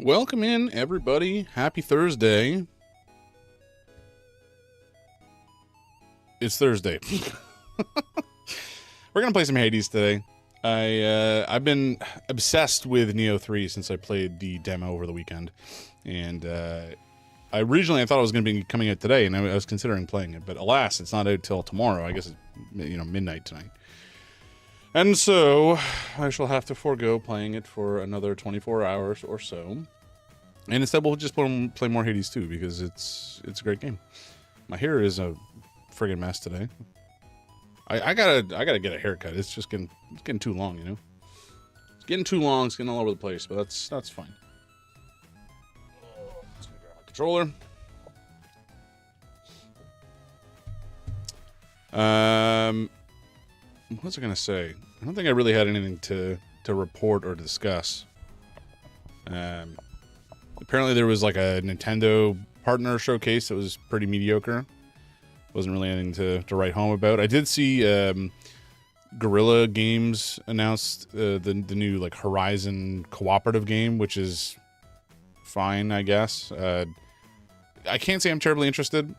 Welcome in, everybody. Happy Thursday. It's Thursday. We're gonna play some Hades today. I've been obsessed with Neo 3 since I played the demo over the weekend, and originally I thought it was gonna be coming out today, and I was considering playing it, but alas, it's not out till tomorrow. I guess it's midnight tonight. And so, I shall have to forego playing it for another 24 hours or so. And instead we'll just play more Hades 2, because it's a great game. My hair is a friggin' mess today. I gotta get a haircut. It's getting too long, you know? It's getting too long, it's getting all over the place, but that's fine. Just gonna grab my controller. What was I gonna say? I don't think I really had anything to report or discuss. Apparently there was like a Nintendo partner showcase that was pretty mediocre. Wasn't really anything to write home about. I did see Guerrilla Games announced the new like Horizon cooperative game, which is fine, I guess. I can't say I'm terribly interested.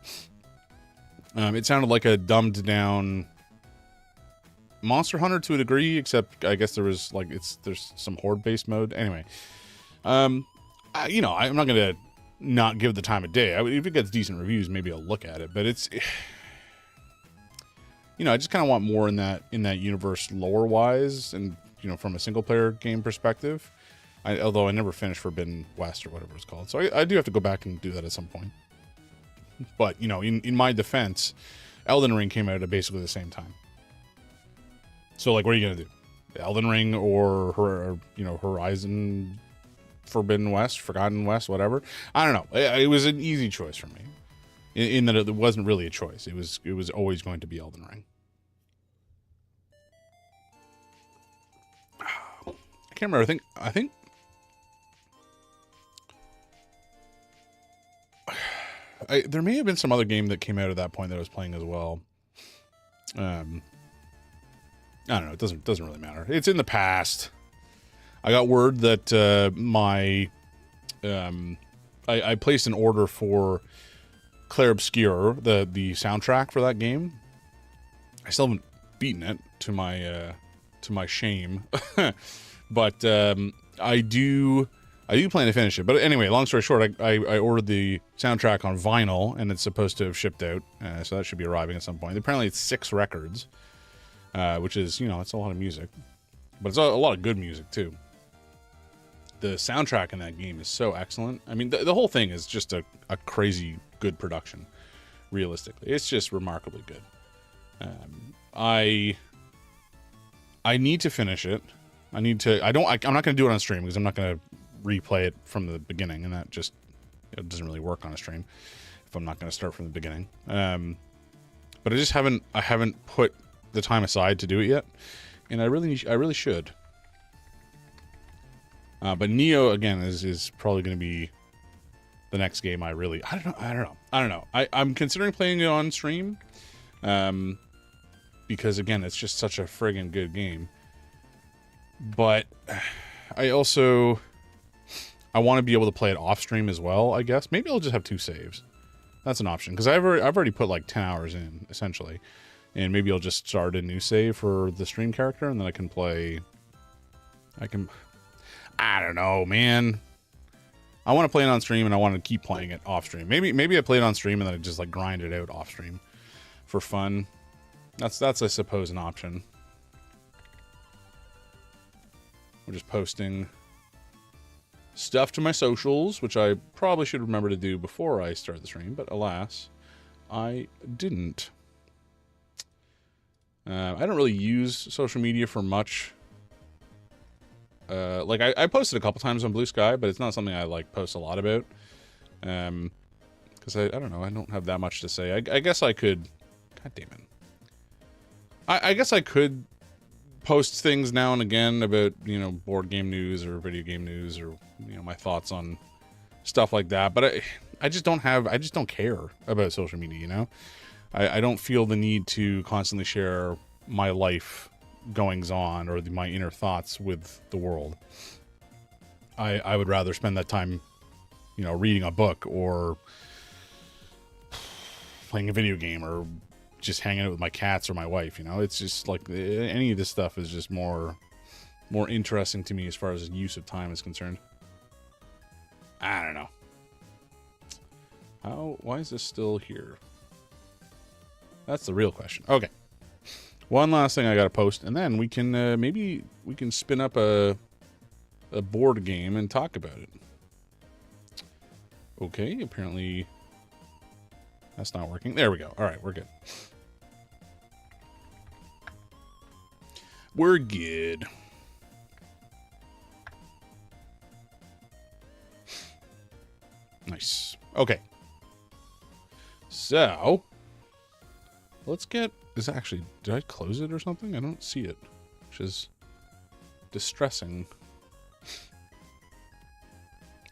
It sounded like a dumbed down Monster Hunter to a degree, except I guess there's some horde based mode. Anyway, I'm not gonna not give it the time of day. If it gets decent reviews, maybe I'll look at it. But it's, I just kind of want more in that universe lore wise, and from a single player game perspective. Although I never finished Forbidden West or whatever it's called, so I do have to go back and do that at some point. But in my defense, Elden Ring came out at basically the same time. So like, what are you gonna do? Elden Ring or Horizon Forbidden West, Forgotten West, whatever. I don't know. It was an easy choice for me, in that it wasn't really a choice. It was always going to be Elden Ring. I can't remember. I think. There may have been some other game that came out at that point that I was playing as well. I don't know. It doesn't really matter. It's in the past. I got word that I placed an order for Clair Obscur, the soundtrack for that game. I still haven't beaten it, to my shame, but I do plan to finish it. But anyway, long story short, I ordered the soundtrack on vinyl, and it's supposed to have shipped out, so that should be arriving at some point. Apparently, it's 6 records, which is it's a lot of music, but it's a lot of good music too. The soundtrack in that game is so excellent. I mean, the whole thing is just a crazy good production. Realistically, it's just remarkably good. I need to finish it. I'm not going to do it on stream, because I'm not going to replay it from the beginning, and that just it doesn't really work on a stream if I'm not going to start from the beginning. But I haven't put the time aside to do it yet, and I really should. But Neo again is probably going to be the next game I don't know. I'm considering playing it on stream, because again, it's just such a friggin' good game. But I want to be able to play it off stream as well, I guess. Maybe I'll just have 2 saves. That's an option, because I've already put like 10 hours in, essentially. And maybe I'll just start a new save for the stream character, and then I don't know, man. I want to play it on stream, and I want to keep playing it off stream. Maybe I play it on stream and then I just like grind it out off stream for fun. That's I suppose an option. We're just posting stuff to my socials, which I probably should remember to do before I start the stream, but alas, I didn't. I don't really use social media for much. I posted a couple times on Blue Sky, but it's not something I like post a lot about. Because I don't know, I don't have that much to say. I guess I could. God damn it. I guess I could post things now and again about board game news or video game news, or my thoughts on stuff like that. But I just don't care about social media. I don't feel the need to constantly share my life goings on or my inner thoughts with the world. I would rather spend that time, you know, reading a book or playing a video game or just hanging out with my cats or my wife. You know, it's just like any of this stuff is just more interesting to me as far as use of time is concerned. I don't know. Why is this still here? That's the real question. Okay. One last thing I gotta post, and then we can maybe we can spin up a board game and talk about it. Okay, apparently that's not working. There we go. All right, we're good. We're good. Nice. Okay. So, let's get... did I close it or something? I don't see it, which is distressing.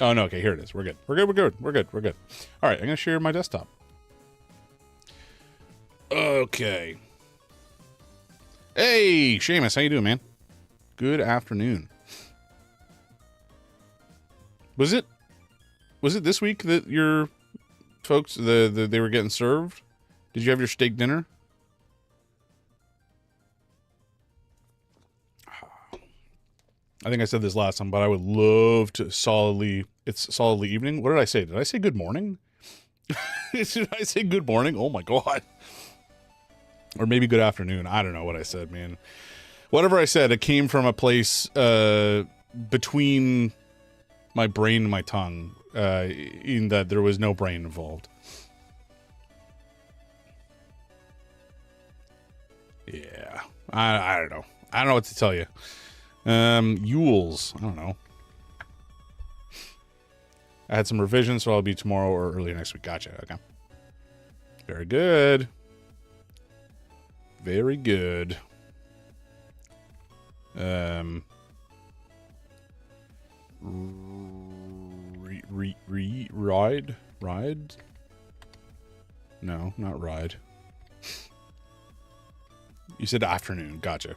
Oh, no, okay, here it is. We're good. We're good. All right, I'm going to share my desktop. Okay. Hey, Seamus, how you doing, man? Good afternoon. Was it this week that your folks, they were getting served? Did you have your steak dinner? I think I said this last time, but I would love to it's solidly evening. What did I say? Did I say good morning? Did I say good morning? Oh my God. Or maybe good afternoon. I don't know what I said, man. Whatever I said, it came from a place between my brain and my tongue, in that there was no brain involved. Yeah. I don't know. I don't know what to tell you. Yules. I don't know. I had some revisions, so I'll be tomorrow or early next week. Gotcha. Okay. Very good. Very good. Ride? No, not ride. You said afternoon. Gotcha.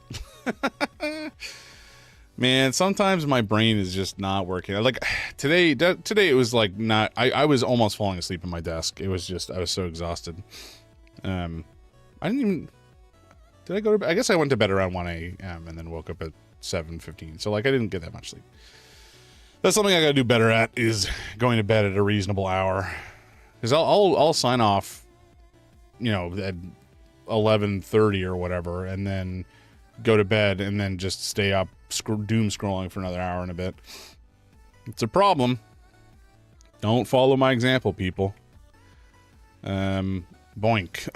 Man, sometimes my brain is just not working. Like today it was like not. I was almost falling asleep at my desk. It was just I was so exhausted. I didn't even. Did I go to bed? I guess I went to bed around 1 a.m. and then woke up at 7:15. So like I didn't get that much sleep. That's something I gotta do better at, is going to bed at a reasonable hour. Because I'll sign off, you know, at 11:30 or whatever, and then go to bed and then just stay up doom scrolling for another hour and a bit. It's a problem. Don't follow my example, people. Boink.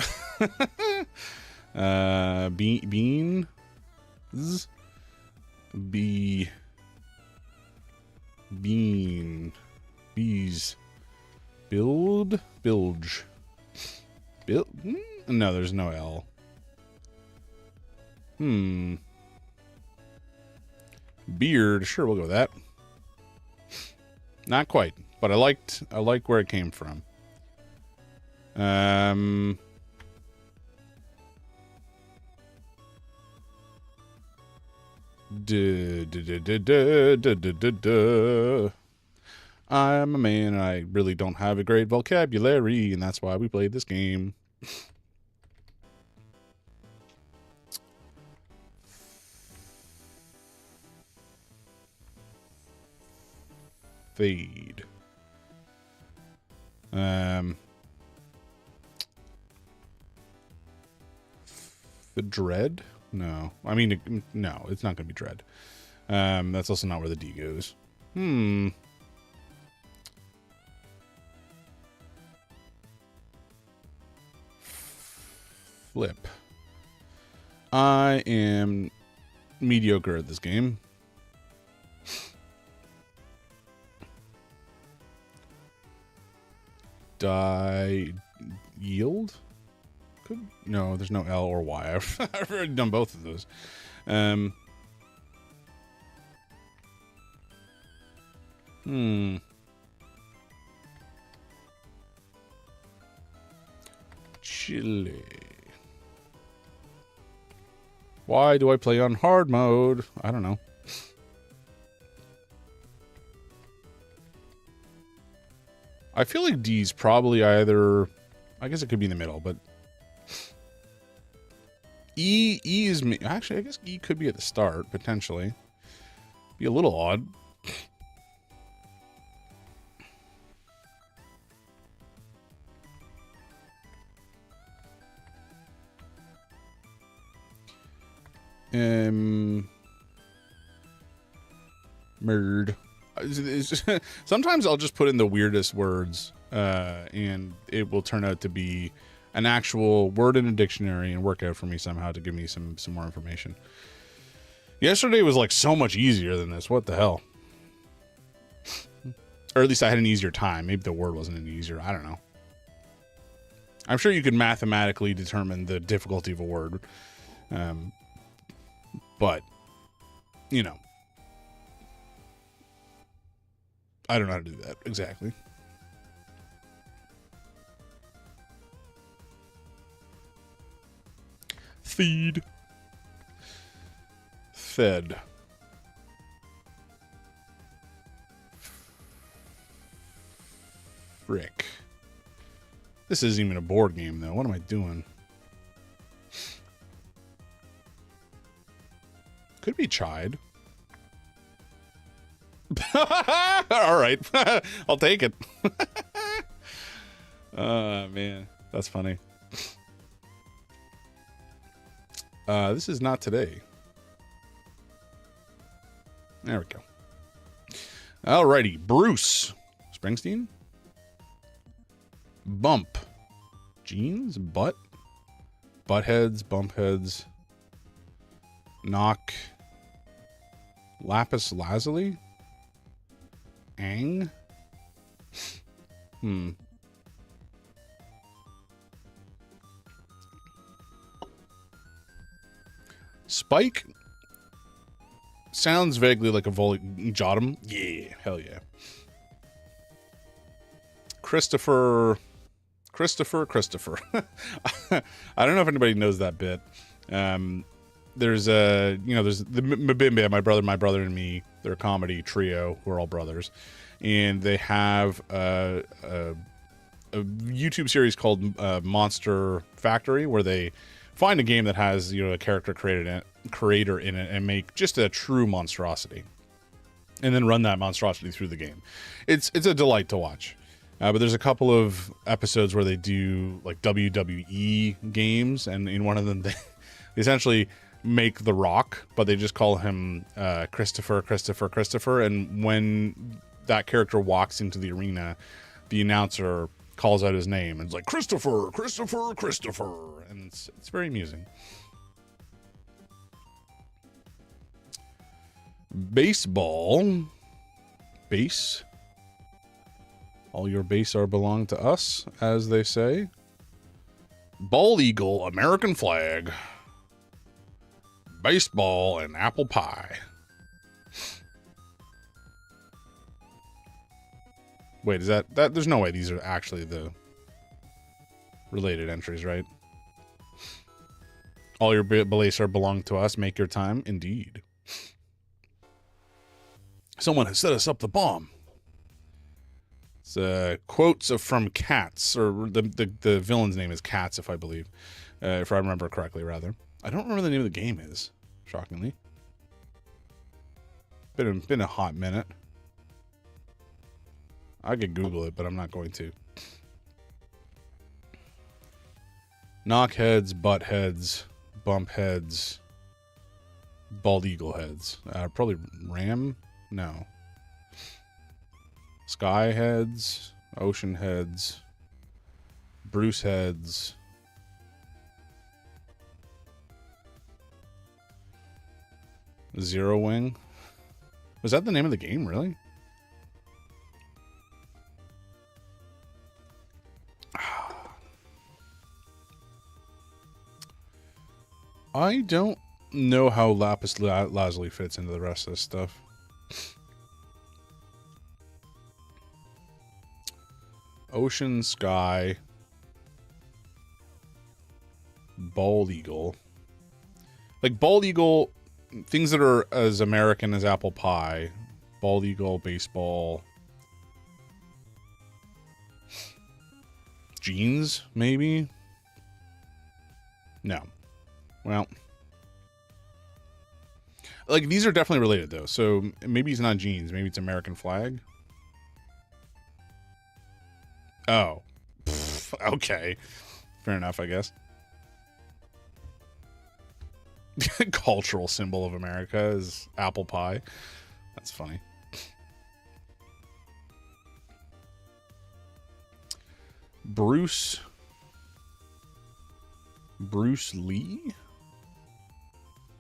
Beans. Bean. Bees. Bilge. No, there's no L. Beard. Sure, we'll go with that. Not quite, but I like where it came from. I'm a man and I really don't have a great vocabulary, and that's why we played this game. Fade. The Dread? No. I mean, no, it's not going to be Dread. That's also not where the D goes. Flip. I am mediocre at this game. Yield? No, there's no L or Y. I've already done both of those. Chile. Why do I play on hard mode? I don't know. I feel like D's probably either... I guess it could be in the middle, but... E is... Actually, I guess E could be at the start, potentially. Be a little odd. Murd. Sometimes I'll just put in the weirdest words, and it will turn out to be an actual word in a dictionary and work out for me somehow to give me some more information. Yesterday was like so much easier than this. What the hell? Or at least I had an easier time. Maybe the word wasn't any easier. I don't know. I'm sure you could mathematically determine the difficulty of a word. But, you know. I don't know how to do that exactly. Feed. Fed. Frick. This isn't even a board game, though. What am I doing? Could be chide. All right. I'll take it. Oh, man. That's funny. This is not today. There we go. Alrighty. Bruce. Springsteen? Bump. Jeans? Butt? Buttheads? Bumpheads? Knock. Lapis lazuli? Ang? Spike? Sounds vaguely like a Jotum. Yeah, hell yeah. Christopher. I don't know if anybody knows that bit. There's there's the Mbimba, my brother and me. They're a comedy trio. We're all brothers. And they have a YouTube series called Monster Factory, where they find a game that has, a character creator in it and make just a true monstrosity. And then run that monstrosity through the game. It's a delight to watch. But there's a couple of episodes where they do like WWE games, and in one of them they essentially make The Rock, but they just call him Christopher. And when that character walks into the arena, the announcer calls out his name and it's like Christopher, and it's very amusing. Baseball. Base. All your base are belong to us, as they say. Bald eagle, American flag. Baseball and apple pie. Wait, is that there's no way these are actually the related entries, right? All your base are belong to us, make your time. Indeed. Someone has set us up the bomb. It's quotes from Cats, or the villain's name is Cats, if I remember correctly, rather. I don't remember the name of the game is, shockingly. Been a hot minute. I could Google it, but I'm not going to. Knockheads, butt heads, bump heads, bald eagle heads. Probably ram? No. Sky heads, ocean heads, Bruce heads. Zero Wing. Was that the name of the game, really? I don't know how Lapis Lazuli fits into the rest of this stuff. Ocean, sky, bald eagle. Like bald eagle, things that are as American as apple pie. Bald eagle, baseball. Jeans, maybe? No. Well, like, these are definitely related, though. So maybe it's not jeans. Maybe it's American flag. Oh. Pfft, okay. Fair enough, I guess. Cultural symbol of America is apple pie. That's funny. Bruce Lee?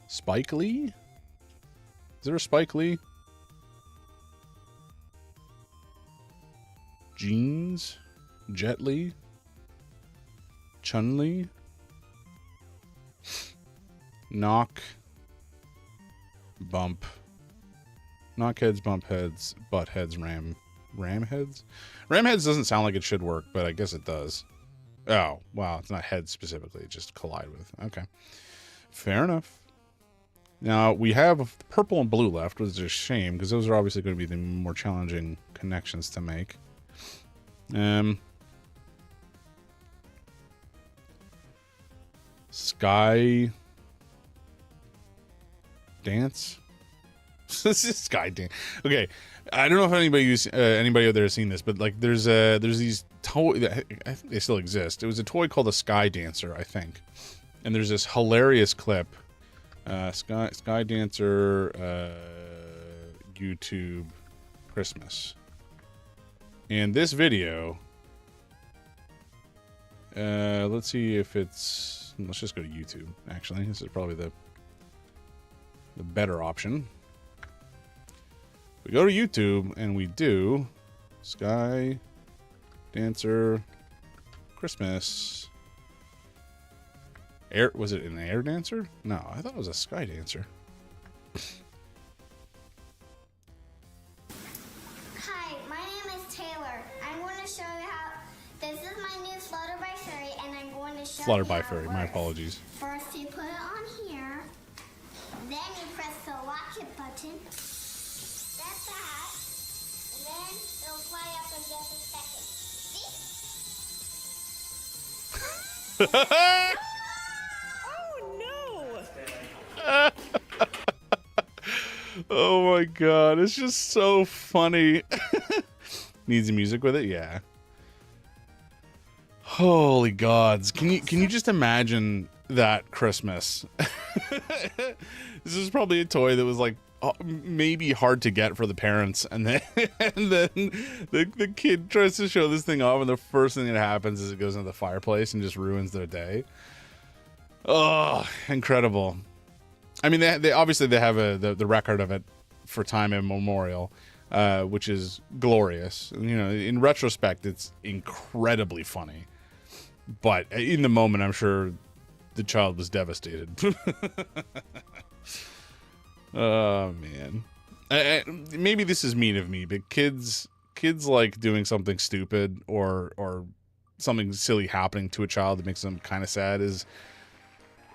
Spike Lee? Is there a Spike Lee? Jeans? Jet Li? Chun Li? Knock. Bump. Knock heads, bump heads, butt heads, ram heads? Ram heads doesn't sound like it should work, but I guess it does. Oh, wow. It's not heads specifically. Just collide with. Okay. Fair enough. Now, we have purple and blue left, which is a shame, because those are obviously going to be the more challenging connections to make. Sky dance? This is Sky dance. Okay, I don't know if anybody out there has seen this, but like there's these toy. I think they still exist. It was a toy called a Sky Dancer, I think, and there's this hilarious clip. Sky Dancer YouTube Christmas, and this video. Let's see if it's. Let's just go to YouTube. Actually, this is probably the better option. We go to YouTube and we do Sky Dancer Christmas. Air, was it an air dancer? No, I thought it was a Sky Dancer. Hi, my name is Taylor. I'm going to show you how. This is my new Flutter by Fairy, and I'm going to show Flutter you by how it Fairy. My works. apologies. First, you put it on here. Then you press the lock it button. That's that. And then it'll fly up in just a second. See? Oh no! Oh my god, it's just so funny. Needs music with it? Yeah. Holy gods. Can you just imagine that Christmas? This is probably a toy that was like maybe hard to get for the parents, and then the kid tries to show this thing off, and the first thing that happens is it goes into the fireplace and just ruins their day. Oh, incredible. I mean, they obviously they have the record of it for time immemorial, which is glorious. You know, in retrospect, it's incredibly funny. But in the moment, I'm sure the child was devastated. Oh, man. Maybe this is mean of me, but kids like doing something stupid or something silly happening to a child that makes them kind of sad is...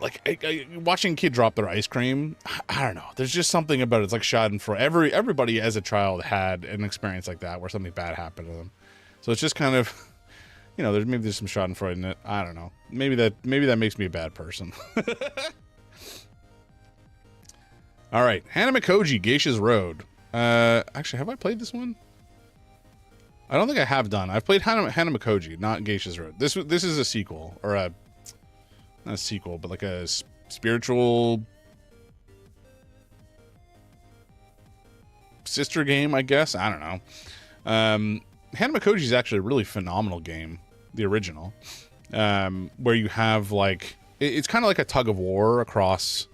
Like, watching a kid drop their ice cream, I don't know. There's just something about it. It's like schadenfreude. Everybody as a child had an experience like that where something bad happened to them. So it's just kind of, you know, there's some schadenfreude in it. I don't know. Maybe that makes me a bad person. All right, Hanamikoji, Geisha's Road. Actually, have I played this one? I don't think I have done. I've played Hanamikoji, not Geisha's Road. This is a sequel, or not a sequel, but like a spiritual sister game, I guess. I don't know. Hanamikoji is actually a really phenomenal game, the original, where you have like it's kind of like a tug of war across.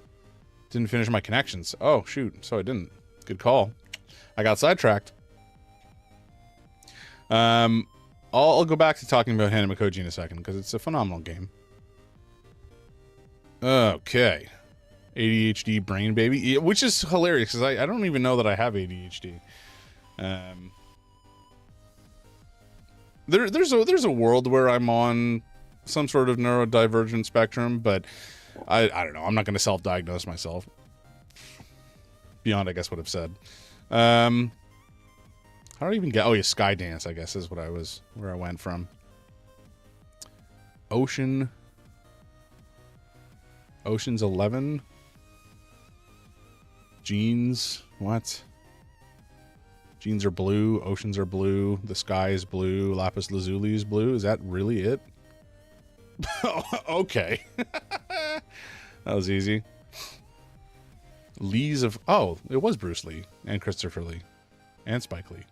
Didn't finish my connections. Oh shoot! So I didn't. Good call. I got sidetracked. I'll go back to talking about Hanamikoji in a second because it's a phenomenal game. Okay. ADHD brain baby, yeah, which is hilarious because I don't even know that I have ADHD. There's a world where I'm on some sort of neurodivergent spectrum, but I don't know. I'm not going to self-diagnose myself. Beyond, I guess, what I've said. How do I even get... Oh, yeah, Skydance, I guess, is where I went from. Ocean's 11. Jeans. What? Jeans are blue. Oceans are blue. The sky is blue. Lapis lazuli is blue. Is that really it? Okay. That was easy. Lee's of... Oh, it was Bruce Lee and Christopher Lee and Spike Lee.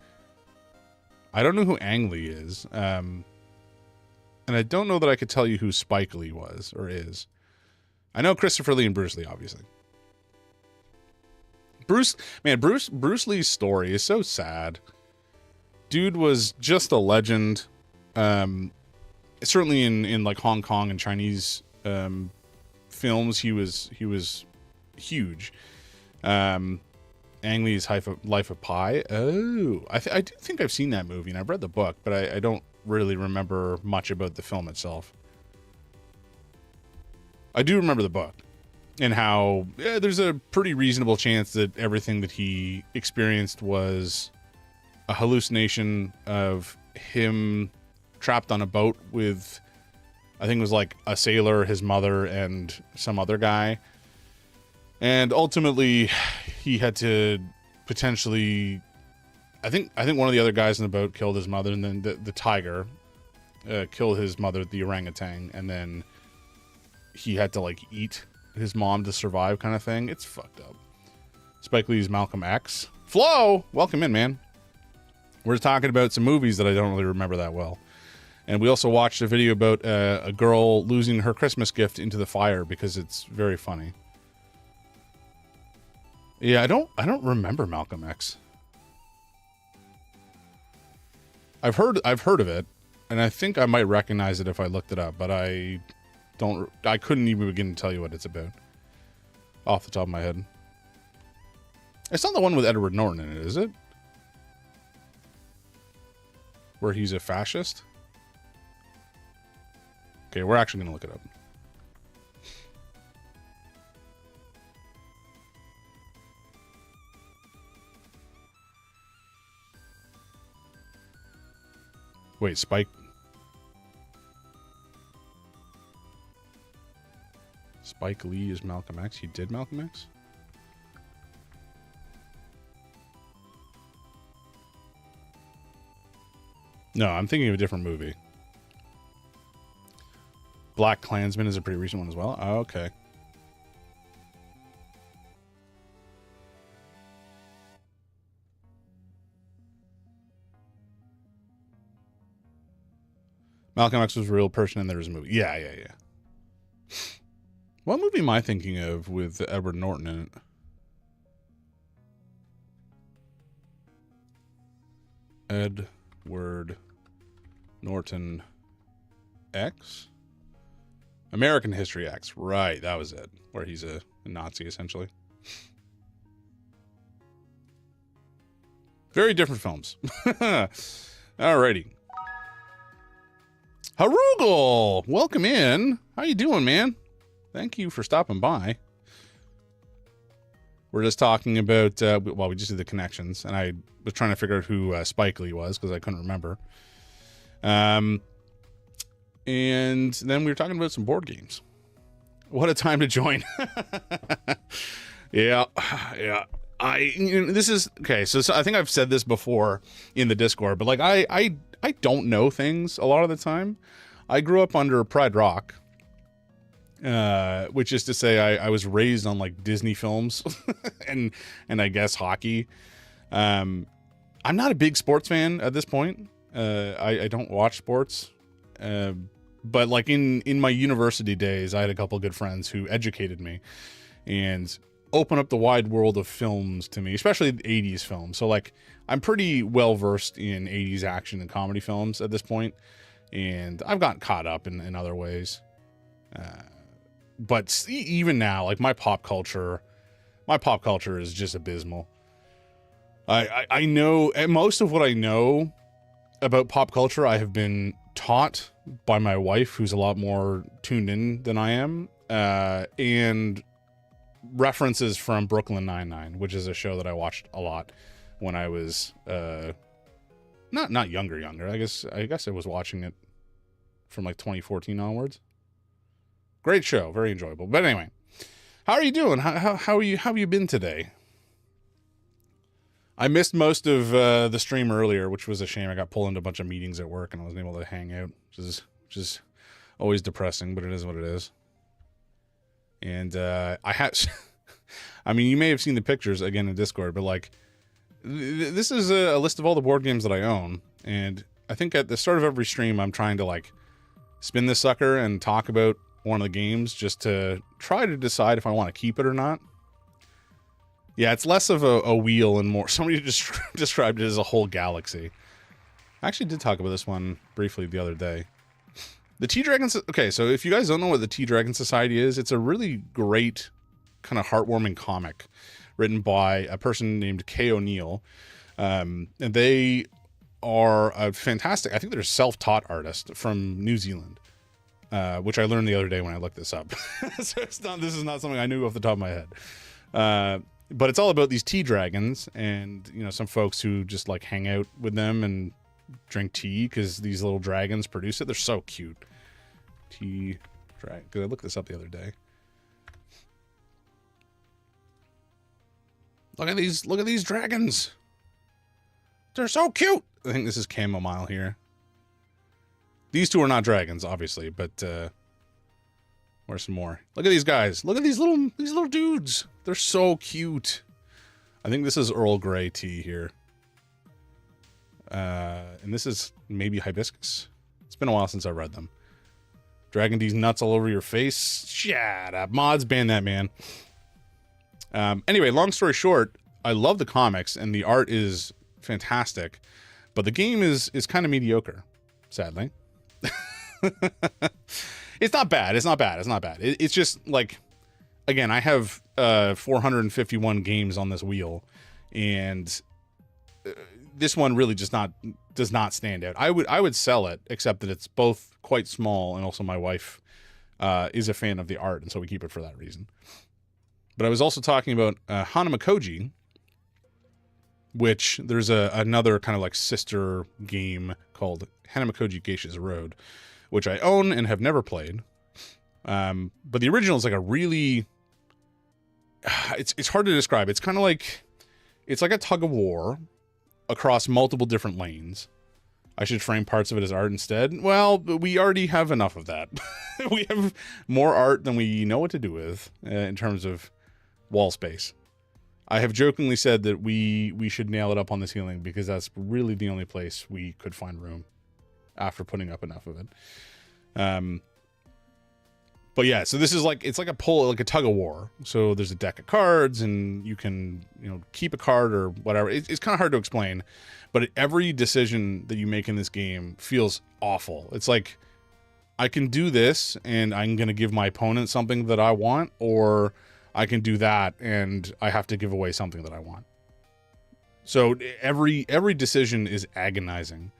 I don't know who Ang Lee is. And I don't know that I could tell you who Spike Lee was or is. I know Christopher Lee and Bruce Lee, obviously. Bruce Lee's story is so sad. Dude was just a legend. Certainly in like Hong Kong and Chinese films, he was huge. Ang Lee's Life of Pi. Oh, I do think I've seen that movie, and I've read the book, but I don't really remember much about the film itself. I do remember the book and how there's a pretty reasonable chance that everything that he experienced was a hallucination of him trapped on a boat with, I think it was like a sailor, his mother, and some other guy. And ultimately, he had to potentially... I think one of the other guys in the boat killed his mother, and then the tiger killed his mother, the orangutan, and then he had to like eat his mom to survive, kind of thing. It's fucked up. Spike Lee's Malcolm X. Flo, welcome in, man. We're talking about some movies that I don't really remember that well. And we also watched a video about a girl losing her Christmas gift into the fire because it's very funny. Yeah, I don't remember Malcolm X. I've heard of it, and I think I might recognize it if I looked it up, but I couldn't even begin to tell you what it's about off the top of my head. It's not the one with Edward Norton in it, is it? Where he's a fascist? Okay, we're actually going to look it up. Wait, Spike Lee is Malcolm X? He did Malcolm X? No, I'm thinking of a different movie. Black Klansman is a pretty recent one as well. Oh, okay. Malcolm X was a real person and there was a movie. Yeah. What movie am I thinking of with Edward Norton in it? Edward Norton X? American History X. Right, that was it. Where he's a Nazi, essentially. Very different films. Alrighty. Harugal! Welcome in. How you doing, man? Thank you for stopping by. We're just talking about, well, we just did the connections, and I was trying to figure out who Spike Lee was, because I couldn't remember. And then we were talking about some board games. What a time to join. Yeah. This is, okay, so I think I've said this before in the Discord, but like, I don't know things a lot of the time. I grew up under Pride Rock. Which is to say I was raised on like Disney films and I guess hockey. I'm not a big sports fan at this point. I don't watch sports. But like in my university days, I had a couple of good friends who educated me and opened up the wide world of films to me, especially the 80s films. So like I'm pretty well versed in 80s action and comedy films at this point, and I've gotten caught up in other ways. But even now, like my pop culture is just abysmal. I know, and most of what I know about pop culture, I have been taught by my wife, who's a lot more tuned in than I am, and references from Brooklyn Nine-Nine, which is a show that I watched a lot when I was not younger. I guess I was watching it from like 2014 onwards. Great show, very enjoyable. But anyway, how are you doing? How have you been today? I missed most of the stream earlier, which was a shame. I got pulled into a bunch of meetings at work and I wasn't able to hang out, which is always depressing, but it is what it is. And I had, I mean, you may have seen the pictures again in Discord, but like, this is a list of all the board games that I own. And I think at the start of every stream, I'm trying to like spin this sucker and talk about one of the games just to try to decide if I want to keep it or not. Yeah, it's less of a wheel and more. Somebody just described it as a whole galaxy. I actually did talk about this one briefly the other day. The T-Dragon... Okay, so if you guys don't know what the T-Dragon Society is, it's a really great, kind of heartwarming comic written by a person named Kay O'Neill. And they are a fantastic... I think they're a self-taught artist from New Zealand. Which I learned the other day when I looked this up. So this is not something I knew off the top of my head. But it's all about these tea dragons and, you know, some folks who just like hang out with them and drink tea because these little dragons produce it. They're so cute. Tea dragon. Because I looked this up the other day. Look at these dragons. They're so cute. I think this is chamomile here. These two are not dragons, obviously, but where's some more? Look at these guys. Look at these little dudes. They're so cute. I think this is Earl Grey tea here. And this is maybe hibiscus. It's been a while since I read them. Dragon D's nuts all over your face. Shut up. Mods, ban that man. Anyway, long story short, I love the comics and the art is fantastic, but the game is kind of mediocre, sadly. It's not bad. It's not bad. It's just like, again, I have 451 games on this wheel, and this one really just does not stand out. I would sell it, except that it's both quite small and also my wife is a fan of the art, and so we keep it for that reason. But I was also talking about Hanamakoji, which there's another kind of like sister game called Hanamakoji Geisha's Road, which I own and have never played. But the original is like a really... It's hard to describe. It's kind of like... It's like a tug of war across multiple different lanes. I should frame parts of it as art instead. Well, we already have enough of that. We have more art than we know what to do with in terms of wall space. I have jokingly said that we should nail it up on the ceiling because that's really the only place we could find room after putting up enough of it. But yeah, so this is like, it's like a tug of war. So there's a deck of cards and you can, you know, keep a card or whatever. It's kind of hard to explain, but every decision that you make in this game feels awful. It's like, I can do this and I'm going to give my opponent something that I want, or I can do that and I have to give away something that I want. So every decision is agonizing.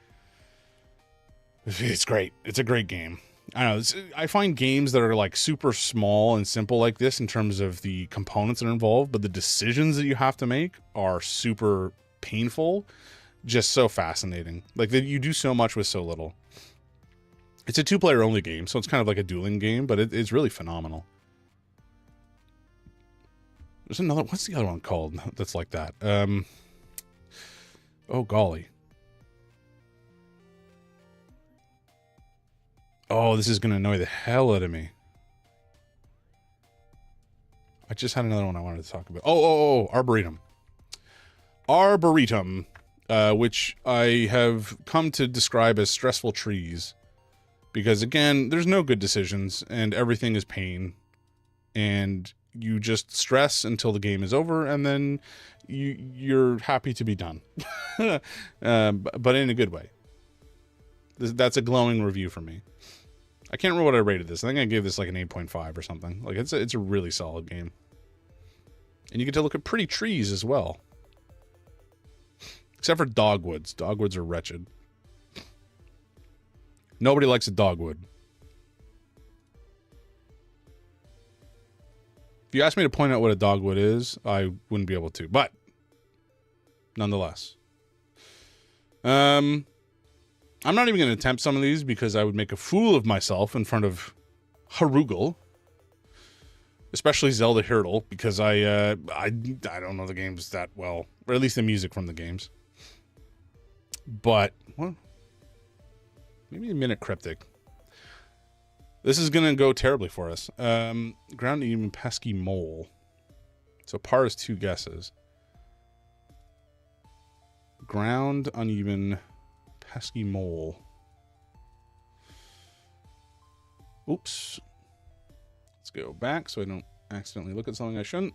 It's great. It's a great game. I don't know. I find games that are like super small and simple like this in terms of the components that are involved, but the decisions that you have to make are super painful. Just so fascinating. Like that you do so much with so little. It's a 2-player only game, so it's kind of like a dueling game, but it's really phenomenal. There's another, what's the other one called that's like that? Oh golly. Oh, this is going to annoy the hell out of me. I just had another one I wanted to talk about. Oh, Arboretum. Arboretum, which I have come to describe as stressful trees. Because again, there's no good decisions and everything is pain. And you just stress until the game is over and then you're happy to be done. But in a good way. That's a glowing review for me. I can't remember what I rated this. I think I gave this like an 8.5 or something. Like it's a really solid game. And you get to look at pretty trees as well. Except for dogwoods. Dogwoods are wretched. Nobody likes a dogwood. If you asked me to point out what a dogwood is, I wouldn't be able to. But nonetheless. I'm not even going to attempt some of these because I would make a fool of myself in front of Harugal. Especially Zelda Hyrule, because I don't know the games that well, or at least the music from the games. But, well, maybe a minute cryptic. This is gonna go terribly for us. Ground even pesky mole. So par is 2 guesses. Ground uneven pesky mole. Oops. Let's go back so I don't accidentally look at something I shouldn't.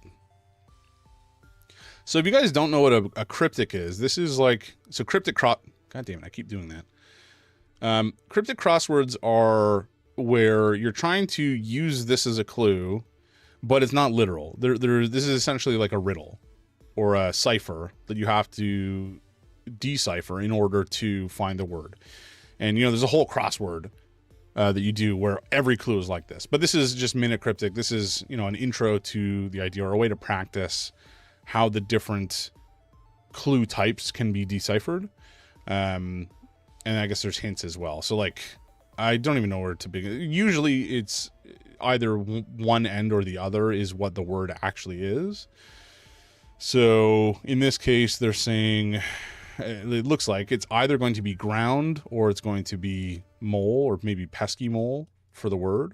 So if you guys don't know what a cryptic is, this is like, so cryptic God damn it, I keep doing that. Cryptic crosswords are where you're trying to use this as a clue, but it's not literal. This is essentially like a riddle or a cipher that you have to decipher in order to find the word. And, you know, there's a whole crossword that you do where every clue is like this. But this is just minute cryptic. This is, you know, an intro to the idea or a way to practice how the different clue types can be deciphered. And I guess there's hints as well. So, like, I don't even know where to begin. Usually it's either one end or the other is what the word actually is. So in this case, they're saying, it looks like it's either going to be ground or it's going to be mole or maybe pesky mole for the word.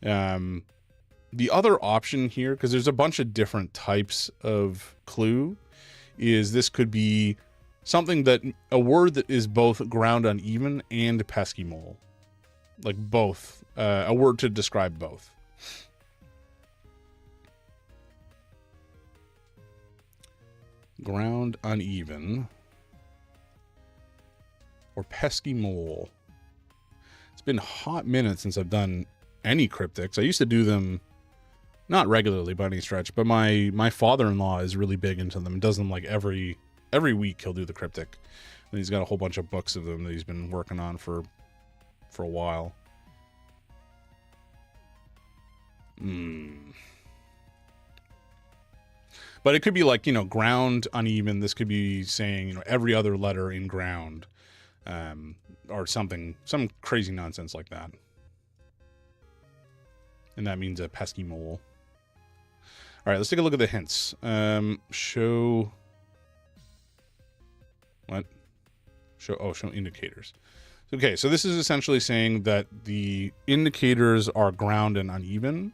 The other option here, because there's a bunch of different types of clue, is this could be something that a word that is both ground uneven and pesky mole, like both, a word to describe both. Ground uneven or pesky mole. It's been a hot minute since I've done any cryptics. I used to do them not regularly by any stretch, but my father-in-law is really big into them. Does them like every week. He'll do the cryptic, and he's got a whole bunch of books of them that he's been working on for a while. But it could be like, you know, ground uneven. This could be saying, you know, every other letter in ground, or something, some crazy nonsense like that. And that means a pesky mole. All right, let's take a look at the hints. Show indicators. Okay, so this is essentially saying that the indicators are ground and uneven,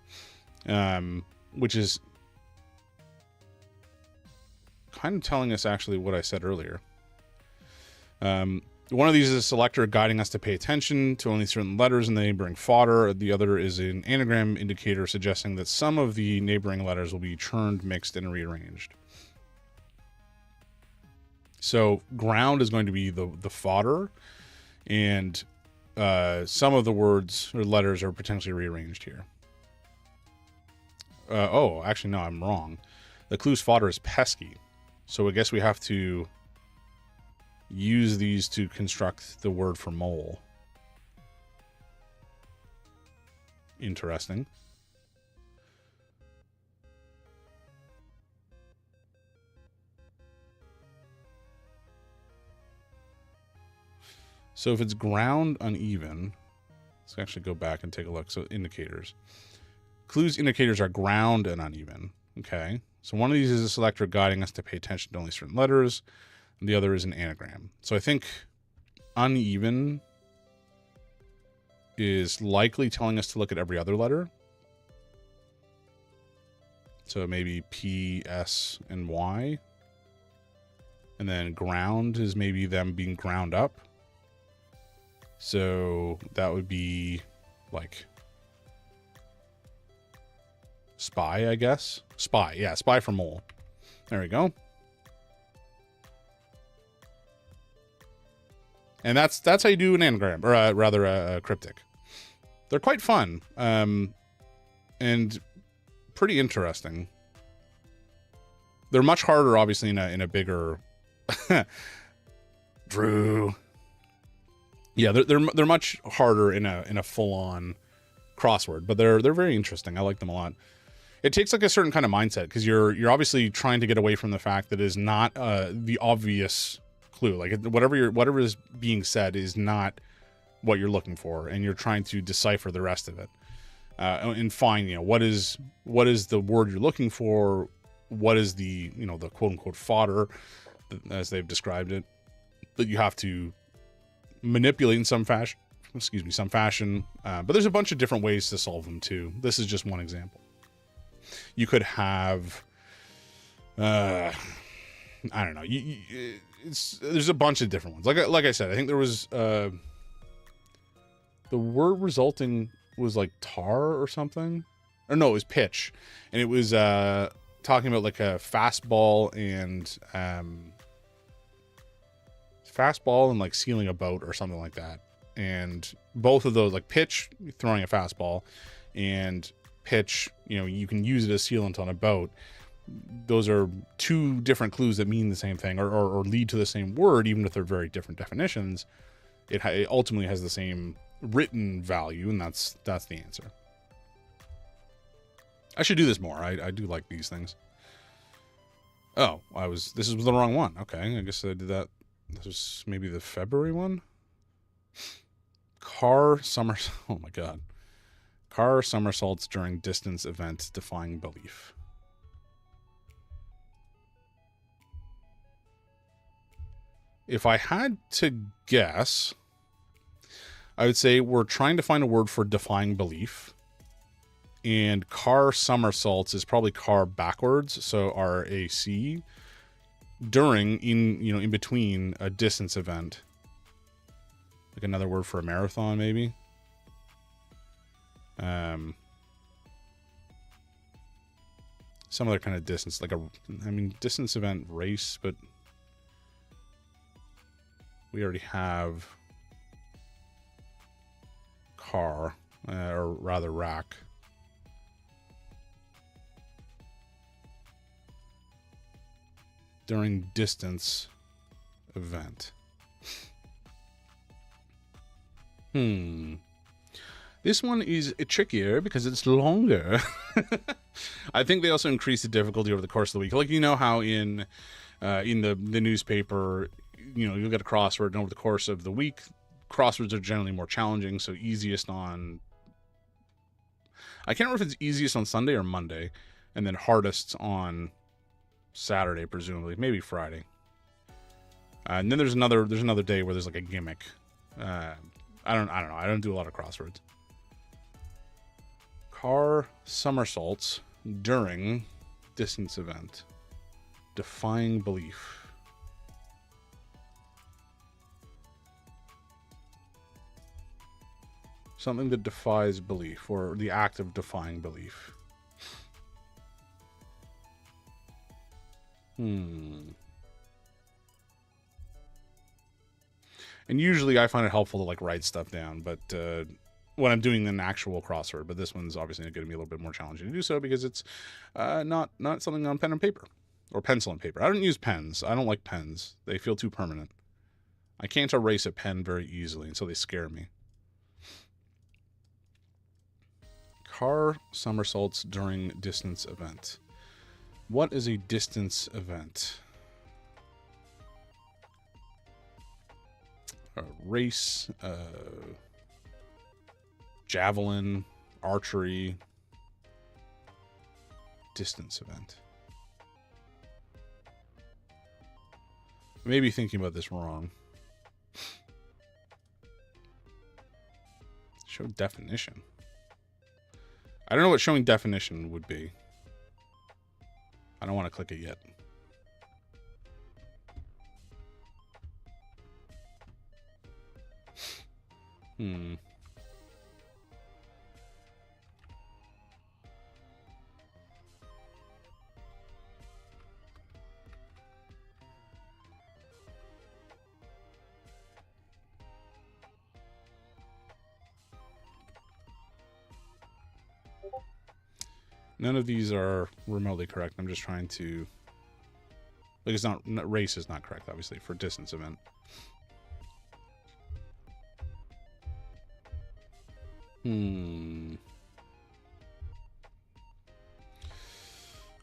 which is kind of telling us actually what I said earlier. One of these is a selector guiding us to pay attention to only certain letters in the neighboring fodder. The other is an anagram indicator suggesting that some of the neighboring letters will be churned, mixed, and rearranged. So ground is going to be the fodder, and some of the words or letters are potentially rearranged here. Oh, actually, no, I'm wrong. The clue's fodder is pesky. So I guess we have to use these to construct the word for mole. Interesting. So if it's ground uneven, let's actually go back and take a look. So indicators. Clues indicators are ground and uneven. Okay. So one of these is a selector guiding us to pay attention to only certain letters. And the other is an anagram. So I think uneven is likely telling us to look at every other letter. So maybe P, S, and Y. And then ground is maybe them being ground up. So that would be like spy, I guess. Spy, yeah, spy for mole. There we go. And that's how you do an anagram, or rather a cryptic. They're quite fun, and pretty interesting. They're much harder, obviously, in a bigger Drew. Yeah, they're much harder in a full-on crossword, but they're very interesting. I like them a lot. It takes like a certain kind of mindset because you're obviously trying to get away from the fact that it is not the obvious clue. Like whatever is being said is not what you're looking for, and you're trying to decipher the rest of it and find, you know, what is the word you're looking for, what is the, you know, the quote unquote fodder, as they've described it, that you have to manipulate in some fashion. But there's a bunch of different ways to solve them too. This is just one example. You could have, I don't know. There's a bunch of different ones. Like I said, I think there was the word resulting was like tar or something, or no, it was pitch, and it was talking about like a fastball and like sealing a boat or something like that. And both of those, like pitch, throwing a fastball, and pitch, you know, you can use it as sealant on a boat. Those are two different clues that mean the same thing, or lead to the same word, even if they're very different definitions. It ultimately has the same written value, and that's the answer. I should do this more. I do like these things. Oh, this is the wrong one. Okay, I guess I did that. This was maybe the February one. Oh my god. Car somersaults during distance event defying belief. If I had to guess, I would say we're trying to find a word for defying belief. And car somersaults is probably car backwards, so RAC, in between a distance event. Like another word for a marathon, maybe. Some other kind of distance, like distance event race, but we already have car, or rather rack. During distance event. This one is trickier because it's longer. I think they also increase the difficulty over the course of the week. Like, you know how in the newspaper, you know, you'll get a crossword, and over the course of the week, crosswords are generally more challenging. So easiest on, I can't remember if it's easiest on Sunday or Monday, and then hardest on Saturday, presumably, maybe Friday. And then there's another day where there's like a gimmick. I don't know. I don't do a lot of crosswords. Car somersaults during distance event. Defying belief. Something that defies belief, or the act of defying belief. And usually I find it helpful to like write stuff down, but when I'm doing an actual crossword, but this one's obviously going to be a little bit more challenging to do so because it's not something on pen and paper or pencil and paper. I don't use pens. I don't like pens. They feel too permanent. I can't erase a pen very easily, and so they scare me. Car somersaults during distance event. What is a distance event? A race, javelin, archery, distance event. Maybe thinking about this wrong. Show definition. I don't know what showing definition would be. I don't want to click it yet. None of these are remotely correct. I'm just trying to... Like, it's not... Race is not correct, obviously, for distance event.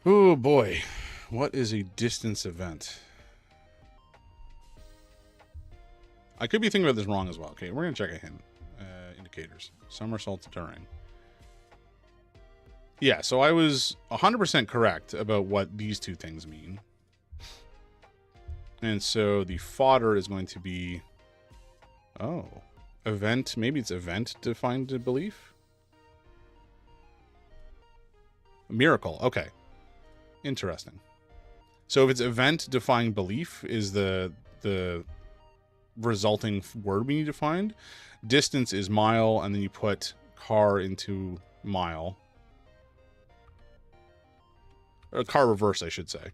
Oh, boy. What is a distance event? I could be thinking about this wrong as well. Okay, we're going to check a hint. Indicators. Somersaults during. Yeah, so I was 100% correct about what these two things mean. And so the fodder is going to be... Oh. Event. Maybe it's event defined belief? Miracle. Okay. Interesting. So if it's event defying belief is the resulting word we need to find. Distance is mile, and then you put car into mile. Or car reverse, I should say.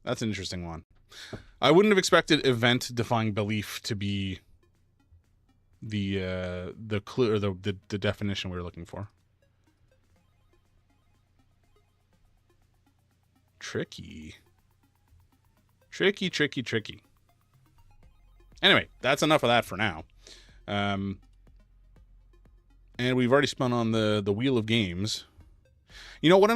That's an interesting one. I wouldn't have expected event defying belief to be the clue or the definition we were looking for. Tricky. Tricky. Anyway, that's enough of that for now. And we've already spun on the wheel of games. You know what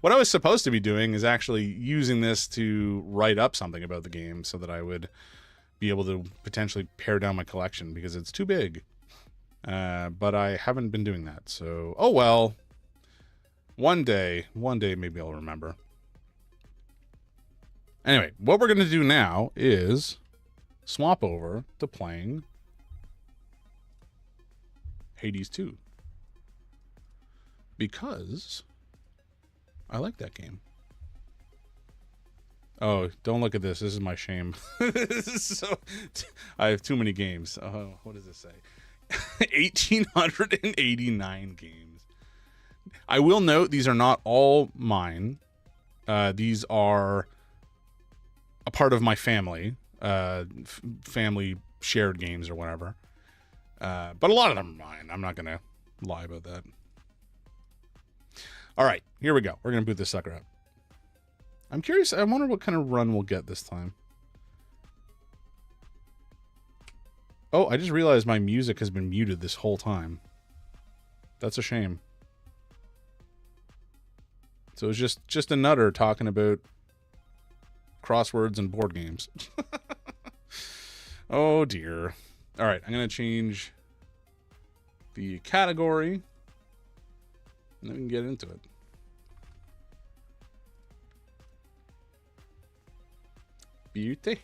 what I was supposed to be doing is actually using this to write up something about the game so that I would be able to potentially pare down my collection because it's too big. But I haven't been doing that. So, oh well. One day maybe I'll remember. Anyway, what we're going to do now is swap over to playing Hades 2. Because I like that game. Oh, don't look at this. This is my shame. I have too many games. Oh, what does this say? 1,889 games. I will note these are not all mine. These are a part of my family. Family shared games or whatever. But a lot of them are mine. I'm not going to lie about that. All right, here we go. We're going to boot this sucker up. I'm curious. I wonder what kind of run we'll get this time. Oh, I just realized my music has been muted this whole time. That's a shame. So it's just a nutter talking about crosswords and board games. Oh, dear. All right, I'm going to change the category. And then we can get into it. Beauty.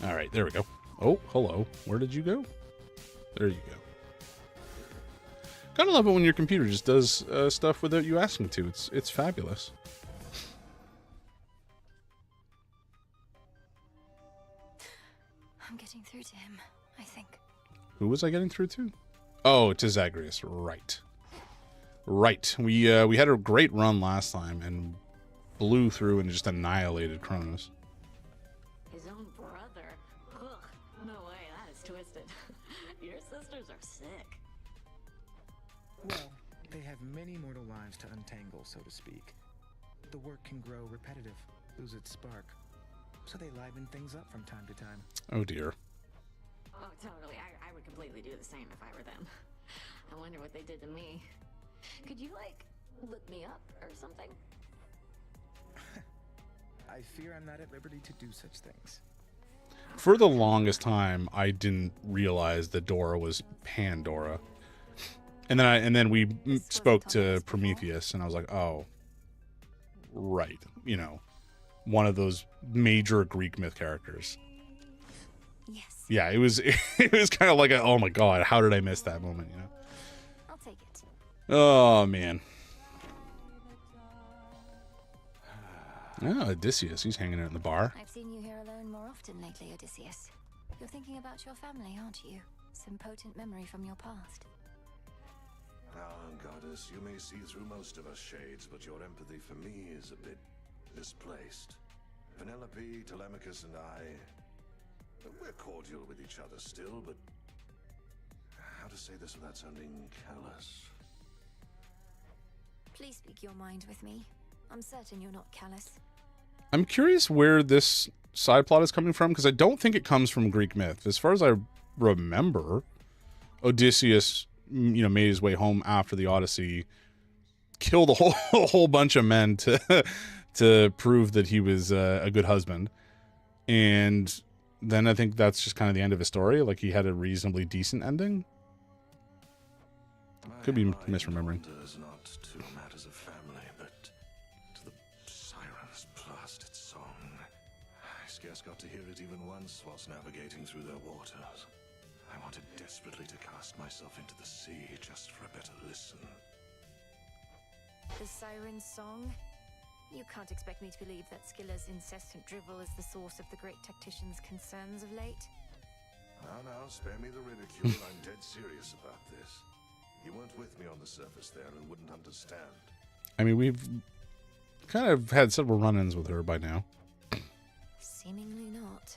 All right, there we go. Oh, hello. Where did you go? There you go. Gotta love it when your computer just does stuff without you asking to. It's fabulous. I'm getting through to him, I think. Who was I getting through to? Oh, to Zagreus. Right. Right. We had a great run last time and blew through and just annihilated Chronos. His own brother? Ugh, no way, that is twisted. Your sisters are sick. Well, they have many mortal lives to untangle, so to speak. The work can grow repetitive, lose its spark. So they liven things up from time to time. Oh, dear. Oh, totally. I would completely do the same if I were them. I wonder what they did to me. Could you, like, look me up or something? I fear I'm not at liberty to do such things. For the longest time, I didn't realize that Dora was Pandora. And then we spoke to Prometheus, and I was like, oh, right. You know, one of those major Greek myth characters. Yes. Yeah, it was kind of like oh my god, how did I miss that moment, you know? I'll take it. Oh, man. Oh, Odysseus, he's hanging out in the bar. I've seen you here alone more often lately, Odysseus. You're thinking about your family, aren't you? Some potent memory from your past. Ah, goddess, you may see through most of us shades, but your empathy for me is a bit misplaced. Penelope, Telemachus, and I, we're cordial with each other still, but how to say this without sounding callous? Please speak your mind with me. I'm certain you're not callous. I'm curious where this side plot is coming from, because I don't think it comes from Greek myth. As far as I remember, Odysseus, you know, made his way home after the Odyssey killed a whole a whole bunch of men to to prove that he was a good husband. And then I think that's just kind of the end of his story. Like, he had a reasonably decent ending. Could be misremembering. Not to matters of family, but to the siren's blasted song. I scarce got to hear it even once whilst navigating through their waters. I wanted desperately to cast myself into the sea just for a better listen. The siren's song? You can't expect me to believe that Skiller's incessant drivel is the source of the great tactician's concerns of late. Now, spare me the ridicule. I'm dead serious about this. You weren't with me on the surface there and wouldn't understand. I mean, we've kind of had several run-ins with her by now. Seemingly not.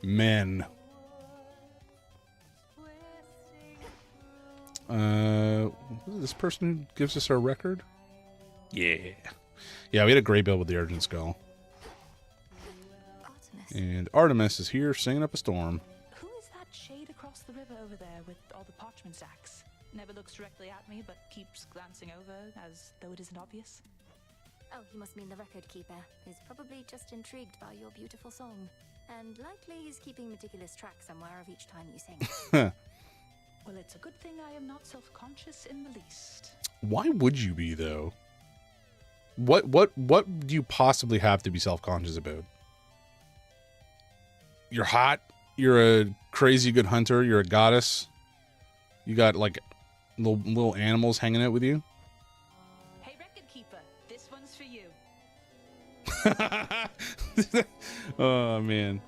Men. This person who gives us our record? Yeah. Yeah, we had a great build with the Urgent Skull. Artemis. And Artemis is here singing up a storm. Who is that shade across the river over there with all the parchment stacks? Never looks directly at me, but keeps glancing over as though it isn't obvious. Oh, you must mean the record keeper, who's probably just intrigued by your beautiful song. And likely he's keeping meticulous track somewhere of each time you sing. Well, it's a good thing I am not self-conscious in the least. Why would you be, though? What do you possibly have to be self-conscious about? You're hot. You're a crazy good hunter. You're a goddess. You got, like, little animals hanging out with you. Hey, record keeper, this one's for you. Oh, man.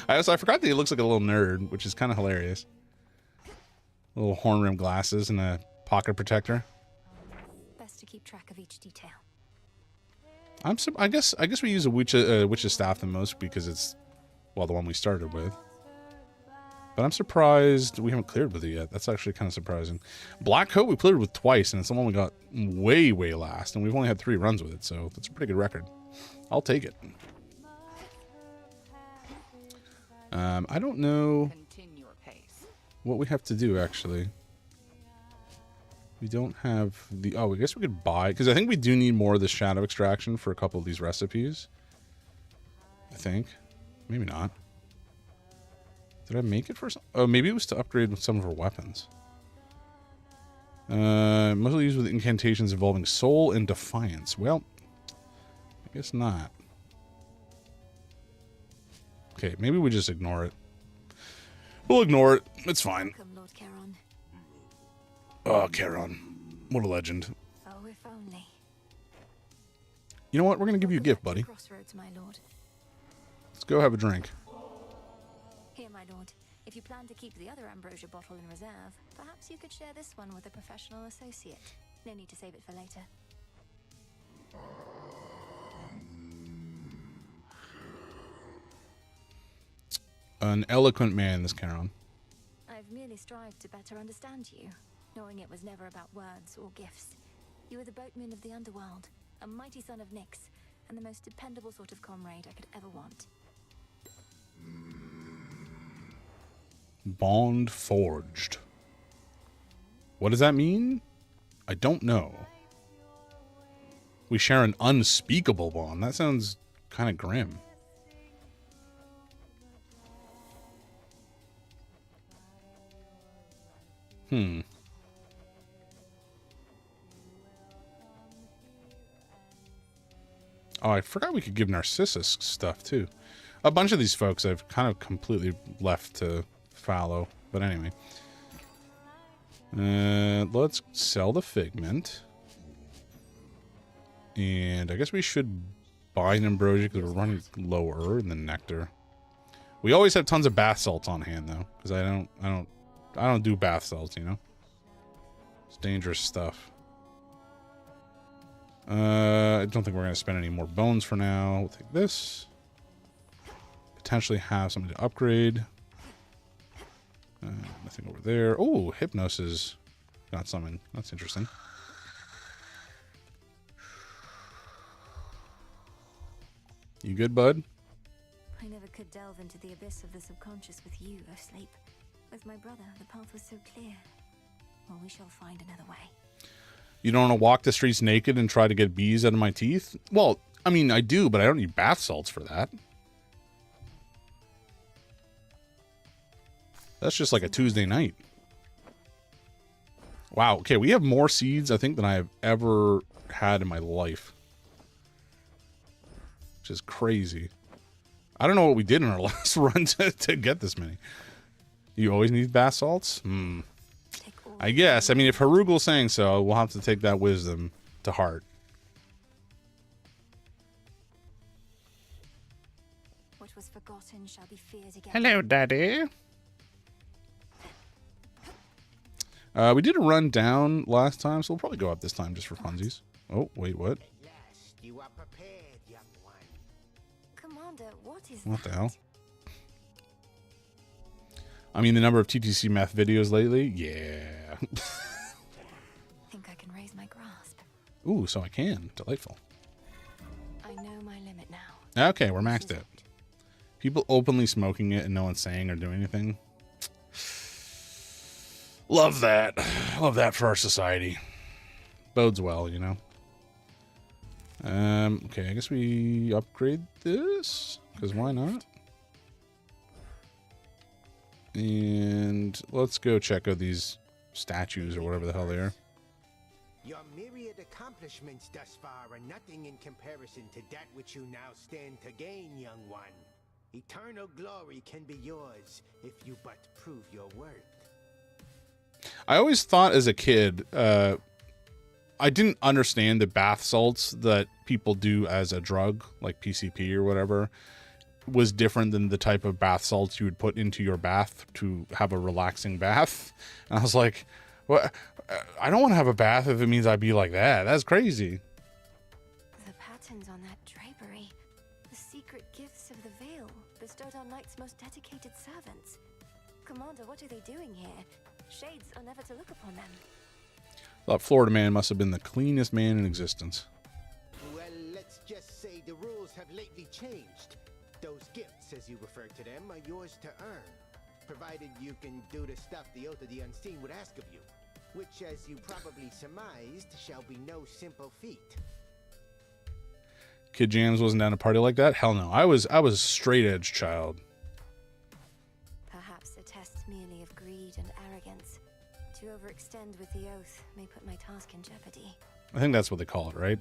I forgot that he looks like a little nerd, which is kind of hilarious. Little horn-rimmed glasses and a pocket protector. Best to keep track of each detail. I guess we use a witch's staff the most because it's, well, the one we started with. But I'm surprised we haven't cleared with it yet. That's actually kind of surprising. Black Coat we cleared with twice, and it's the one we got way last, and we've only had 3 runs with it, so that's a pretty good record. I'll take it. I don't know what we have to do, actually. We don't have the... Oh, I guess we could buy... Because I think we do need more of the shadow extraction for a couple of these recipes. I think. Maybe not. Did I make it for some... Oh, maybe it was to upgrade some of our weapons. Mostly used with incantations involving soul and defiance. Well, I guess not. Okay, maybe we just ignore it. We'll ignore it. It's fine. Welcome, Lord Charon. Oh, Charon. What a legend. Oh, if only. You know what? We're going to give you a gift, buddy. Crossroads, my lord. Let's go have a drink. Here, my lord. If you plan to keep the other ambrosia bottle in reserve, perhaps you could share this one with a professional associate. No need to save it for later. An eloquent man, this Charon. I've merely strived to better understand you, knowing it was never about words or gifts. You were the boatman of the underworld, a mighty son of Nyx, and the most dependable sort of comrade I could ever want. Bond forged. What does that mean? I don't know. We share an unspeakable bond. That sounds kind of grim. Oh, I forgot we could give Narcissus stuff, too. A bunch of these folks I've kind of completely left to fallow. But anyway. Let's sell the Figment. And I guess we should buy an Ambrosia because we're running lower in the Nectar. We always have tons of bath salts on hand, though. Because I don't do bath salts, you know? It's dangerous stuff. I don't think we're going to spend any more bones for now. We'll take this. Potentially have something to upgrade. Nothing over there. Oh, Hypnosis got something. That's interesting. You good, bud? I never could delve into the abyss of the subconscious with you, asleep. With my brother, the path was so clear. Well, we shall find another way. You don't want to walk the streets naked and try to get bees out of my teeth? Well, I mean, I do, but I don't need bath salts for that. That's just like a Tuesday night. Wow, okay, we have more seeds, I think, than I have ever had in my life. Which is crazy. I don't know what we did in our last run to get this many. You always need bath salts? I guess. I mean, if Harugal's saying so, we'll have to take that wisdom to heart. What was forgotten shall be feared again. Hello, Daddy. We did a run down last time, so we'll probably go up this time just for funsies. Oh, wait, what? At last, you are prepared, young one. Commander, what is What that? the hell? I mean, the number of TTC math videos lately? Yeah. Think I can raise my grasp. Ooh, so I can. Delightful. I know my limit now. Okay, we're maxed out. People openly smoking it and no one's saying or doing anything. Love that. Love that for our society. Bodes well, you know. Okay, I guess we upgrade this, because why not? And let's go check out these statues or whatever the hell they are. Your myriad accomplishments thus far are nothing in comparison to that which you now stand to gain, young one. Eternal glory can be yours if you but prove your worth. I always thought as a kid, I didn't understand the bath salts that people do as a drug, like PCP or whatever, was different than the type of bath salts you would put into your bath to have a relaxing bath. And I was like, well, I don't want to have a bath if it means I'd be like that. That's crazy. The patterns on that drapery. The secret gifts of the veil bestowed on Knight's most dedicated servants. Commander, what are they doing here? Shades are never to look upon them. Thought Florida man must have been the cleanest man in existence. Well, let's just say the rules have lately changed. Those gifts, as you refer to them, are yours to earn, provided you can do the stuff the Oath of the Unseen would ask of you, which, as you probably surmised, shall be no simple feat. Kid Jams wasn't down a party like that? Hell no. I was a straight edge child. Perhaps a test merely of greed and arrogance. To overextend with the Oath may put my task in jeopardy. I think that's what they call it, right?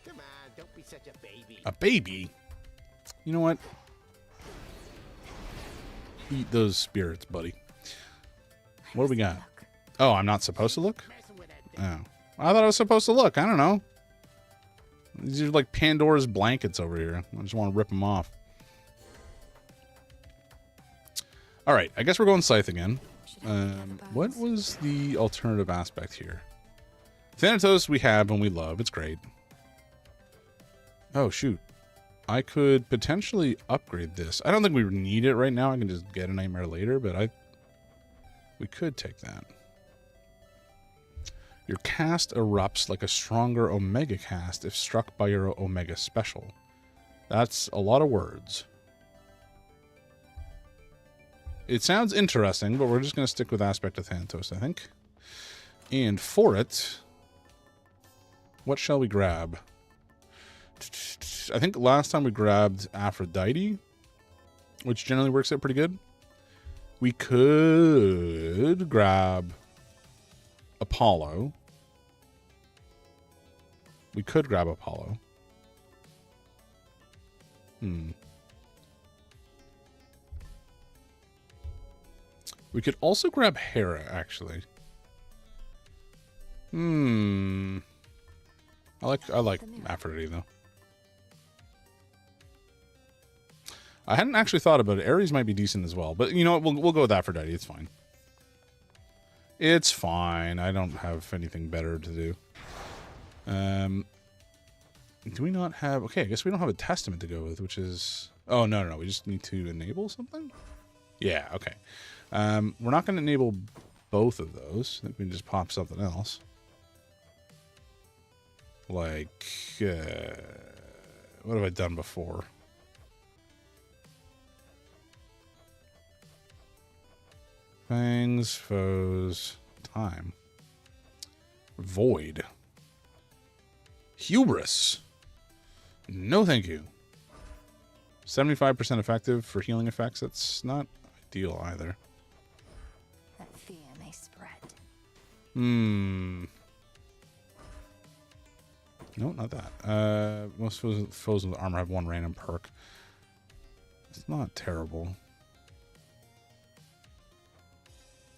Come on, don't be such a baby. A baby? You know what? Eat those spirits, buddy. What do we got? Oh, I'm not supposed to look? Oh. I thought I was supposed to look. I don't know. These are like Pandora's blankets over here. I just want to rip them off. All right. I guess we're going Scythe again. What was the alternative aspect here? Thanatos we have and we love. It's great. Oh, shoot. I could potentially upgrade this. I don't think we need it right now. I can just get a nightmare later, but we could take that. Your cast erupts like a stronger Omega cast if struck by your Omega special. That's a lot of words. It sounds interesting, but we're just going to stick with Aspect of Thanatos, I think. And for it, what shall we grab? I think last time we grabbed Aphrodite, which generally works out pretty good. We could grab Apollo. We could grab Apollo. We could also grab Hera, actually. I like Aphrodite, though. I hadn't actually thought about it. Ares might be decent as well. But you know what? We'll go with Aphrodite. It's fine. It's fine. I don't have anything better to do. Do we not have... Okay, I guess we don't have a testament to go with, which is... Oh, no. We just need to enable something? Yeah, okay. We're not going to enable both of those. I think we can just pop something else. Like... what have I done before? Fangs, foes, time. Void. Hubris. No thank you. 75% effective for healing effects. That's not ideal either. That fear may spread. No, not that. Most foes with armor have one random perk. It's not terrible.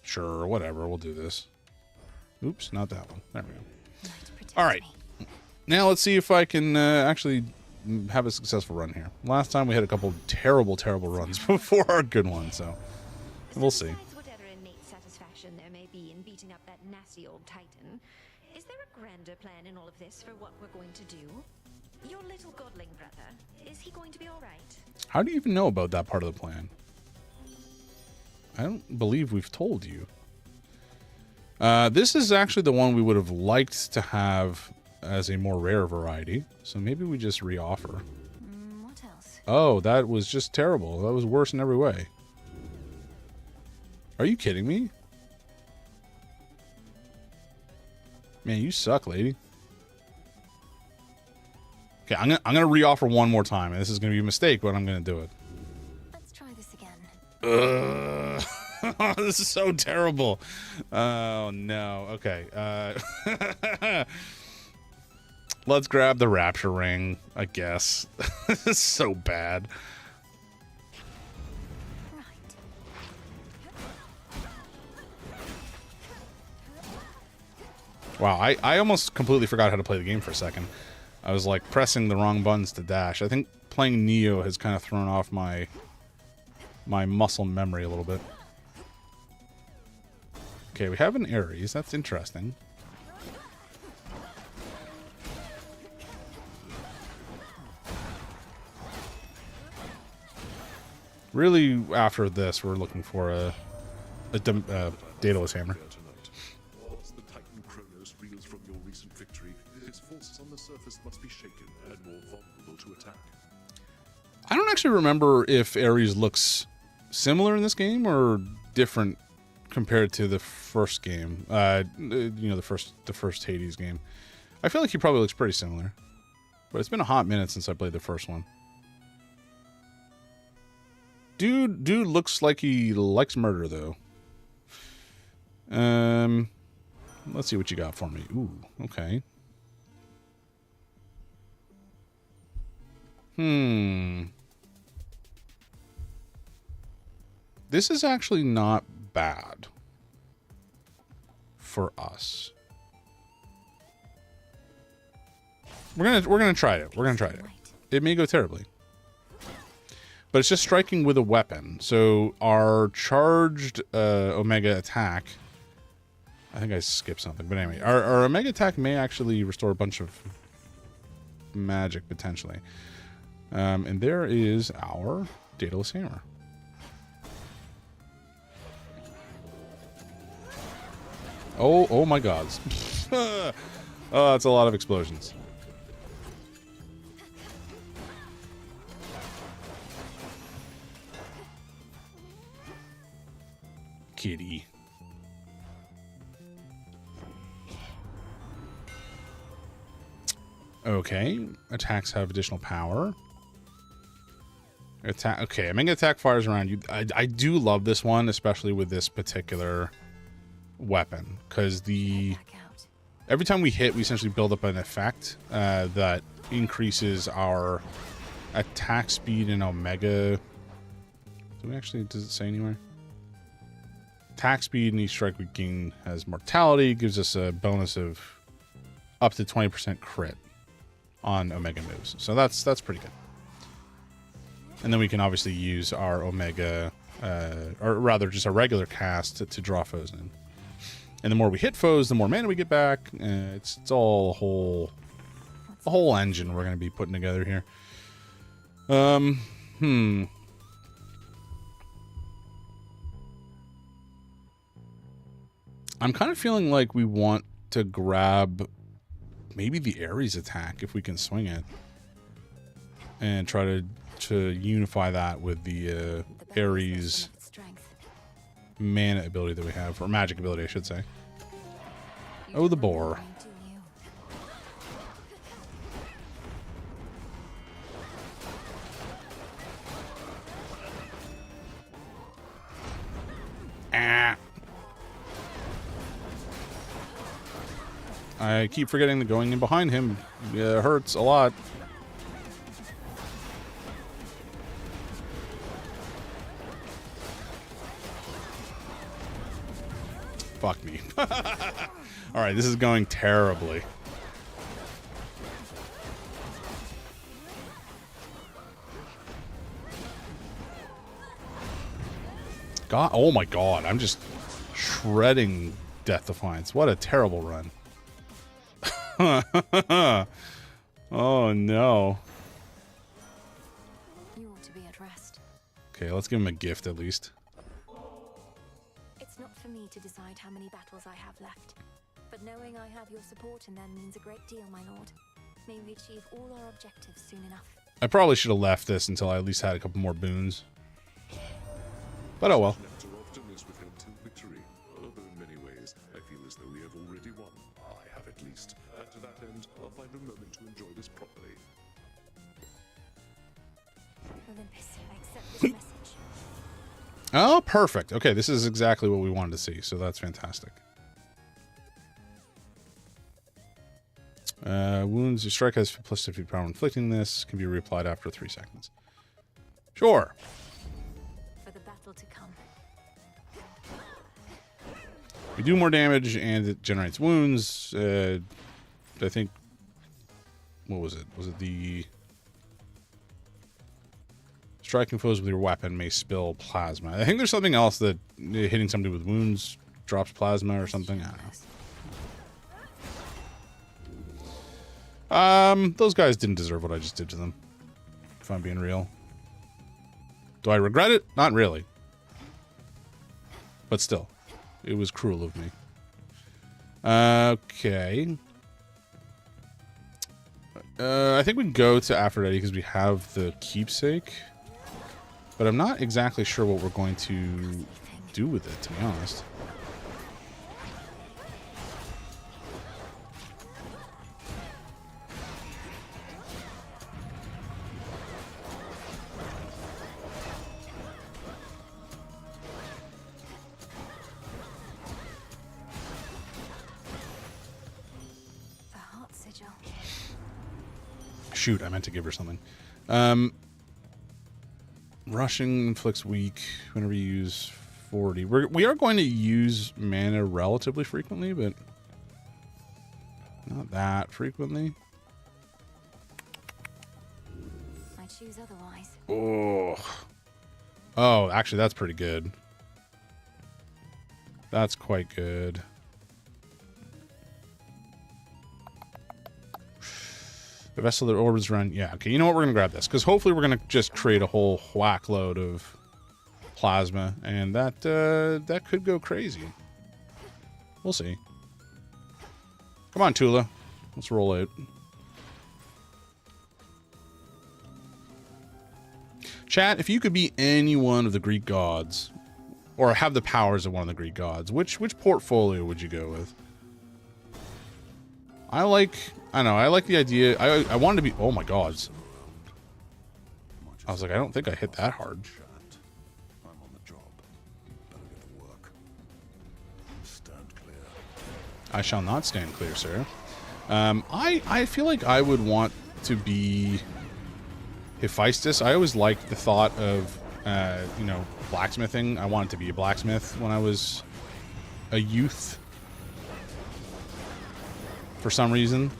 Sure, whatever. We'll do this. Oops, not that one. There we go. All right. Now let's see if I can actually have a successful run here. Last time we had a couple terrible runs before our good one, so we'll see. Besides whatever innate satisfaction there may be in beating up that nasty old Titan, is there a grander plan in all of this for what we're going to do? Your little godling brother, is he going to be all right? How do you even know about that part of the plan? I don't believe we've told you. This is actually the one we would have liked to have as a more rare variety. So maybe we just reoffer. What else? Oh, that was just terrible. That was worse in every way. Are you kidding me? Man, you suck, lady. Okay, I'm gonna reoffer one more time, and this is gonna be a mistake, but I'm gonna do it. Let's try this again. This is so terrible. Oh no. Okay. Let's grab the rapture ring, I guess. This is so bad. Wow, I almost completely forgot how to play the game for a second. I was like pressing the wrong buttons to dash. I think playing Neo has kind of thrown off my muscle memory a little bit. Okay, we have an Ares. That's interesting. Really, after this, we're looking for a Daedalus hammer. As the Titan Chronos reels from your recent victory, its forces on the surface must be shaken and more vulnerable to attack. I don't actually remember if Ares looks similar in this game or different compared to the first game. You know, the first Hades game. I feel like he probably looks pretty similar, but it's been a hot minute since I played the first one. Dude looks like he likes murder though. Let's see what you got for me. Ooh, okay. This is actually not bad for us. We're gonna try it. We're gonna try it. It may go terribly, but it's just striking with a weapon. So our charged Omega attack. I think I skipped something, but anyway, our Omega attack may actually restore a bunch of magic potentially. And there is our Daedalus hammer. Oh my God. Oh, that's a lot of explosions. Kitty. Okay, attacks have additional power. Attack. Okay, Omega attack fires around you. I do love this one, especially with this particular weapon, because every time we hit, we essentially build up an effect that increases our attack speed in Omega. Does it say anywhere? Attack speed and each strike we gain has mortality, gives us a bonus of up to 20% crit on Omega moves. So that's pretty good. And then we can obviously use our Omega, or rather just a regular cast to draw foes in. And the more we hit foes, the more mana we get back. It's all a whole engine we're going to be putting together here. I'm kind of feeling like we want to grab maybe the Ares attack if we can swing it, and try to unify that with the Ares mana ability that we have, or magic ability, I should say. Oh, the boar. Ah. I keep forgetting that going in behind him hurts a lot. Fuck me. Alright, this is going terribly. God, oh my god, I'm just shredding Death Defiance. What a terrible run. Oh no. You ought to be at rest. Okay, let's give him a gift at least. It's not for me to decide how many battles I have left, but knowing I have your support in them means a great deal, my lord. May we achieve all our objectives soon enough. I probably should have left this until I at least had a couple more boons. But oh well. Too often is withheld till victory. Although in many ways, I feel as though we have already won. I have at least. And to that end, I'll find a moment to enjoy this properly. Olympus, I accept this message. Oh, perfect. Okay, this is exactly what we wanted to see, so that's fantastic. Wounds. Your strike has plus 50 power inflicting this. Can be reapplied after 3 seconds. Sure. For the battle to come. We do more damage and it generates wounds. I think... What was it? Was it the... Striking foes with your weapon may spill plasma. I think there's something else that hitting somebody with wounds drops plasma or something. I don't know. Those guys didn't deserve what I just did to them, if I'm being real. Do I regret it? Not really. But still, it was cruel of me. Okay. I think we can go to Aphrodite because we have the keepsake. But I'm not exactly sure what we're going to do with it, to be honest. The heart sigil. Shoot, I meant to give her something. Rushing inflicts weak whenever you use 40. We are going to use mana relatively frequently, but not that frequently. I choose otherwise. Oh, actually, that's pretty good. That's quite good. The vessel that orbits around. Yeah, okay. You know what? We're going to grab this because hopefully we're going to just create a whole whack load of plasma, and that could go crazy. We'll see. Come on, Tula. Let's roll out. Chat, if you could be any one of the Greek gods, or have the powers of one of the Greek gods, which portfolio would you go with? I like the idea. I wanted to be. Oh my gods. I was like, I don't think I hit that hard. I'm on the job. Better get to work. Stand clear. I shall not stand clear, sir. I feel like I would want to be Hephaestus. I always liked the thought of, blacksmithing. I wanted to be a blacksmith when I was a youth. For some reason.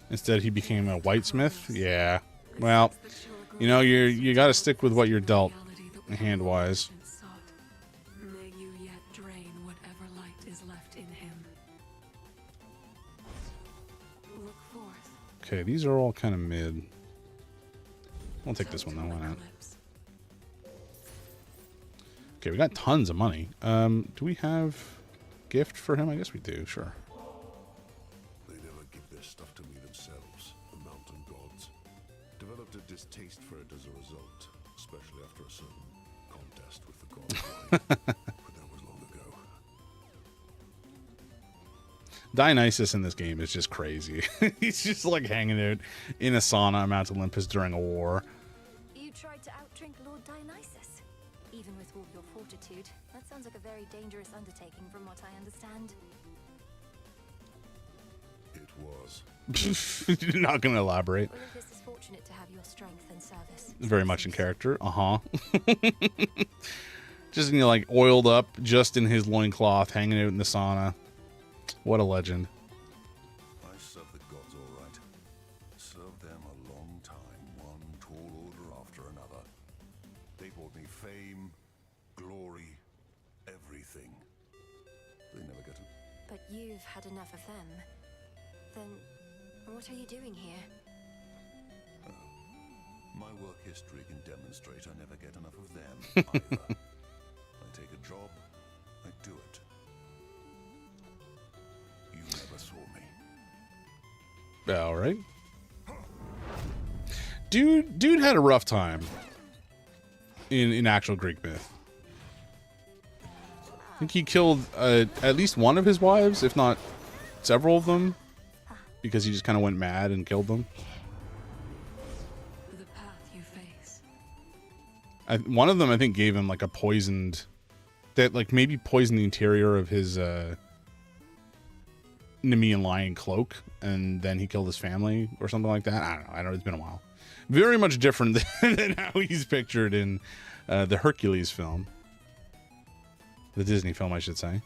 Instead, he became a whitesmith. Yeah. Well, you got to stick with what you're dealt, hand-wise. May you yet drain whatever light is left in him. Look forth. Okay, these are all kind of mid. I'll take this one though. Why not? Okay, we got tons of money. Do we have gift for him? I guess we do. Sure. They never give their stuff to me. a certain contest with the gods, but that was long ago. Dionysus in this game is just crazy. He's just like hanging out in a sauna on Mount Olympus during a war. You tried to outdrink Lord Dionysus? Even with all your fortitude, that sounds like a very dangerous undertaking from what I understand. It was. You're not going to elaborate. Olympus is fortunate to have your strength and service. Very much in character. Just, you know, like oiled up, just in his loincloth, hanging out in the sauna. What a legend. I served the gods all right. Served them a long time, one tall order after another. They brought me fame, glory, everything. They never get it. But you've had enough of them. Then, what are you doing here? My work history can demonstrate I never get enough of them either. I take a job, I do it. You never saw me. All right. Dude had a rough time in actual Greek myth. I think he killed at least one of his wives, if not several of them, because he just kind of went mad and killed them. The path you face. One of them, I think, gave him like a poisoned, that like maybe poisoned the interior of his Nemean lion cloak, and then he killed his family or something like that. I don't know. It's been a while. Very much different than how he's pictured in the Hercules film. The Disney film, I should say.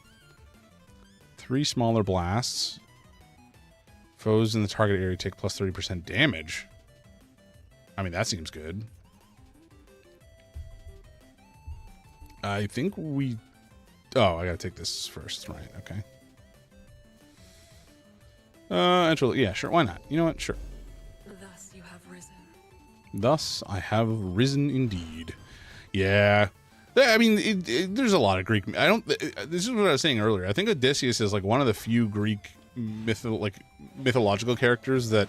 3 smaller blasts. Foes in the target area take plus 30% damage. I mean, that seems good. I think we... Oh, I gotta take this first. Right, okay. Actually, yeah, sure. Why not? You know what? Sure. Thus you have risen. Thus I have risen indeed. Yeah. I mean, there's a lot of Greek. This is what I was saying earlier. I think Odysseus is like one of the few Greek mythological characters that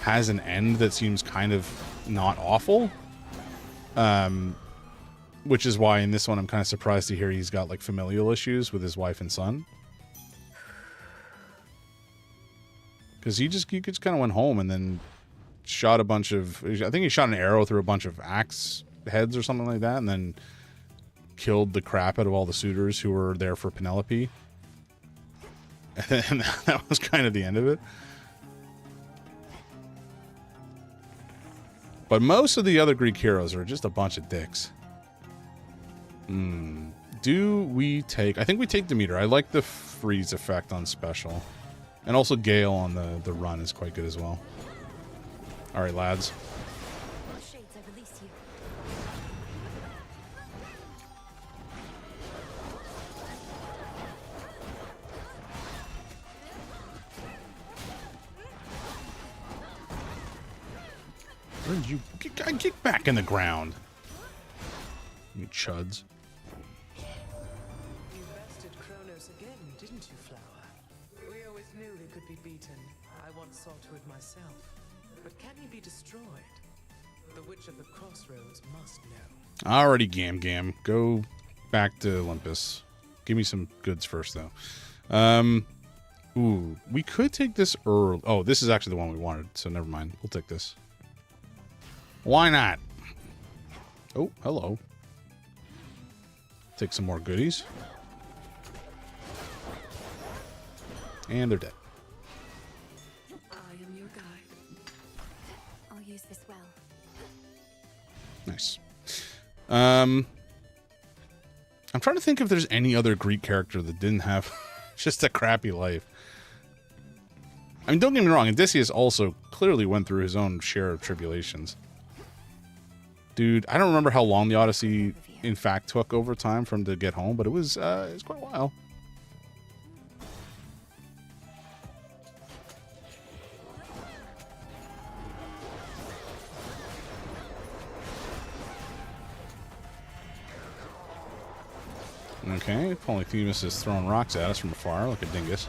has an end that seems kind of not awful. Which is why in this one I'm kind of surprised to hear he's got like familial issues with his wife and son. Because he just kind of went home and then shot a bunch of... I think he shot an arrow through a bunch of axe heads or something like that, and then killed the crap out of all the suitors who were there for Penelope. And that was kind of the end of it. But most of the other Greek heroes are just a bunch of dicks. Do we take... I think we take Demeter. I like the freeze effect on special. And also Gale on the run is quite good as well. Alright, lads. Shades, I release you. Where did you... Get back in the ground. You chuds. You bested Chronos again, didn't you, Flower? We always knew he could be beaten. I once saw to it myself. But can he be destroyed? The Witch of the Crossroads must know. Alrighty, Gam. Go back to Olympus. Give me some goods first, though. Ooh, we could take this early. Oh, this is actually the one we wanted, so never mind. We'll take this. Why not? Oh, hello. Take some more goodies. And they're dead. I am your guide. I'll use this well. Nice. I'm trying to think if there's any other Greek character that didn't have just a crappy life. I mean, don't get me wrong, Odysseus also clearly went through his own share of tribulations. Dude, I don't remember how long the Odyssey, in fact, took over time for him to get home, but it was quite a while. Okay, Polyphemus is throwing rocks at us from afar like a dingus.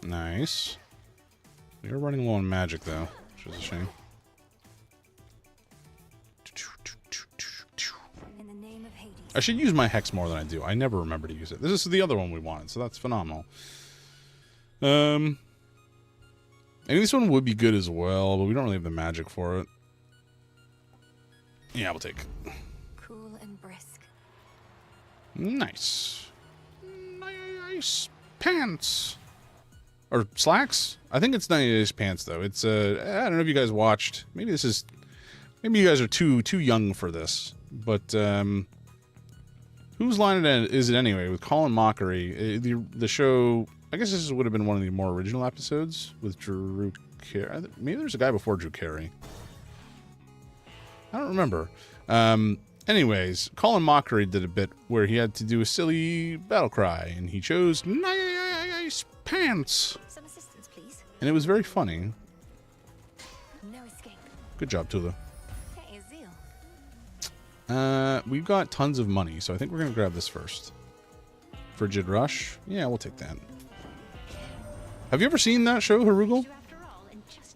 Nice. We are running low on magic, though, which is a shame. In the name of Hades. I should use my hex more than I do. I never remember to use it. This is the other one we wanted, so that's phenomenal. I think this one would be good as well, but we don't really have the magic for it. Yeah, we'll take it. Cool and brisk. Nice. Nice pants. Or slacks? I think it's nice pants, though. It's, I don't know if you guys watched. Maybe you guys are too young for this. But, whose line is it anyway? With Colin Mockery. The show, I guess this would have been one of the more original episodes with Drew Carey. Maybe there's a guy before Drew Carey. I don't remember. Anyways, Colin Mockery did a bit where he had to do a silly battle cry, and he chose nice pants. Some assistance, please. And it was very funny. No escape. Good job, Tula. Hey, Azil. We've got tons of money, so I think we're going to grab this first. Frigid Rush. Yeah, we'll take that. Have you ever seen that show, Harugal?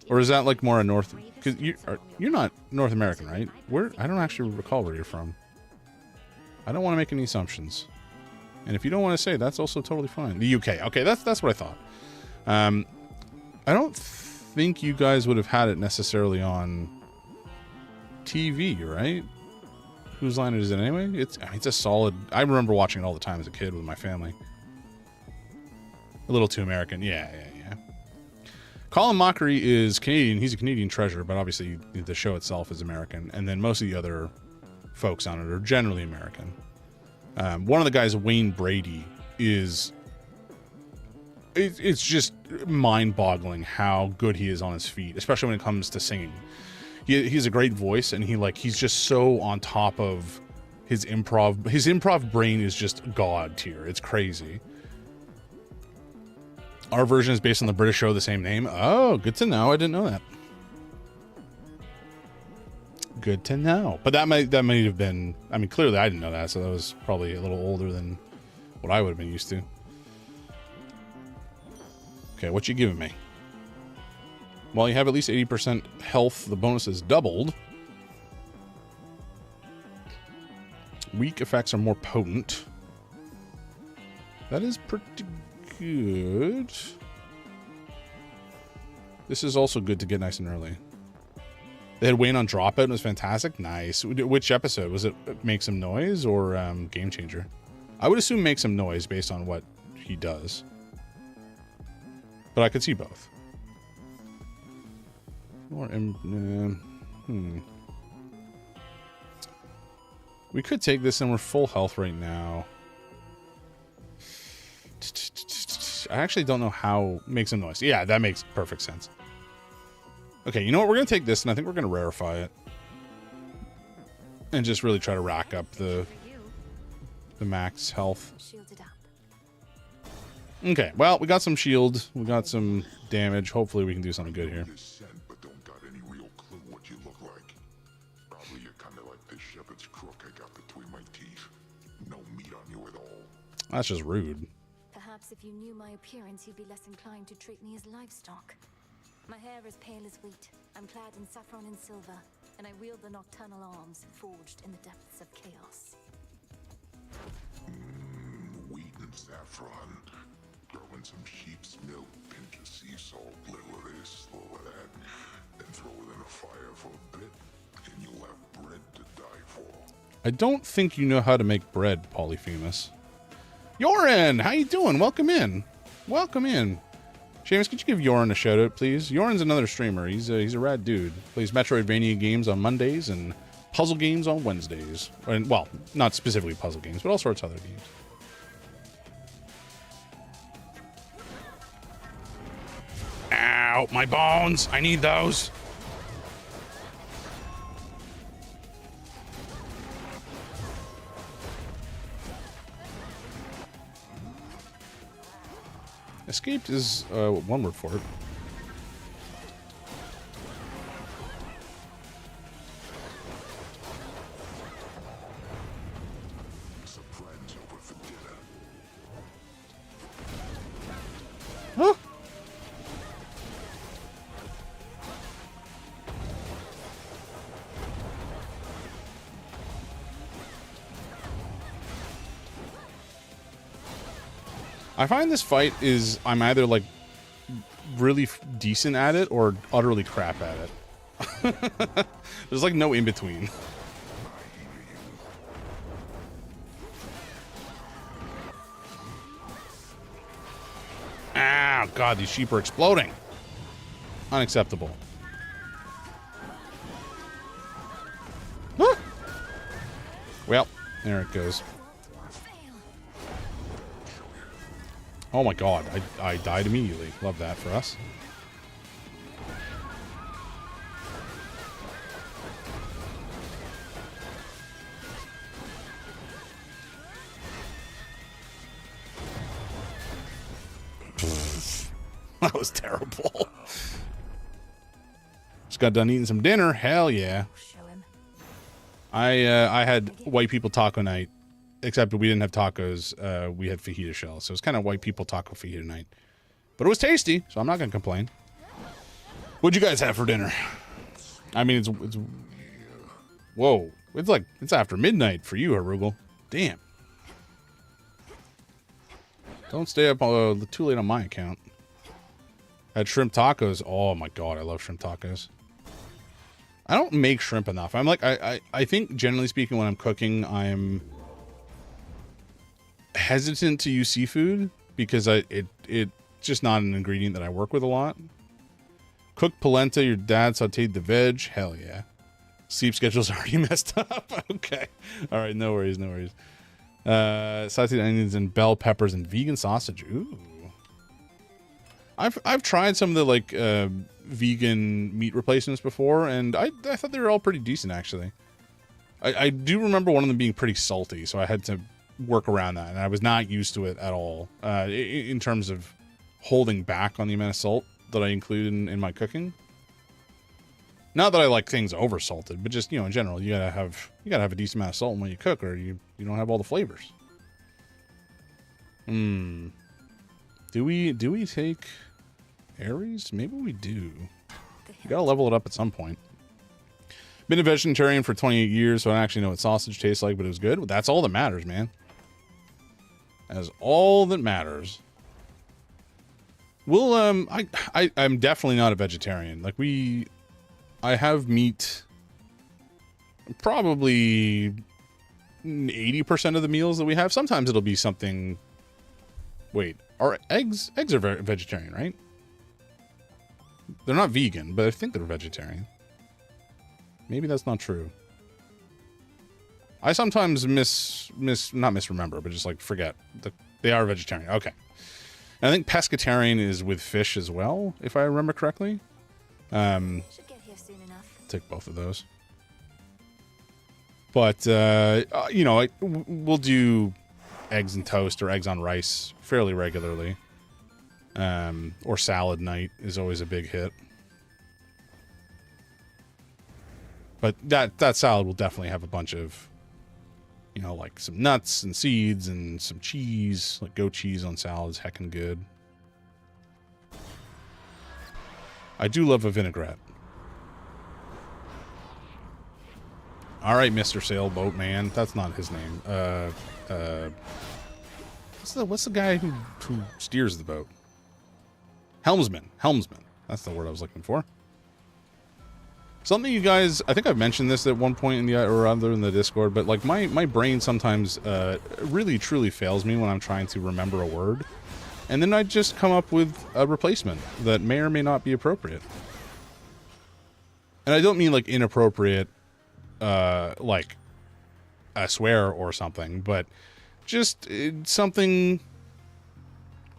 Or is that like more a North... Because you're not North American, right? I don't actually recall where you're from. I don't want to make any assumptions. And if you don't want to say, that's also totally fine. The UK. Okay, that's what I thought. I don't think you guys would have had it necessarily on TV, right? Whose line is it anyway? It's a solid... I remember watching it all the time as a kid with my family. A little too American. Yeah. Colin Mockery is Canadian. He's a Canadian treasure, but obviously the show itself is American. And then most of the other folks on it are generally American. One of the guys, Wayne Brady, is... It's just mind-boggling how good he is on his feet, especially when it comes to singing. He has a great voice, and he's just so on top of his improv. His improv brain is just god tier. It's crazy. Our version is based on the British show of the same name. Oh, good to know. I didn't know that. Good to know. But that might have been... I mean, clearly I didn't know that, so that was probably a little older than what I would have been used to. Okay, what you giving me? While you have at least 80% health, the bonus is doubled. Weak effects are more potent. That is pretty good. This is also good to get nice and early. They had Wayne on Dropout and it was fantastic. Nice. Which episode? Was it Make Some Noise or Game Changer? I would assume Make Some Noise based on what he does. But I could see both. Or, we could take this and we're full health right now. I actually don't know how Make Some Noise. Yeah, that makes perfect sense. Okay, you know what? We're going to take this, and I think we're going to rarefy it. And just really try to rack up the max health. Okay, well, we got some shield. We got some damage. Hopefully we can do something good here. But don't got any real clue what you look like. Probably you're kind of like this shepherd's crook I got between my teeth. No meat on you at all. That's just rude. Perhaps if you knew my appearance, you'd be less inclined to treat me as livestock. My hair is pale as wheat. I'm clad in saffron and silver, and I wield the nocturnal arms forged in the depths of chaos. Wheat and saffron. Throw in some sheep's milk, pinch of sea salt, little of this, little of that, then throw it in a fire for a bit, and you'll have bread to die for. I don't think you know how to make bread, Polyphemus. Yoren, how you doing? Welcome in. Welcome in. Seamus, could you give Yoren a shout out, please? Yoren's another streamer. He's a rad dude. Plays Metroidvania games on Mondays and puzzle games on Wednesdays. And, well, not specifically puzzle games, but all sorts of other games. Ow, my bones! I need those! Escaped is one word for it. Some friends over for dinner. Huh? I find this fight is I'm either like really decent at it or utterly crap at it. There's like no in between. Ah, God, these sheep are exploding. Unacceptable. Ah! Well, there it goes. Oh my God, I died immediately. Love that for us. That was terrible. Just got done eating some dinner. Hell yeah. I had white people taco night, except we didn't have tacos. We had fajita shells, so it's kind of white people taco fajita night. But it was tasty, so I'm not gonna complain. What'd you guys have for dinner? I mean, it's whoa, it's after midnight for you, Harugel. Damn. Don't stay up too late on my account. I had shrimp tacos. Oh my God, I love shrimp tacos. I don't make shrimp enough. I'm like, I think generally speaking, when I'm cooking, I'm hesitant to use seafood because it's just not an ingredient that I work with a lot. Cooked polenta, your dad sauteed the veg. Hell yeah. Sleep schedule's already messed up. Okay. All right, no worries, no worries. Sauteed onions and bell peppers and vegan sausage. Ooh. I've tried some of the like vegan meat replacements before, and I thought they were all pretty decent actually. I do remember one of them being pretty salty, so I had to work around that, and I was not used to it at all in terms of holding back on the amount of salt that I include in my cooking. Not that I like things over salted, but just, you know, in general, you gotta have a decent amount of salt when you cook, or you don't have all the flavors. Do we take Aries? Maybe we do. We gotta level it up at some point. Been a vegetarian for 28 years, so I don't actually know what sausage tastes like, but it was good. That's all that matters, man. That is all that matters. We'll I'm definitely not a vegetarian. Like I have meat probably 80% of the meals that we have. Sometimes it'll be something. Wait, are eggs are vegetarian, right? They're not vegan, but I think they're vegetarian. Maybe that's not true. I sometimes not misremember, but just like forget that they are vegetarian. Okay. And I think pescatarian is with fish as well, if I remember correctly. Should get here soon enough. Take both of those. But you know, we'll do eggs and toast or eggs on rice fairly regularly. Or salad night is always a big hit. But that salad will definitely have a bunch of, you know, like some nuts and seeds and some cheese. Like goat cheese on salad is heckin' good. I do love a vinaigrette. All right, Mr. Sailboat Man. That's not his name. What's the guy who steers the boat? Helmsman. That's the word I was looking for. Something you guys, I think I've mentioned this at one point in the Discord, but like my brain sometimes really truly fails me when I'm trying to remember a word, and then I just come up with a replacement that may or may not be appropriate. And I don't mean like inappropriate, like a swear or something, but just something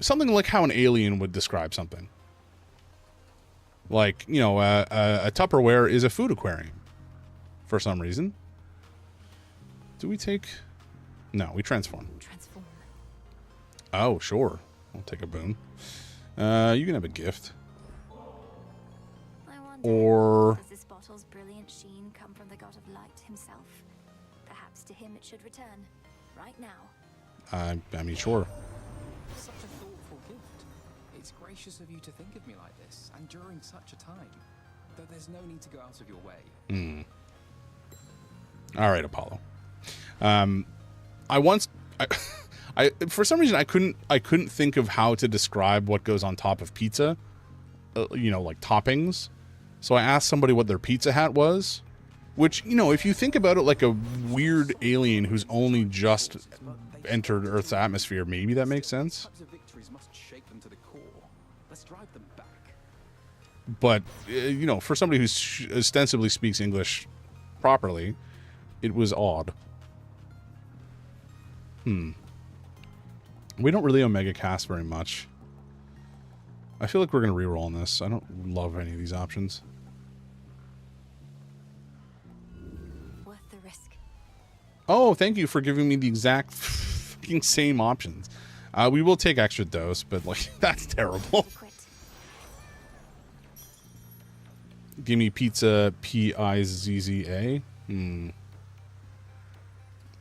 like how an alien would describe something. Like, you know, a Tupperware is a food aquarium for some reason. Do we take... No, we transform. Oh, sure. I'll take a boon. You can have a gift. Or... Does this bottle's brilliant sheen come from the god of light himself? Perhaps to him it should return. Right now. I mean, sure. Such a thoughtful gift. It's gracious of you to think of me like this, and during such a time. Though there's no need to go out of your way. All right, Apollo. For some reason I couldn't think of how to describe what goes on top of pizza, you know, like toppings. So I asked somebody what their pizza hat was, which, you know, if you think about it like a weird alien who's only just entered Earth's atmosphere, maybe that makes sense. But, you know, for somebody who ostensibly speaks English properly, it was odd. We don't really Omega cast very much. I feel like we're going to reroll on this. I don't love any of these options. Worth the risk. Oh, thank you for giving me the exact fucking same options. We will take extra dose, but like that's terrible. Give me pizza Pizza.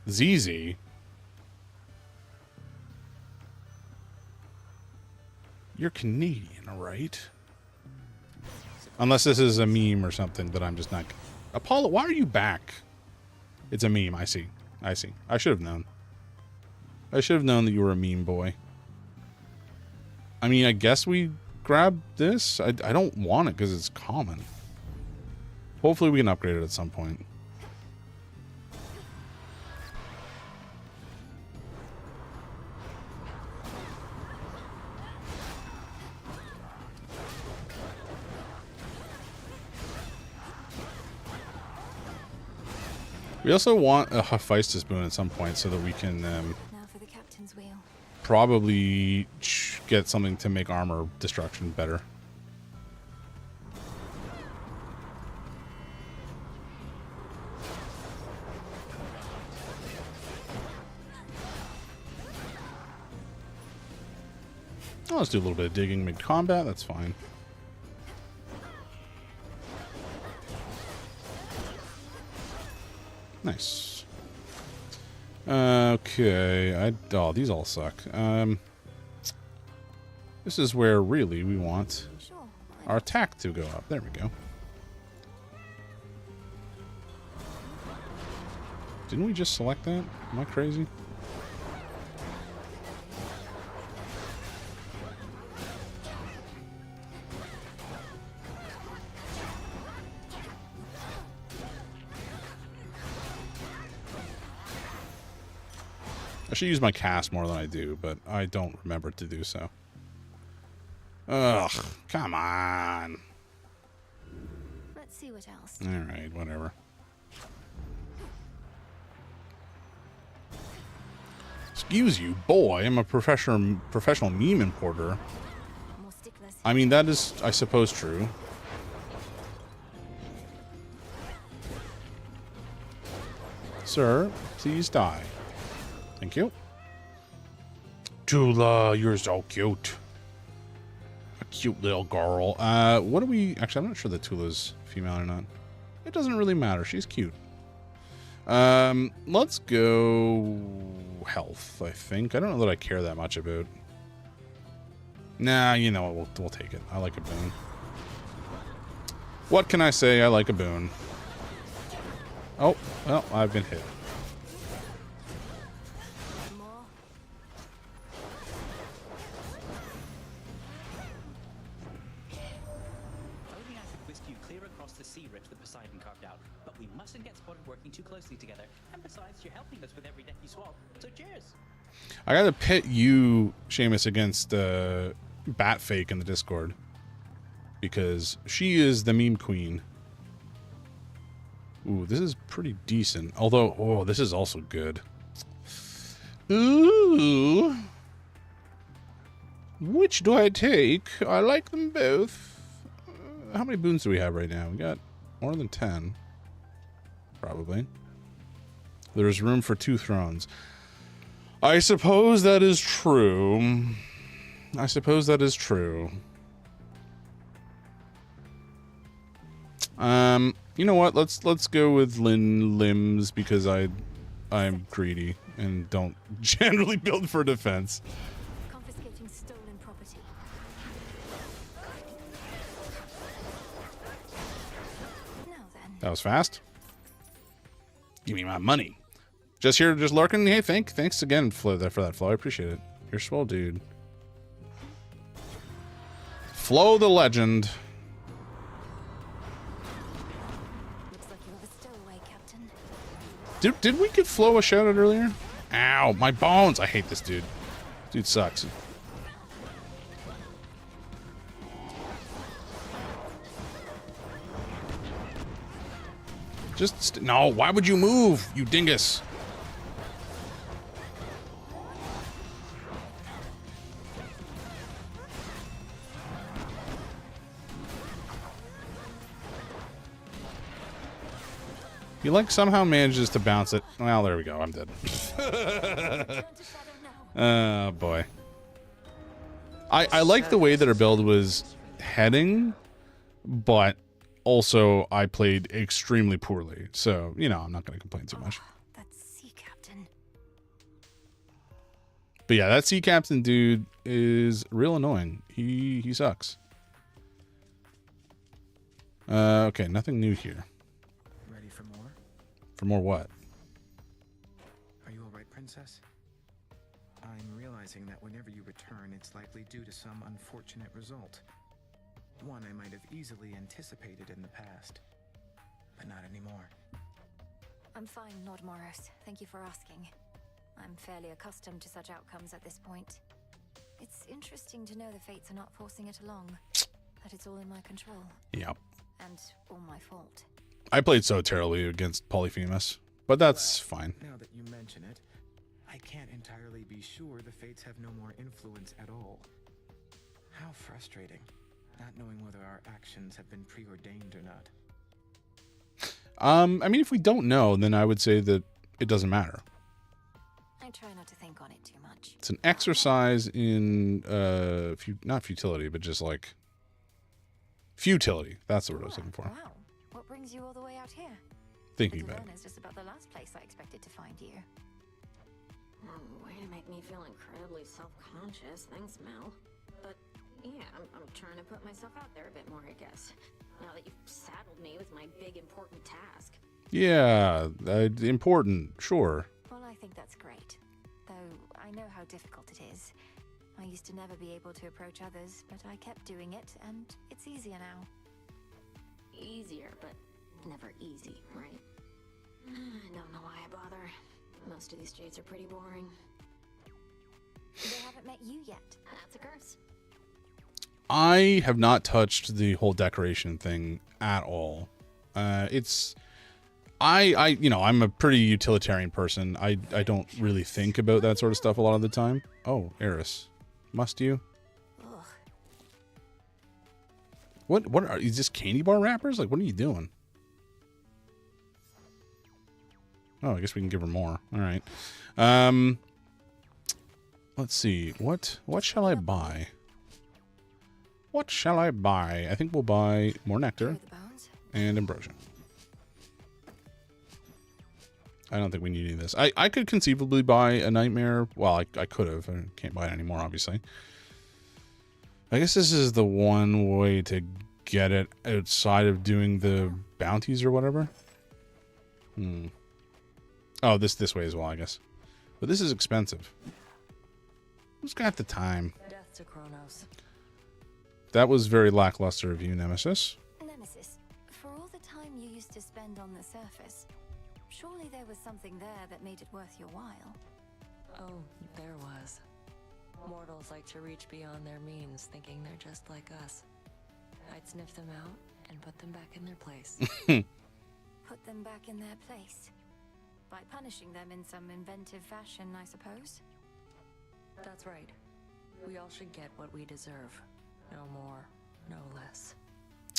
ZZ. You're Canadian, right? Unless this is a meme or something that I'm just not. Apollo, why are you back? It's a meme. I see. I see. I should have known. I should have known that you were a meme boy. I mean, I guess we grab this. I don't want it because it's common. Hopefully we can upgrade it at some point. We also want a Hephaestus boon at some point so that we can Now for the captain's wheel. probably get something to make armor destruction better. Oh, let's do a little bit of digging mid-combat. That's fine. Nice. Okay. Oh, these all suck. This is where really we want our attack to go up. There we go. Didn't we just select that? Am I crazy? I should use my cast more than I do, but I don't remember to do so. Ugh, come on. Let's see what else. Alright, whatever. Excuse you, boy, I'm a professional meme importer. I mean, that is, I suppose, true. Sir, please die. Thank you. Tula, you're so cute. A cute little girl. What do we... Actually, I'm not sure that Tula's female or not. It doesn't really matter. She's cute. Let's go... health, I think. I don't know that I care that much about... Nah, you know what? We'll take it. I like a boon. What can I say? I like a boon. Oh, well, I've been hit. I gotta pit you, Seamus, against Batfake in the Discord. Because she is the meme queen. Ooh, this is pretty decent. Although, oh, this is also good. Ooh. Which do I take? I like them both. How many boons do we have right now? We got more than 10. Probably. There's room for 2 thrones. I suppose that is true. I suppose that is true. You know what? Let's go with limbs because I'm greedy and don't generally build for defense. Confiscating stolen property. Now then. That was fast. Give me my money. Just here, just lurking. Hey, thanks again for that, Flo. I appreciate it. You're swell, dude. Flo the legend. Looks like you have a stowaway, Captain. Did we give Flo a shout out earlier? Ow, my bones. I hate this dude. Dude sucks. No, why would you move, you dingus? He like somehow manages to bounce it. Well, there we go. I'm dead. Oh boy. I like the way that our build was heading, but also I played extremely poorly. So, you know, I'm not going to complain too much. That's Sea Captain. But yeah, that Sea Captain dude is real annoying. He sucks. Okay, nothing new here. Ready for more? For more what? Are you all right, Princess? I'm realizing that whenever you return, it's likely due to some unfortunate result. One I might have easily anticipated in the past, but not anymore. I'm fine, Lord Moros. Thank you for asking. I'm fairly accustomed to such outcomes at this point. It's interesting to know the fates are not forcing it along, that it's all in my control. Yep. And all my fault. I played so terribly against Polyphemus, but that's fine. Now that you mention it, I can't entirely be sure the fates have no more influence at all. How frustrating, not knowing whether our actions have been preordained or not. I mean, if we don't know, then I would say that it doesn't matter. I try not to think on it too much. It's an exercise in, not futility, but just like futility. That's the word I was looking for. Wow. What brings you all the way out here? Thinking about it. It's just about the last place I expected to find you. Way to make me feel incredibly self-conscious. Thanks, Mel. But yeah, I'm trying to put myself out there a bit more, I guess. Now that you've saddled me with my big important task. Yeah, important, sure. Well, I think that's great. Though I know how difficult it is. I used to never be able to approach others, but I kept doing it, and it's easier now. Easier, but never easy, right? I don't know why I bother. Most of these jades are pretty boring. They haven't met you yet. That's a curse. I have not touched the whole decoration thing at all. I'm a pretty utilitarian person. I don't really think about that sort of stuff a lot of the time. Oh, Eris. Must you? Ugh. What are these just candy bar wrappers? Like, what are you doing? Oh, I guess we can give her more. All right. Let's see. What shall I buy? What shall I buy? I think we'll buy more nectar and ambrosia. I don't think we need any of this. I could conceivably buy a nightmare. Well, I could have. I can't buy it anymore, obviously. I guess this is the one way to get it outside of doing the bounties or whatever. Oh, this way as well, I guess. But this is expensive. Who's got the time? Death to Chronos. That was very lackluster of you, Nemesis. Nemesis, for all the time you used to spend on the surface, surely there was something there that made it worth your while. Oh, there was. Mortals like to reach beyond their means, thinking they're just like us. I'd sniff them out and put them back in their place. Put them back in their place? By punishing them in some inventive fashion, I suppose? That's right. We all should get what we deserve. No more, no less.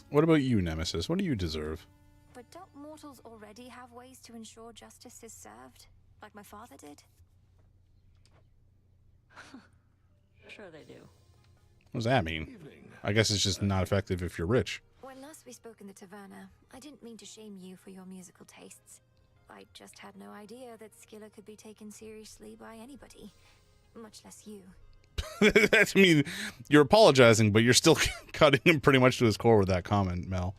What about you, Nemesis? What do you deserve? But don't mortals already have ways to ensure justice is served? Like my father did? Sure they do. What does that mean? I guess it's just not effective if you're rich. When last we spoke in the taverna, I didn't mean to shame you for your musical tastes. I just had no idea that Skilla could be taken seriously by anybody, much less you. I mean, you're apologizing, but you're still cutting him pretty much to his core with that comment, Mel.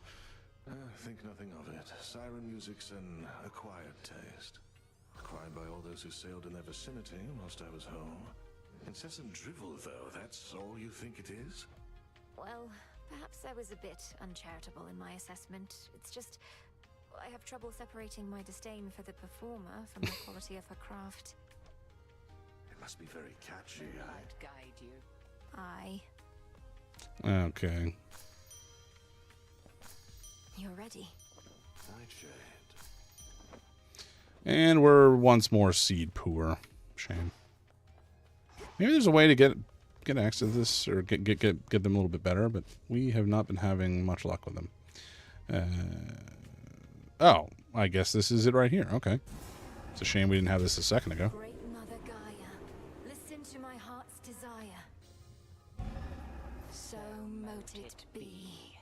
Think nothing of it. Siren music's an acquired taste. Acquired by all vicinity whilst I was home. Incessant drivel, though, that's all you think it is? Well, perhaps I was a bit uncharitable in my assessment. It's just, I have trouble separating my disdain for the performer from the quality of her craft. It must be very catchy. I'd guide you. Aye. Okay. You're ready. Nightshade. And we're once more seed poor. Shame. Maybe there's a way to get access to this, or get them a little bit better, but we have not been having much luck with them. Oh, I guess this is it right here. Okay. It's a shame we didn't have this a second ago. Great Mother Gaia, listen to my heart's desire. So mote it be.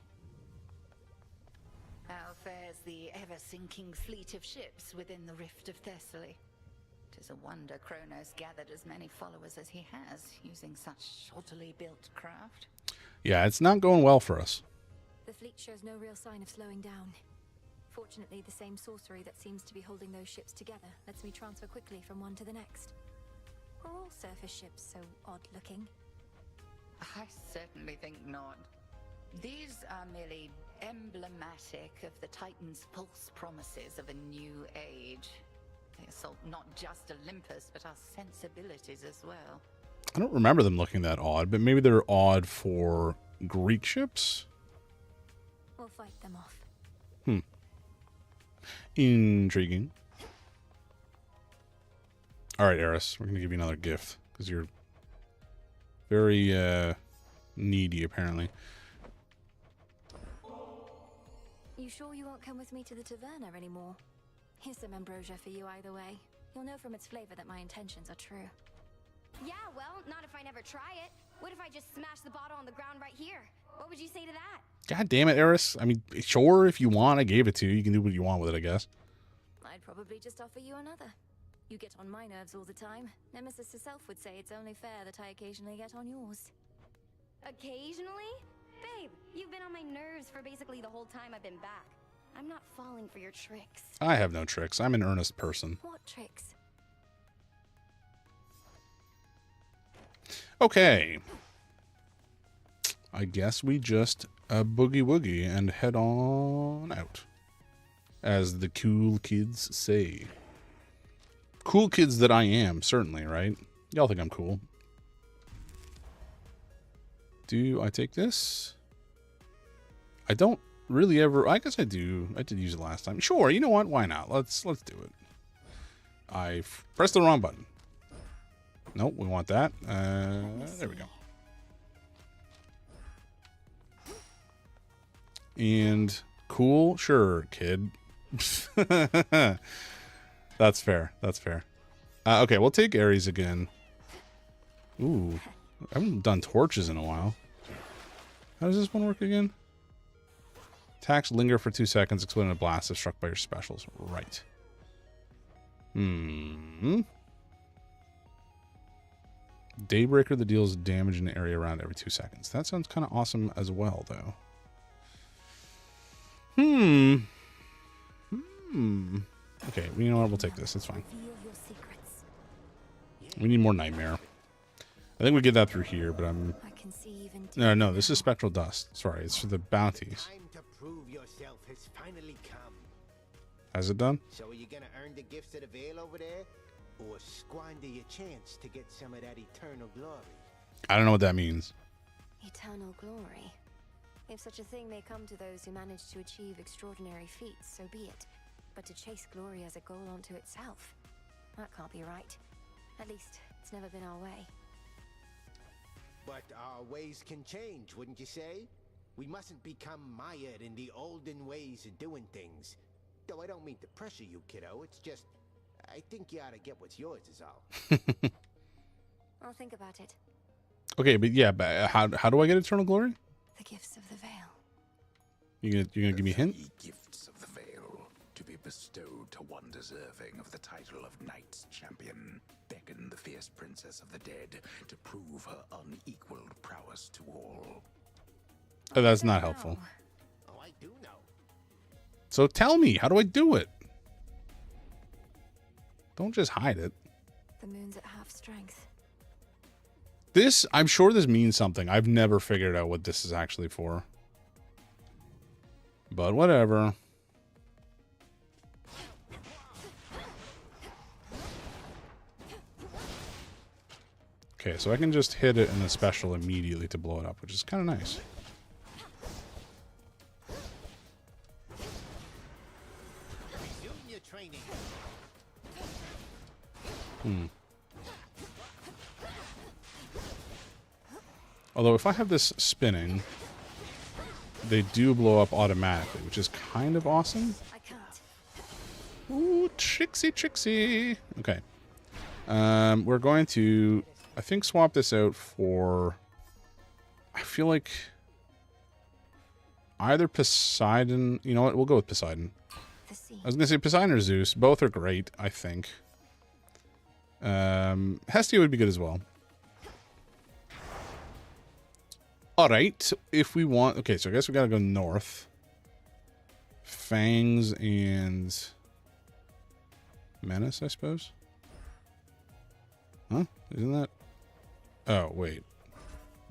How fares the ever-sinking fleet of ships within the Rift of Thessaly? 'Tis a wonder Chronos gathered as many followers as he has, using such shoddily built craft. Yeah, it's not going well for us. The fleet shows no real sign of slowing down. Fortunately, the same sorcery that seems to be holding those ships together lets me transfer quickly from one to the next. Are all surface ships so odd-looking? I certainly think not. These are merely emblematic of the Titan's false promises of a new age. They assault not just Olympus, but our sensibilities as well. I don't remember them looking that odd, but maybe they're odd for Greek ships? We'll fight them off. Intriguing. Alright, Eris, we're going to give you another gift, because you're very needy, apparently. You sure you won't come with me to the taverna anymore? Here's some ambrosia for you either way. You'll know from its flavor that my intentions are true. Yeah, well, not if I never try it. What if I just smash the bottle on the ground right here? What would you say to that? God damn it, Eris. I mean, sure, if you want, I gave it to you. You can do what you want with it, I guess. I'd probably just offer you another. You get on my nerves all the time. Nemesis herself would say it's only fair that I occasionally get on yours. Occasionally? Babe, you've been on my nerves for basically the whole time I've been back. I'm not falling for your tricks. I have no tricks. I'm an earnest person. What tricks? Okay. I guess we just boogie woogie and head on out. As the cool kids say. Cool kids that I am, certainly, right? Y'all think I'm cool. Do I take this? I don't really ever... I guess I do. I did use it last time. Sure, you know what? Why not? Let's do it. I pressed the wrong button. Nope, we want that. There we go. And cool? Sure, kid. That's fair. That's fair. Okay, we'll take Ares again. Ooh. I haven't done torches in a while. How does this one work again? Attacks linger for 2 seconds, exploding a blast if struck by your specials. Right. Daybreaker that deals damage in an area around every 2 seconds. That sounds kind of awesome as well, though. Okay, well, you know what? We'll take this. It's fine. We need more nightmare. I think we get that through here, but I'm... No, this is spectral dust. Sorry, it's for the bounties. Time to prove yourself has finally come. Has it done? So are you gonna earn the gifts of the veil over there? Or squander your chance to get some of that eternal glory? I don't know what that means. Eternal glory. If such a thing may come to those who manage to achieve extraordinary feats, so be it. But to chase glory as a goal unto itself, that can't be right. At least, it's never been our way. But our ways can change, wouldn't you say? We mustn't become mired in the olden ways of doing things. Though I don't mean to pressure you, kiddo. It's just, I think you ought to get what's yours is all. I'll think about it. Okay, but yeah, but how do I get eternal glory? The gifts of the veil. You're gonna give me a hint? Gifts of the veil to be bestowed to one deserving of the title of Knight's Champion. Beckon the fierce princess of the dead to prove her unequaled prowess to all. Oh, that's not helpful. Oh, I do know. So tell me, how do I do it? Don't just hide it. The moon's at half strength. This, I'm sure this means something. I've never figured out what this is actually for. But whatever. Okay, so I can just hit it in a special immediately to blow it up, which is kind of nice. Although if I have this spinning, they do blow up automatically, which is kind of awesome. Ooh, tricksy, tricksy. Okay. We're going to, I think, swap this out for, I feel like, either Poseidon. You know what? We'll go with Poseidon. I was going to say Poseidon or Zeus. Both are great, I think. Hestia would be good as well. Alright, if we want... Okay, so I guess we gotta go north. Fangs and... Menace, I suppose? Huh? Isn't that... Oh, wait.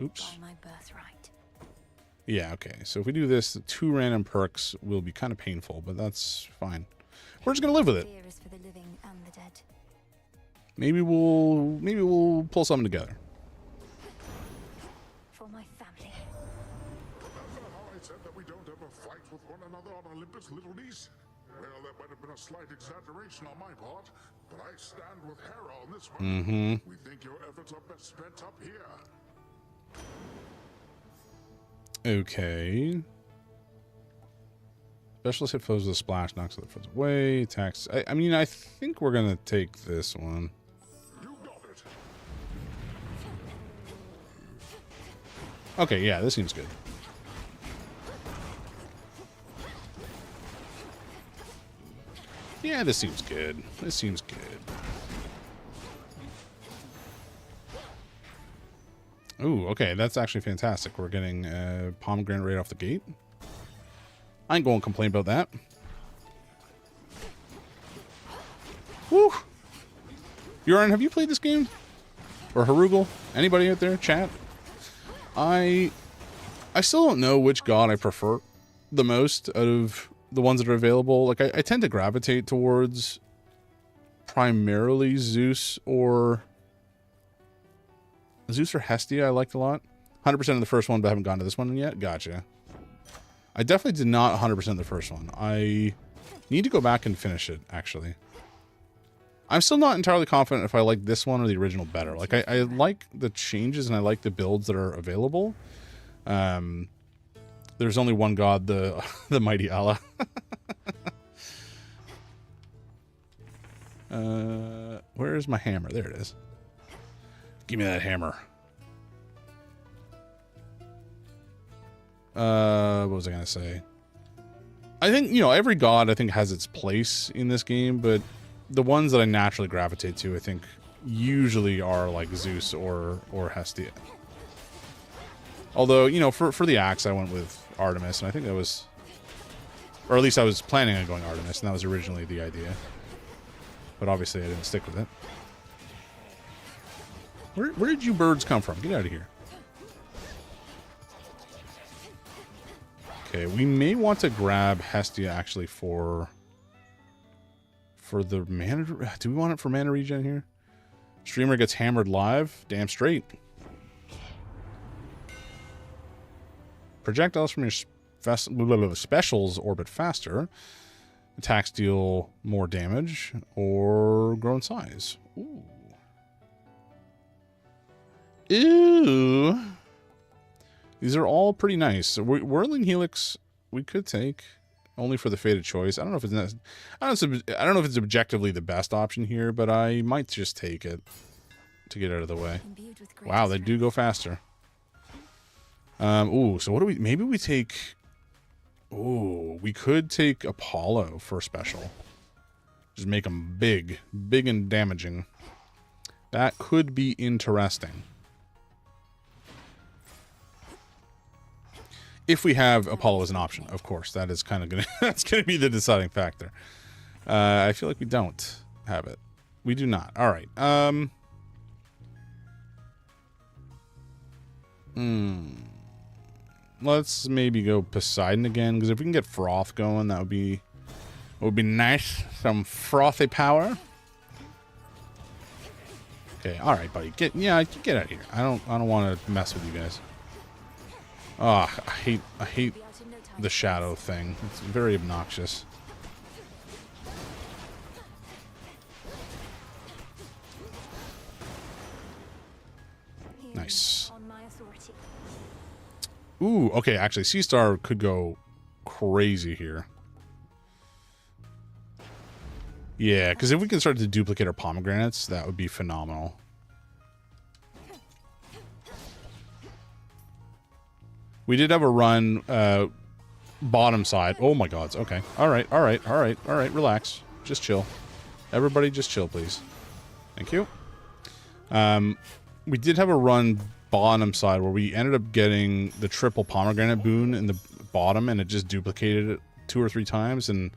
Oops. My birthright. Yeah, okay. So if we do this, the 2 random perks will be kind of painful, but that's fine. We're just gonna live with it. Fear is for the living and the dead. Maybe we'll pull something together. For my family. How I said that we don't ever fight with one another on Olympus, little niece? Well, that might have been a slight exaggeration on my part, but I stand with Hera on this one. Mm-hmm. We think your efforts are best spent up here. Okay. Specialist hit foes with a splash, knocks other foes away, attacks. I mean, I think we're gonna take this one. You got it. Okay, yeah, this seems good. Yeah, this seems good. This seems good. Ooh, okay, that's actually fantastic. We're getting pomegranate right off the gate. I ain't going to complain about that. Woo! Yoran, have you played this game? Or Harugal? Anybody out there? Chat? I still don't know which god I prefer the most out of the ones that are available. Like, I tend to gravitate towards primarily Zeus or Hestia. I liked a lot. 100% of the first one, but I haven't gone to this one yet. Gotcha. I definitely did not 100% the first one. I need to go back and finish it, actually. I'm still not entirely confident if I like this one or the original better. Like, I like the changes and I like the builds that are available. There's only one god, the mighty Allah. Where is my hammer? There it is. Give me that hammer. What was I gonna say? I think, you know, every god I think has its place in this game, but the ones that I naturally gravitate to, I think, usually are like Zeus or Hestia. Although, you know, for the axe, I went with Artemis, and I think that was, or at least I was planning on going Artemis, and that was originally the idea. But obviously, I didn't stick with it. Where did you birds come from? Get out of here. Okay, we may want to grab Hestia actually for the mana. Do we want it for mana regen here? Streamer gets hammered live. Damn straight. Projectiles from your specials orbit faster. Attacks deal more damage or grow in size. Ooh. Ew. These are all pretty nice. Whirling Helix we could take only for the fated choice. I don't know if it's I don't know if it's objectively the best option here, but I might just take it to get out of the way. Wow, they do go faster. Ooh, so what do we... Maybe we take... Ooh, we could take Apollo for a special. Just make them big. Big and damaging. That could be interesting. If we have Apollo as an option, of course. That is kind of going to... That's going to be the deciding factor. I feel like we don't have it. We do not. All right. Let's maybe go Poseidon again, because if we can get Froth going, that would be nice. Some frothy power. Okay, all right, buddy. Get out of here. I don't want to mess with you guys. Oh, I hate the shadow thing. It's very obnoxious. Nice. Ooh, okay, actually, Sea Star could go crazy here. Yeah, because if we can start to duplicate our pomegranates, that would be phenomenal. We did have a run bottom side. Oh my gods, okay. All right, relax. Just chill. Everybody just chill, please. Thank you. We did have a run bottom side where we ended up getting the triple pomegranate boon in the bottom, and it just duplicated it 2 or 3 times, and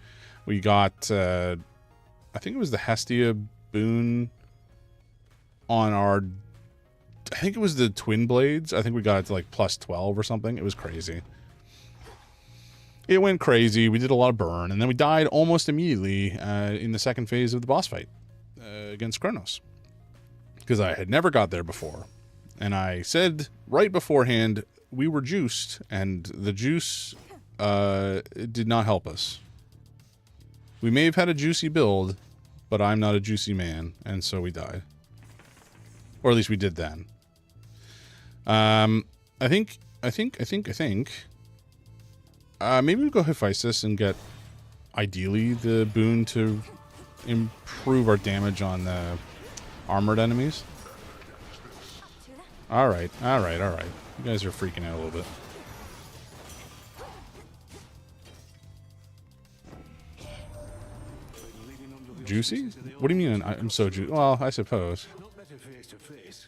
we got I think it was the Hestia boon on our, I think it was the twin blades. I think we got it to like plus 12 or something. It was crazy. It went crazy. We did a lot of burn, and then we died almost immediately in the second phase of the boss fight against Chronos, because I had never got there before. And I said right beforehand, we were juiced, and the juice did not help us. We may have had a juicy build, but I'm not a juicy man, and so we died. Or at least we did then. I think maybe we'll go Hephaestus and get, ideally, the boon to improve our damage on the armored enemies. Alright. You guys are freaking out a little bit. Juicy? What do you mean I'm so juicy? Well, I suppose. Not better face to face.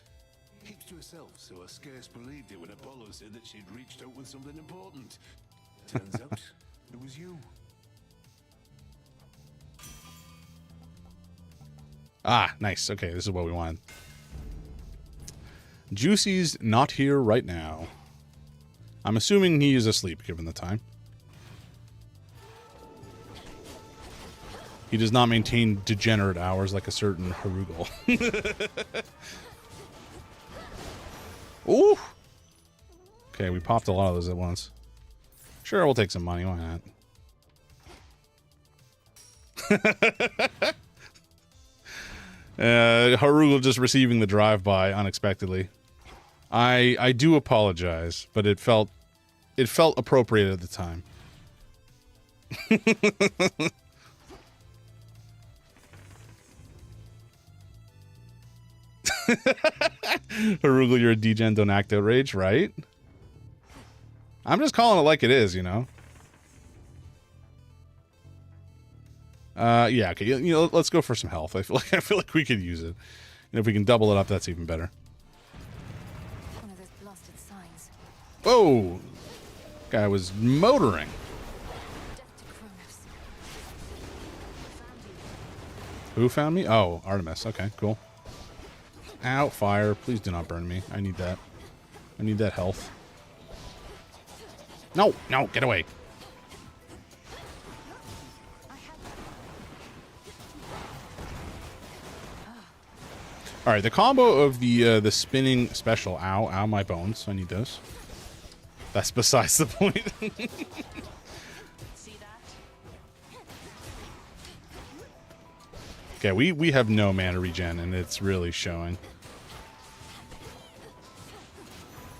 Keeps to herself, so I scarce believed it when Apollo said that she'd reached out with something important. Turns out, it was you. Ah, nice. Okay, this is what we wanted. Juicy's not here right now. I'm assuming he is asleep, given the time. He does not maintain degenerate hours like a certain Harugal. Ooh! Okay, we popped a lot of those at once. Sure, we'll take some money. Why not? Harugal just receiving the drive-by unexpectedly. I do apologize, but it felt appropriate at the time. Harugal, you're a degen, don't act outraged, right? I'm just calling it like it is, you know. Yeah, okay. You know, let's go for some health. I feel like we could use it. And if we can double it up, that's even better. One of those blasted signs. Whoa! Guy was motoring. Death to Chronos. Who found me? Oh, Artemis. Okay, cool. Ow, fire. Please do not burn me. I need that. I need that health. No, no, get away. All right, the combo of the spinning special. Ow, ow, my bones. I need those. That's besides the point. Okay, we have no mana regen, and it's really showing.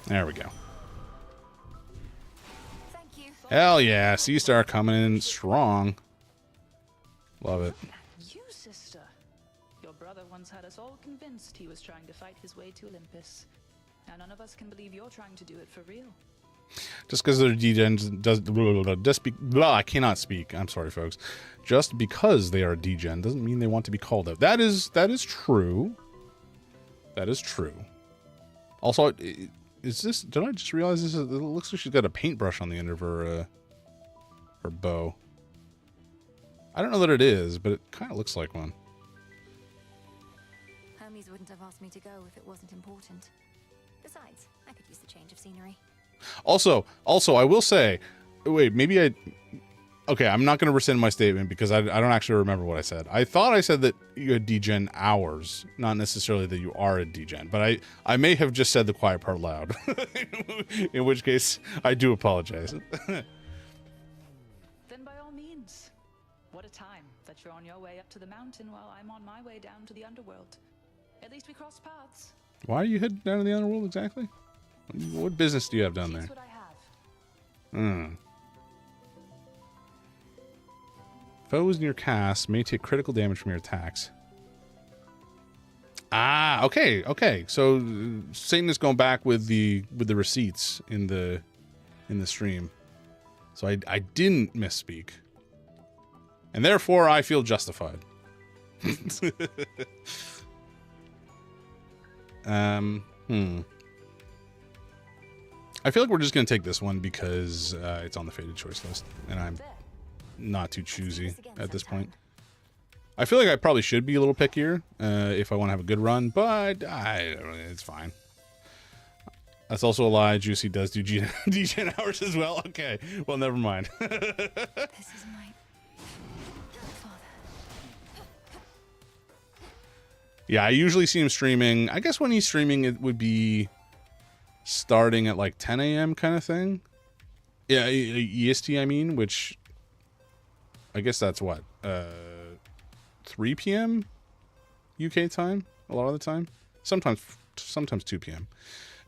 There we go. Hell yeah, Sea Star coming in strong. Love it. You, sister. Your brother once had us all convinced he was trying to fight his way to Olympus. Now none of us can believe you're trying to do it for real. Just because they're degens I cannot speak. I'm sorry, folks. Just because they are degen doesn't mean they want to be called out. That is true. That is true. Also, is this? Did I just realize this? It looks like she's got a paintbrush on the end of her bow. I don't know that it is, but it kind of looks like one. ladies wouldn't have asked me to go if it wasn't important. Besides, I could use the change of scenery. Also, I will say, wait, maybe okay, I'm not going to rescind my statement because I don't actually remember what I said. I thought I said that you had degen hours, not necessarily that you are a degen, but I may have just said the quiet part loud, in which case I do apologize. Then by all means. What a time that you're on your way up to the mountain while I'm on my way down to the underworld. At least we crossed paths. Why are you heading down to the underworld exactly? What business do you have down there? Here's what I have. Foes in your cast may take critical damage from your attacks. Ah, okay. So Satan is going back with the receipts in the stream. So I didn't misspeak. And therefore I feel justified. I feel like we're just going to take this one because it's on the faded choice list, and I'm not too choosy at this point. I feel like I probably should be a little pickier if I want to have a good run, but it's fine. That's also a lie. Juicy does do degen hours as well. Okay, well, never mind. This is my father. Yeah, I usually see him streaming. I guess when he's streaming, it would be starting at like 10 a.m. kind of thing. Yeah, EST, I mean, which I guess that's what, 3 p.m. UK time a lot of the time. Sometimes 2 p.m.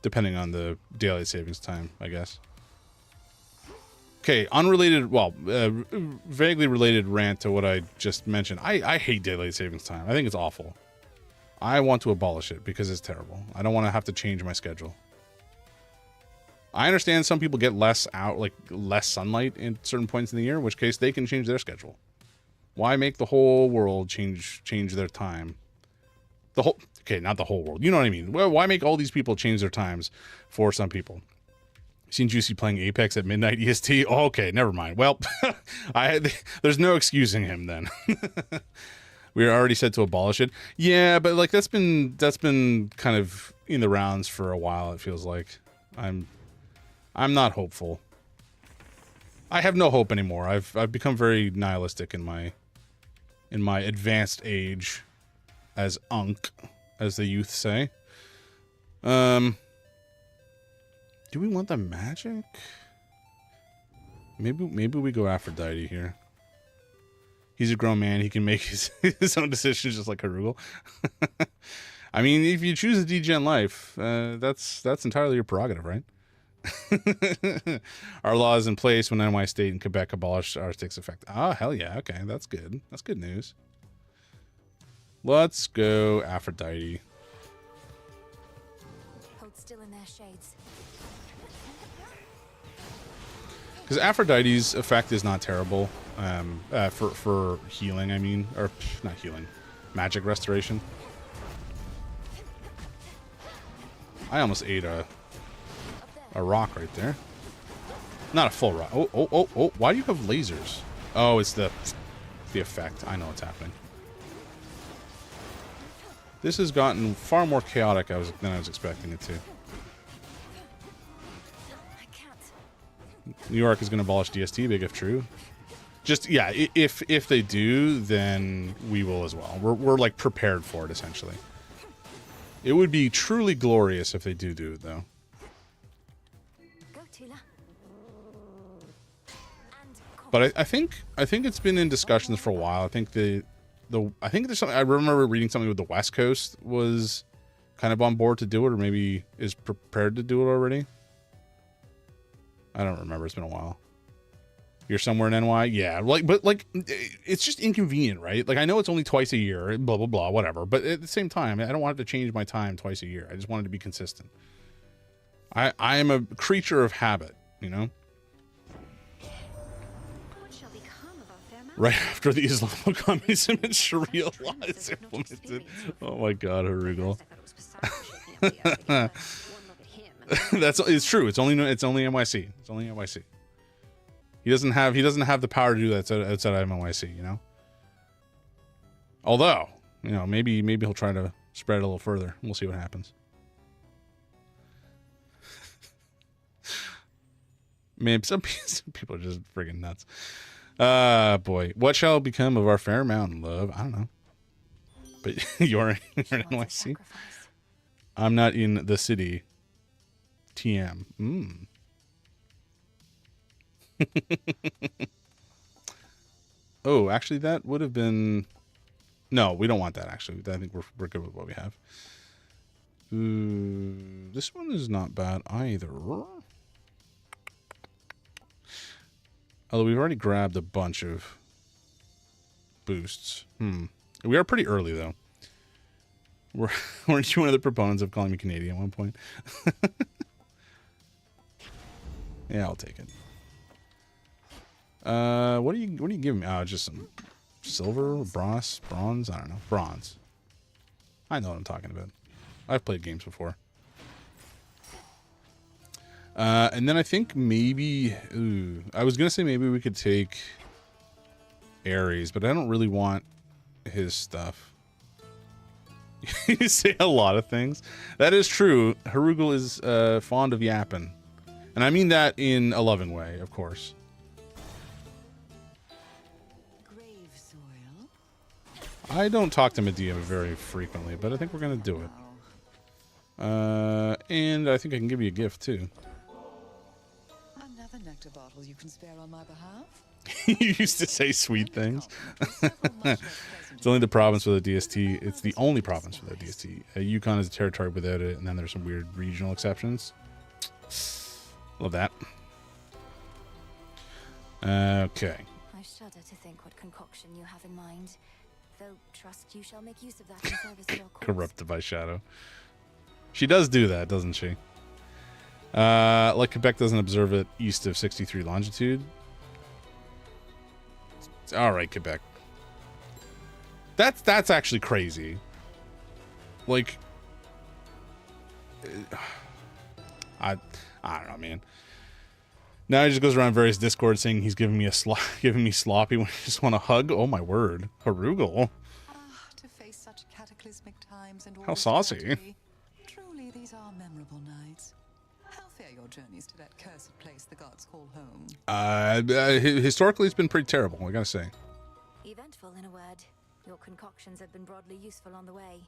depending on the daylight savings time, I guess. Okay, unrelated, well, vaguely related rant to what I just mentioned. I hate daylight savings time. I think it's awful. I want to abolish it because it's terrible. I don't want to have to change my schedule. I understand some people get less sunlight in certain points in the year, in which case they can change their schedule. Why make the whole world change their time? Okay, not the whole world. You know what I mean? Well, why make all these people change their times for some people? Seen Juicy playing Apex at midnight EST? Oh, okay, never mind. Well, there's no excusing him then. We already said to abolish it. Yeah, but like that's been kind of in the rounds for a while. It feels like I'm not hopeful. I have no hope anymore. I've become very nihilistic in my advanced age, as the youth say. Do we want the magic? Maybe we go Aphrodite here. He's a grown man. He can make his own decisions just like Harugel. I mean, if you choose a degen life, that's entirely your prerogative, right? Our law is in place when NY State and Quebec abolish ours takes effect. Ah, hell yeah. Okay, that's good. That's good news. Let's go Aphrodite. Hold still in their shades. Because Aphrodite's effect is not terrible for healing, I mean. Or, not healing. Magic restoration. I almost ate a rock right there. Not a full rock. Oh. Why do you have lasers? Oh, it's the effect. I know what's happening. This has gotten far more chaotic than I was expecting it to. New York is going to abolish DST, big if true. Just, yeah, if they do, then we will as well. We're like prepared for it, essentially. It would be truly glorious if they do it, though. But I think it's been in discussions for a while. I think I think there's something. I remember reading something with the West Coast was kind of on board to do it, or maybe is prepared to do it already. I don't remember. It's been a while. You're somewhere in NY, yeah. But it's just inconvenient, right? Like I know it's only twice a year, blah blah blah, whatever. But at the same time, I don't want to change my time twice a year. I just wanted to be consistent. I am a creature of habit, you know. Right after the Islamic communism and Sharia law is implemented. Oh my God, Harugel. It's true. It's only NYC. It's only NYC. He doesn't have the power to do that outside of NYC, you know. Although, you know, maybe he'll try to spread it a little further. We'll see what happens. Man, some people are just friggin' nuts. Boy. What shall become of our fair mountain, love? I don't know. But you're in NYC? I'm not in the city. TM. Oh, actually, that would have been... No, we don't want that, actually. I think we're good with what we have. Ooh, this one is not bad either. Although we've already grabbed a bunch of boosts. We are pretty early, though. Weren't you one of the proponents of calling me Canadian at one point? Yeah, I'll take it. What are you giving me? Oh, just some silver, bronze. I don't know. Bronze. I know what I'm talking about. I've played games before. And then I think maybe... Ooh, I was going to say maybe we could take Ares, but I don't really want his stuff. You say a lot of things. That is true. Harugul is fond of yapping. And I mean that in a loving way, of course. I don't talk to Medea very frequently, but I think we're going to do it. And I think I can give you a gift, too. Another nectar bottle you can spare on my behalf? You used to say sweet things. It's only the province with a DST. It's the only province with a DST. Yukon is a territory without it, and then there's some weird regional exceptions. Love that. Okay. I shudder to think what concoction you have in mind. Though trust you shall make use of that in service of your cause. Corrupted by shadow. She does do that, doesn't she? Like Quebec doesn't observe it east of 63 longitude. All right, Quebec. That's actually crazy. Like, I don't know, man. Now he just goes around various Discord saying he's giving me sloppy when I just want to hug. Oh my word, Harugul. To face such cataclysmic times and how saucy. Truly, these are memorable nights. How fare your journeys to that cursed place the gods call home? Historically, it's been pretty terrible, I gotta say. Eventful, in a word. Your concoctions have been broadly useful on the way.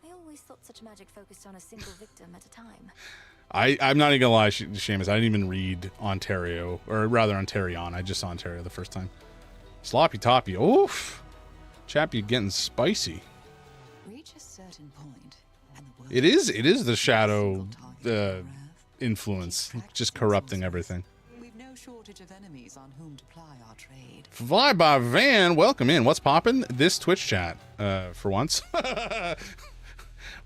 I always thought such magic focused on a single victim at a time. I'm not even gonna lie, Seamus, I didn't even read Ontario, or rather Ontarion. I just saw Ontario the first time. Sloppy toppy. Oof. Chap, you getting spicy. Reach a certain point, and the world It is the shadow influence, just corrupting everything. We've no shortage of enemies on whom to ply our trade. Fly by van, welcome in. What's poppin'? This Twitch chat, for once.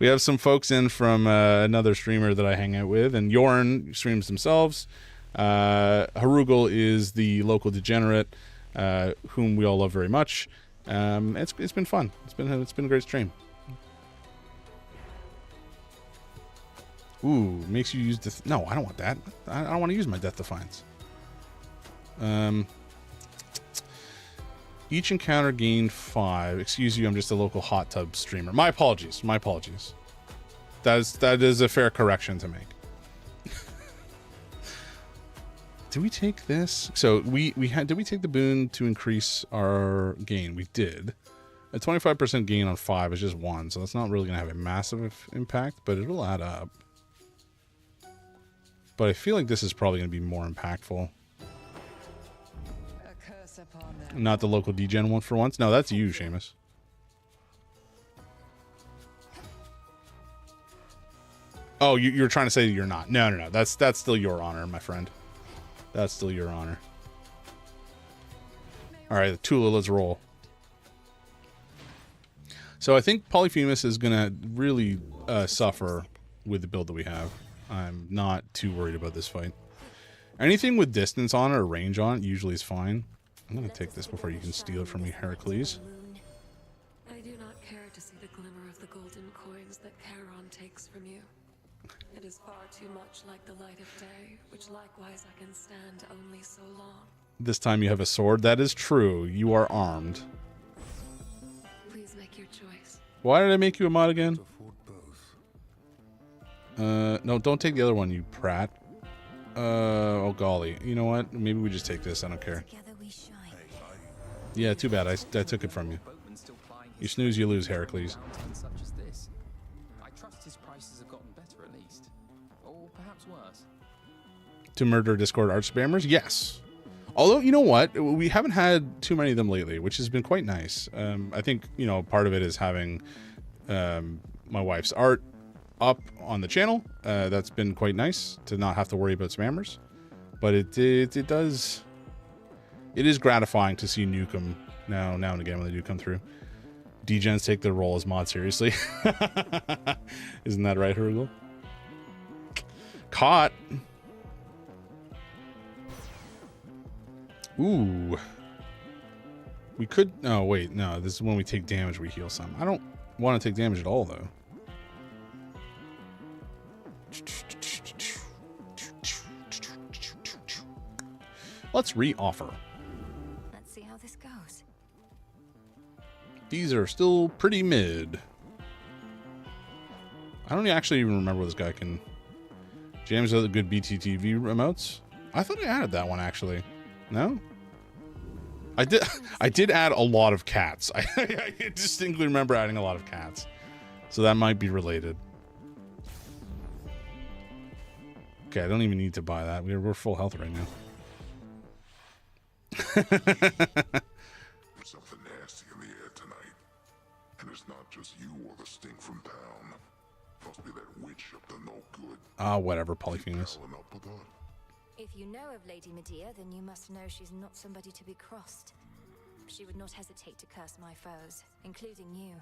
We have some folks in from another streamer that I hang out with, and Yorn streams themselves. Harugul is the local degenerate, whom we all love very much. It's been fun. It's been a great stream. Ooh, makes you use no, I don't want that. I don't want to use my Death Defiance. Each encounter gained 5. Excuse you, I'm just a local hot tub streamer. My apologies. That is a fair correction to make. Did we take this? So did we take the boon to increase our gain? We did. A 25% gain on 5 is just 1, so that's not really going to have a massive impact, but it'll add up. But I feel like this is probably going to be more impactful. Not the local degen one for once. No, that's you, Seamus. Oh, you're trying to say you're not. No. That's still your honor, my friend. That's still your honor. All right, Tula, let's roll. So I think Polyphemus is going to really suffer with the build that we have. I'm not too worried about this fight. Anything with distance on it or range on it usually is fine. I'm going to take this before you can steal it from me, Heracles. I do not care to see the glimmer of the golden coins that Charon takes from you. It is far too much like the light of day, which likewise I can stand only so long. This time you have a sword. That is true. You are armed. Please make your choice. Why did I make you a mod again? No, don't take the other one, you prat. Oh golly. You know what? Maybe we just take this. I don't care. Yeah, too bad. I took it from you. You snooze, you lose, Heracles. Such as this. I trust his prices have gotten better at least. Or perhaps worse. To murder Discord art spammers? Yes. Although, you know what? We haven't had too many of them lately, which has been quite nice. I think, you know, part of it is having my wife's art up on the channel. That's been quite nice to not have to worry about spammers. But it is gratifying to see Nukem now and again when they do come through. Degens take their role as mod seriously. Isn't that right, Hergul? Caught. Ooh. We could... Oh, wait. No, this is when we take damage, we heal some. I don't want to take damage at all, though. Let's re-offer. Let's see how this goes. These are still pretty mid. I don't actually even remember what this guy can... James has the good BTTV remotes. I thought I added that one, actually. No? I did add a lot of cats. I distinctly remember adding a lot of cats. So that might be related. Okay, I don't even need to buy that. We're full health right now. There's something nasty in the air tonight. And it's not just you or the stink from town. Must be that witch up to no good. Ah, whatever, Polyphemus. If you know of Lady Medea, then you must know she's not somebody to be crossed. She would not hesitate to curse my foes, including you.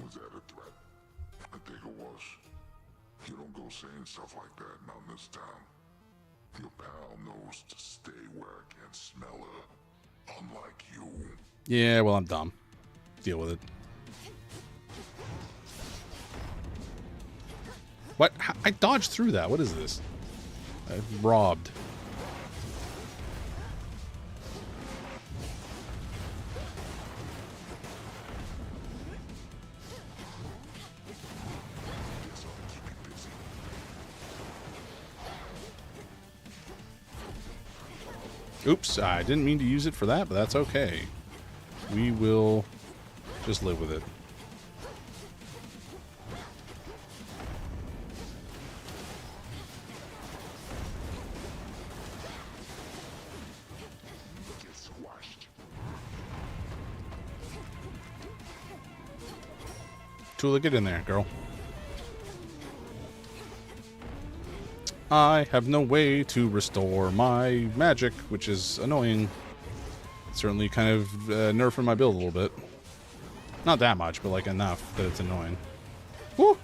Was that a threat? I think it was. You don't go saying stuff like that not in this town. Your pal knows to stay where I can't smell her. Unlike you. Yeah, well, I'm dumb. Deal with it. What? I dodged through that. What is this? I've robbed. Oops, I didn't mean to use it for that, but that's okay. We will just live with it. Tula, get in there, girl. I have no way to restore my magic, which is annoying. Certainly kind of nerfing my build a little bit. Not that much, but like enough that it's annoying. Woo!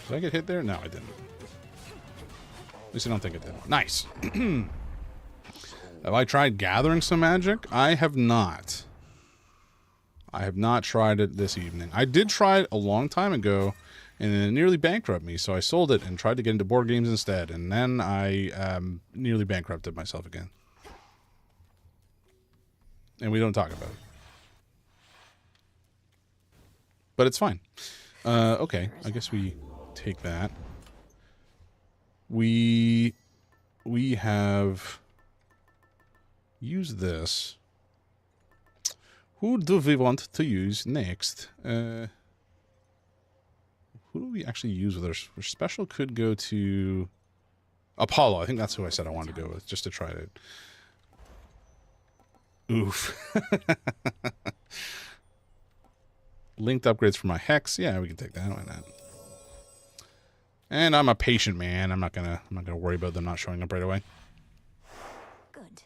Did I get hit there? No, I didn't. At least I don't think it did. Nice. Have I tried gathering some magic? I have not. I have not tried it this evening. I did try it a long time ago, and it nearly bankrupted me, so I sold it and tried to get into board games instead, and then I nearly bankrupted myself again. And we don't talk about it. But it's fine. Okay, I guess we take that. We have used this. Who do we want to use next? Who do we actually use with our special? Could go to Apollo. I think that's who I said I wanted to go with, just to try to. Oof. Linked upgrades for my Hex. Yeah, we can take that. Why not? And I'm a patient man. I'm not gonna worry about them not showing up right away. Good.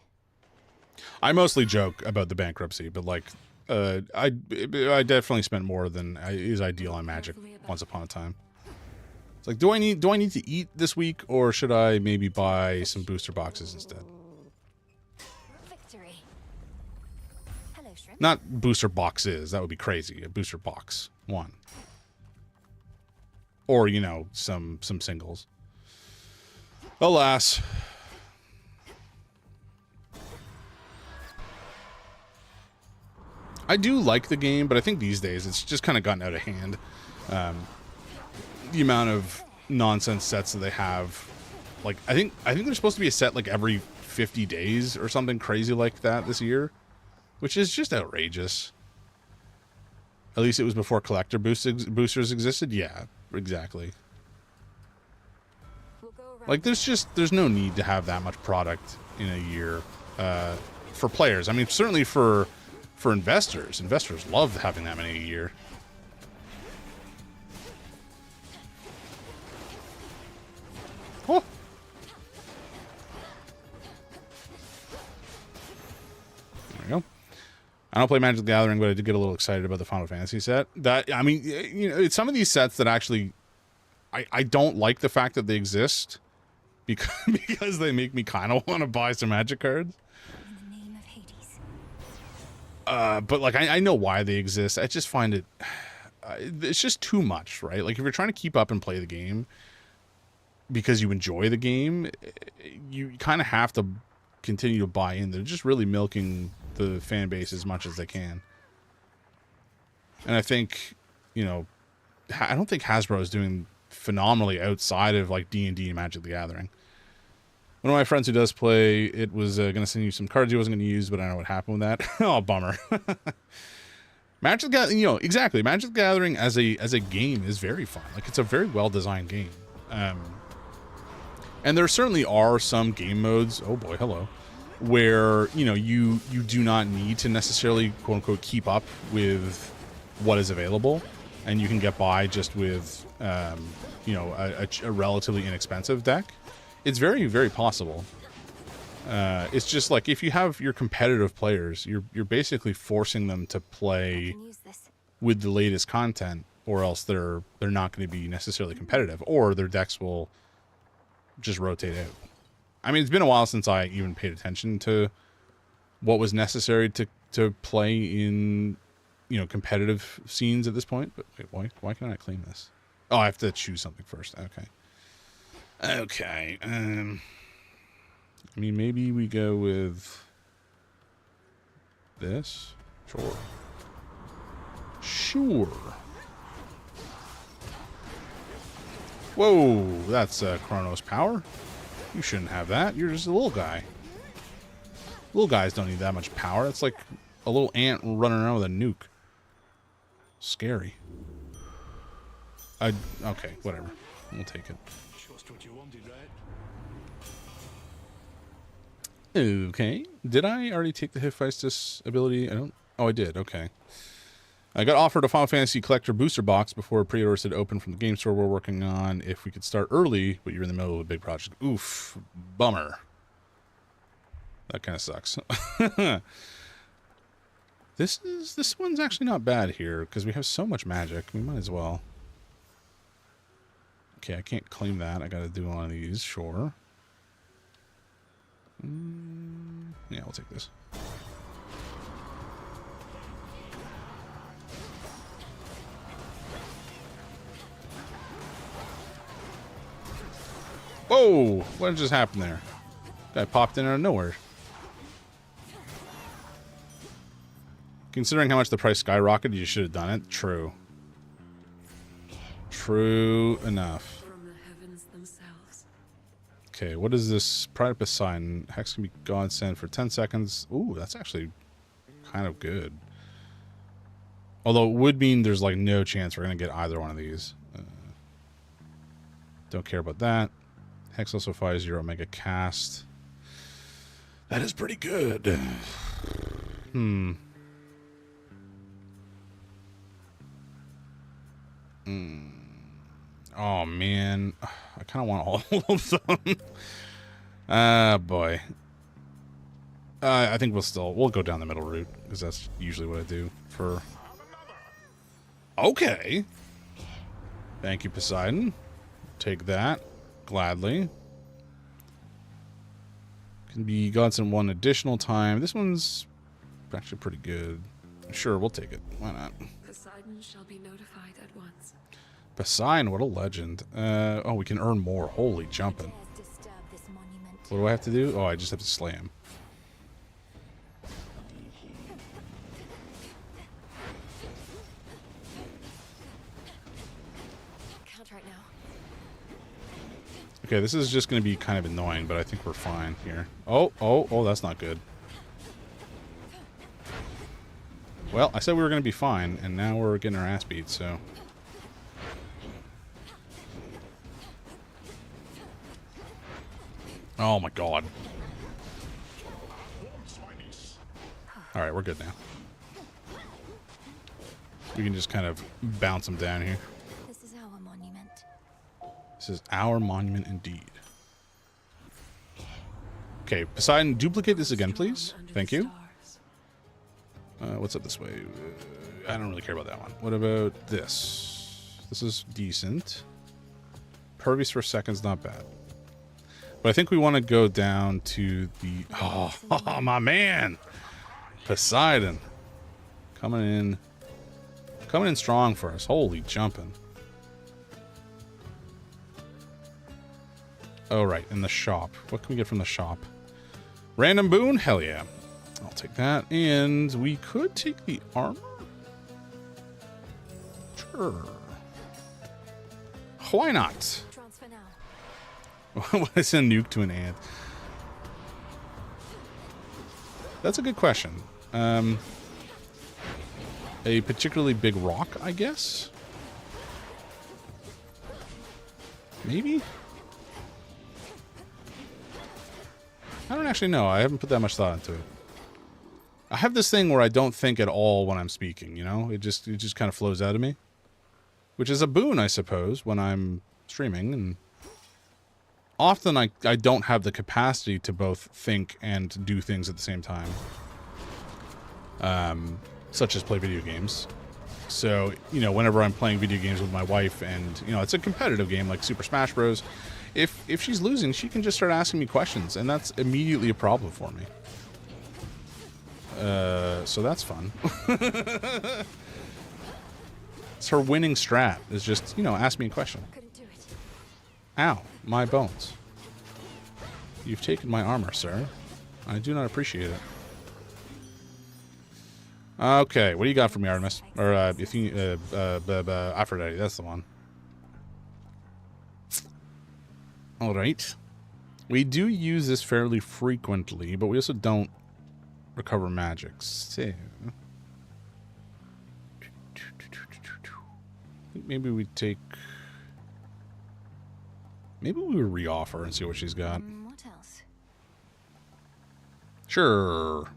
I mostly joke about the bankruptcy, but like, I definitely spent more than is ideal on Magic once upon a time. It's like, do I need to eat this week, or should I maybe buy some booster boxes instead? Victory. Hello, Shrimp. Not booster boxes. That would be crazy. A booster box. One. or, you know, some singles. Alas. I do like the game, but I think these days it's just kind of gotten out of hand. The amount of nonsense sets that they have, like I think there's supposed to be a set like every 50 days or something crazy like that this year, which is just outrageous. At least it was before collector boosters existed. Yeah, exactly. Like there's no need to have that much product in a year for players. I mean, certainly for investors. Investors love having that many a year. Oh. There we go. I don't play Magic the Gathering, but I did get a little excited about the Final Fantasy set. That, I mean, you know, it's some of these sets that actually I don't like the fact that they exist because they make me kind of want to buy some Magic cards. But like I know why they exist. I just find it it's just too much, right? Like if you're trying to keep up and play the game because you enjoy the game, you kind of have to continue to buy in. They're just really milking the fan base as much as they can. And I think, you know, I don't think Hasbro is doing phenomenally outside of like D&D and Magic the Gathering. One of my friends who does play, it was going to send you some cards he wasn't going to use, but I don't know what happened with that. Oh, bummer. Magic the Gathering, you know, exactly. Magic the Gathering as a game is very fun. Like it's a very well designed game. And there certainly are some game modes, oh boy, hello, where, you know, you do not need to necessarily quote unquote keep up with what is available, and you can get by just with you know, a relatively inexpensive deck. It's very, very possible. It's just like if you have your competitive players, you're basically forcing them to play with the latest content, or else they're not going to be necessarily competitive, or their decks will just rotate out. I mean, it's been a while since I even paid attention to what was necessary to play in, you know, competitive scenes at this point. But wait, why can't I claim this? Oh, I have to choose something first. Okay. I mean, maybe we go with this. Sure. Whoa, that's Chronos power. You shouldn't have that. You're just a little guy. Little guys don't need that much power. It's like a little ant running around with a nuke. Scary. Okay, whatever. We'll take it. Just what you wanted, right? Okay. Did I already take the Hephaestus ability? I don't... Oh, I did. Okay. I got offered a Final Fantasy Collector booster box before pre-orders had opened from the game store we're working on if we could start early, but you're in the middle of a big project. Oof. Bummer. That kind of sucks. This one's actually not bad here because we have so much magic. We might as well. Okay, I can't claim that. I got to do one of these. Sure. Yeah, I'll take this. Whoa! What just happened there? Guy popped in out of nowhere. Considering how much the price skyrocketed, you should have done it. True. True enough. From the heavens themselves. Okay, what is this? Pride Poseidon. Hex can be godsend for 10 seconds. Ooh, that's actually kind of good. Although it would mean there's like no chance we're going to get either one of these. Don't care about that. Hex also fires your Omega cast. That is pretty good. Oh, man. I kind of want all of them. Boy. I think we'll go down the middle route, because that's usually what I do for... Okay. Thank you, Poseidon. Take that. Gladly. Can be godsend one additional time. This one's actually pretty good. Sure, we'll take it. Why not? Poseidon shall be notified at once. Poseidon, what a legend. Oh, we can earn more. Holy jumping. What do I have to do? Oh, I just have to slay him. Okay, this is just going to be kind of annoying, but I think we're fine here. Oh, that's not good. Well, I said we were going to be fine, and now we're getting our ass beat, so... Oh my god. Alright, we're good now. We can just kind of bounce them down here. This is our monument. This is our monument indeed. Okay, Poseidon, duplicate this again, please. Thank you. What's up this way? I don't really care about that one. What about this? This is decent. Pervious for a second's not bad. But I think we want to go down to the... Oh, my man! Poseidon. Coming in strong for us. Holy jumping. Oh, right. In the shop. What can we get from the shop? Random boon? Hell yeah. I'll take that. And we could take the armor? Sure. Why not? What is a nuke to an ant? That's a good question. A particularly big rock, I guess? Maybe? I don't actually know. I haven't put that much thought into it. I have this thing where I don't think at all when I'm speaking, you know? It just kind of flows out of me. Which is a boon, I suppose, when I'm streaming. And often I don't have the capacity to both think and do things at the same time. Such as play video games. So, you know, whenever I'm playing video games with my wife and, you know, it's a competitive game like Super Smash Bros. If she's losing, she can just start asking me questions, and that's immediately a problem for me. So that's fun. It's her winning strat, is just, you know, ask me a question. Ow, my bones. You've taken my armor, sir. I do not appreciate it. Okay, what do you got for me, Artemis? Or, Aphrodite, that's the one. Alright. We do use this fairly frequently, but we also don't recover magic. So... maybe we take... maybe we re-offer and see what she's got. What else? Sure.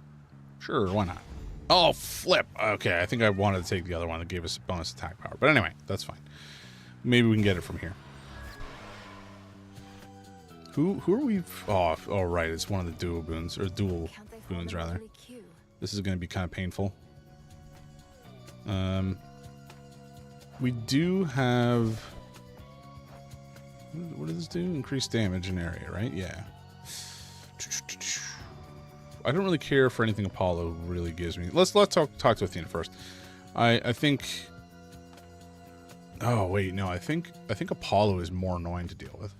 Sure, why not? Oh, flip. Okay, I think I wanted to take the other one that gave us bonus attack power. But anyway, that's fine. Maybe we can get it from here. Who are we... oh, right. It's one of the dual boons. Or dual boons, rather. This is going to be kind of painful. We do have... what does this do? Increased damage in area, right? Yeah. I don't really care for anything Apollo really gives me. Let's talk to Athena first. I think... oh, wait. No, I think Apollo is more annoying to deal with.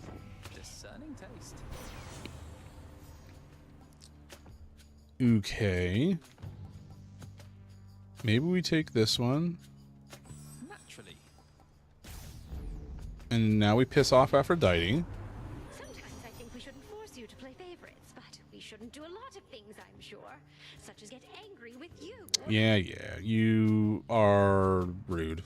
Discerning taste. Okay. Maybe we take this one. Naturally. And now we piss off Aphrodite. Sometimes I think we shouldn't force you to play favorites, but we shouldn't do a lot of things, I'm sure. Such as get angry with you. Yeah. You are rude.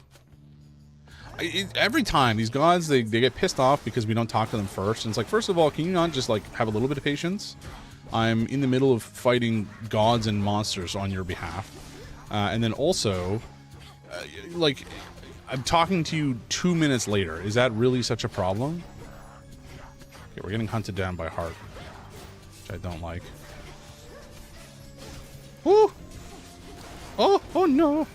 Every time, these gods, they get pissed off because we don't talk to them first. And it's like, first of all, can you not just, like, have a little bit of patience? I'm in the middle of fighting gods and monsters on your behalf. And then also, like, I'm talking to you 2 minutes later. Is that really such a problem? Okay, we're getting hunted down by Heart, which I don't like. Woo! Oh no!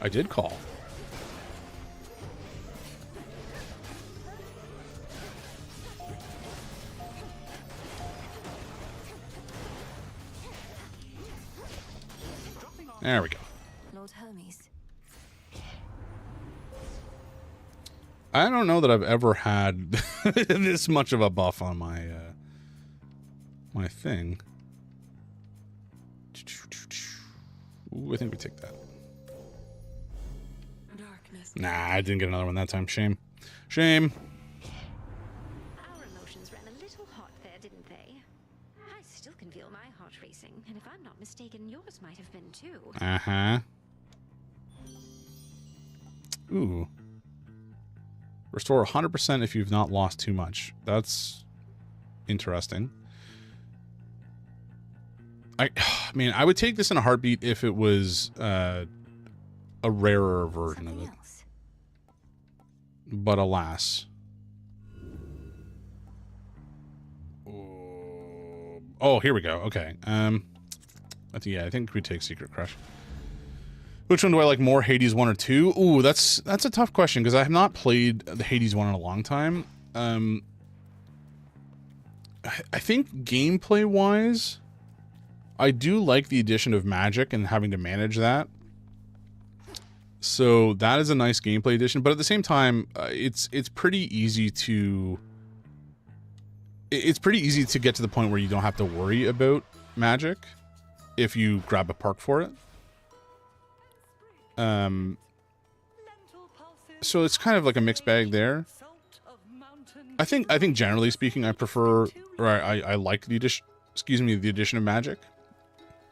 I did call. There we go. Lord I don't know that I've ever had this much of a buff on my my thing. Ooh, I think we take that. Darkness. Nah, I didn't get another one that time. Shame. Shame. Our emotions ran a little hot there, didn't they? I still can feel my heart racing, and if I'm not mistaken, yours might have been too. Uh-huh. Ooh. Restore 100% if you've not lost too much. That's interesting. I mean, I would take this in a heartbeat if it was a rarer version of it. But alas. Oh, here we go. Okay. I think we take Secret Crush. Which one do I like more, Hades 1 or 2? Ooh, that's a tough question because I have not played the Hades 1 in a long time. I think gameplay-wise, I do like the addition of magic and having to manage that. So that is a nice gameplay addition, but at the same time, it's pretty easy to get to the point where you don't have to worry about magic if you grab a perk for it. So it's kind of like a mixed bag there. I think generally speaking, I prefer, or I like the addition. Excuse me, the addition of magic.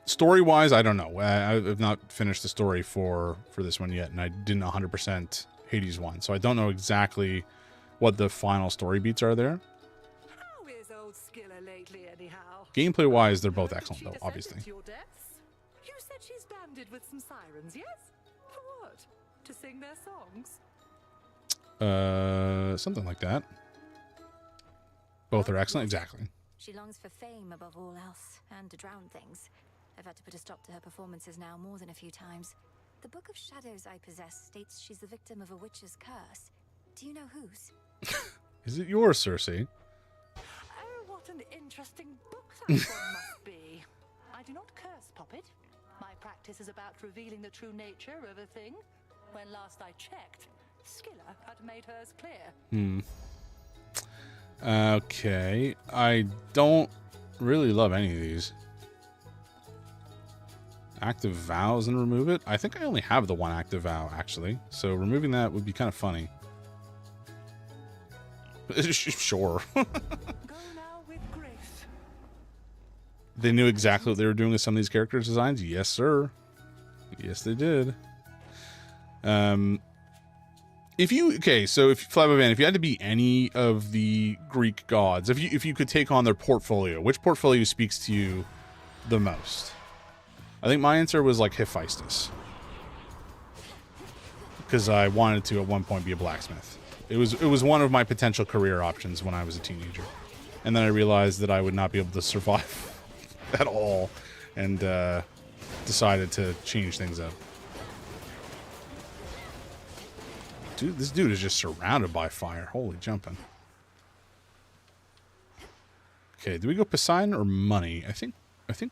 Story-wise, I don't know. I've not finished the story for this one yet, and I didn't 100% Hades 1, so I don't know exactly what the final story beats are there. How is old Skiller lately, anyhow? Gameplay-wise, they're both excellent, though, obviously. You said she's banded with some sirens, yes? For what? To sing their songs? Something like that. Both are excellent, exactly. She longs for fame above all else, and to drown things. I've had to put a stop to her performances now more than a few times. The Book of Shadows I possess states she's the victim of a witch's curse. Do you know whose? Is it yours, Cersei? Oh, what an interesting book that one must be. I do not curse, Poppet. My practice is about revealing the true nature of a thing. When last I checked, Skiller had made hers clear. Okay. I don't really love any of these. Active vows and remove it? I think I only have the one active vow, actually. So removing that would be kind of funny. Sure. They knew exactly what they were doing with some of these characters' designs? Yes, sir. Yes, they did. If you had to be any of the Greek gods, if you could take on their portfolio, which portfolio speaks to you the most? I think my answer was like Hephaestus, because I wanted to at one point be a blacksmith. It was one of my potential career options when I was a teenager, and then I realized that I would not be able to survive at all, and decided to change things up. Dude, this dude is just surrounded by fire. Holy jumping. Okay, do we go Poseidon or money? I think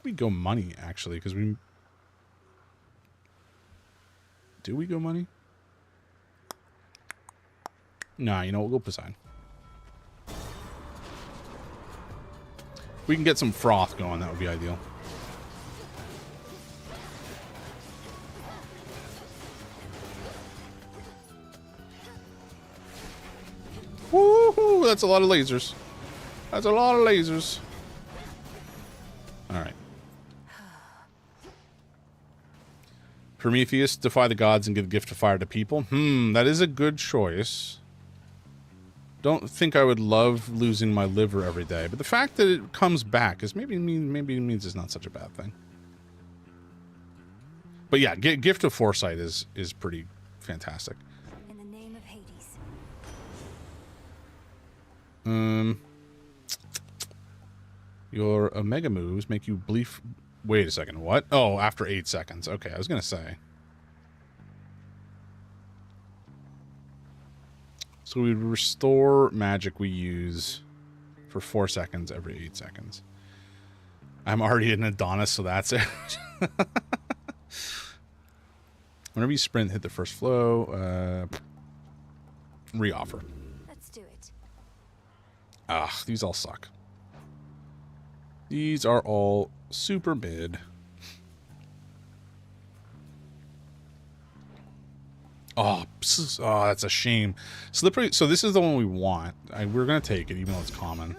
we go money, actually, because we... Do we go money? Nah, you know, we'll go Poseidon. We can get some froth going, that would be ideal. Woohoo! That's a lot of lasers. That's a lot of lasers. Alright. Prometheus, defy the gods and give the gift of fire to people. That is a good choice. Don't think I would love losing my liver every day, but the fact that it comes back is maybe it means it's not such a bad thing. But yeah, gift of foresight is pretty fantastic. In the name of Hades. Your Omega moves make you believe... Wait a second, what? Oh, after 8 seconds. Okay, I was going to say. So we restore magic we use for 4 seconds every 8 seconds. I'm already an Adonis, so that's it. Whenever you sprint, hit the first flow. Reoffer. Let's do it. Ah, these all suck. These are all super mid. Oh, that's a shame. Slippery. So this is the one we want. We're gonna take it, even though it's common.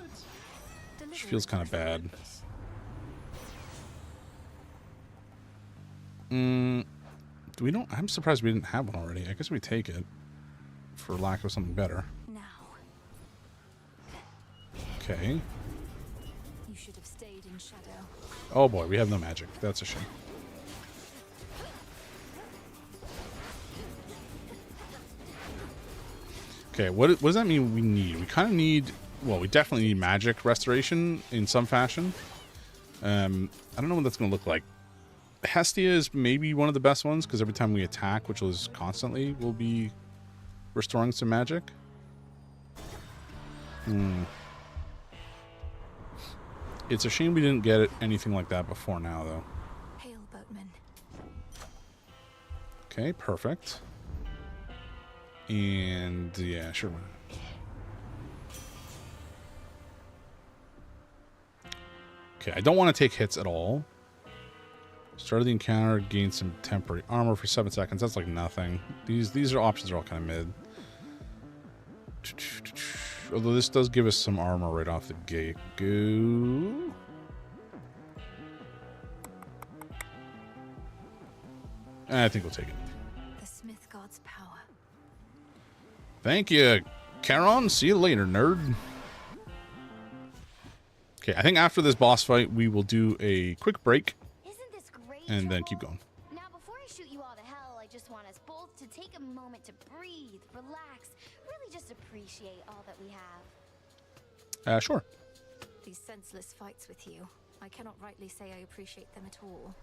Which feels kind of bad. We don't. I'm surprised we didn't have one already. I guess we take it for lack of something better. Now. Okay. You should have stayed in shadow. Oh boy, we have no magic. That's a shame. Okay, what does that mean we need? We kind of need, well, we definitely need magic restoration in some fashion. I don't know what that's going to look like. Hestia is maybe one of the best ones, because every time we attack, which is constantly, we'll be restoring some magic. It's a shame we didn't get anything like that before now, though. Hail, boatman. Okay, perfect. And yeah, sure. Okay, I don't want to take hits at all. Start of the encounter, gain some temporary armor for 7 seconds. That's like nothing. These are options are all kind of mid. Although this does give us some armor right off the gate. Go. I think we'll take it. The Smith God's power. Thank you, Charon. See you later, nerd. Okay, I think after this boss fight, we will do a quick break. Isn't this great? And then keep going. Now, before I shoot you all to hell, I just want us both to take a moment to breathe, relax, really just appreciate all that we have. Sure. These senseless fights with you, I cannot rightly say I appreciate them at all.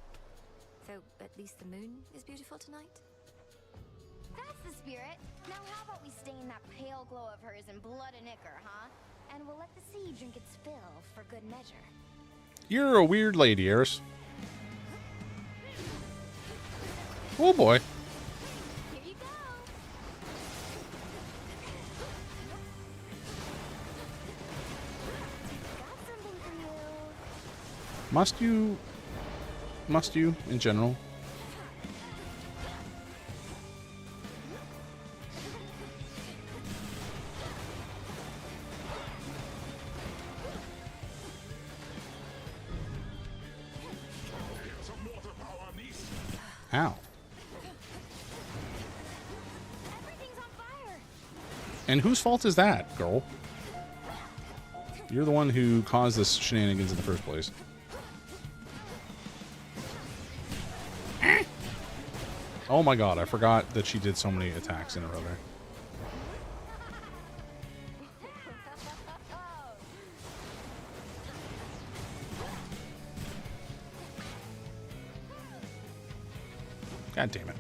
Though at least the moon is beautiful tonight. That's the spirit. Now how about we stain that pale glow of hers in blood and ichor, huh? And we'll let the sea drink its fill for good measure. You're a weird lady, Eris. Oh boy. Here you go. Got something for you. Must you, in general? Ow. Everything's on fire. And whose fault is that, girl? You're the one who caused this shenanigans in the first place. Oh my god, I forgot that she did so many attacks in a row there. God damn it.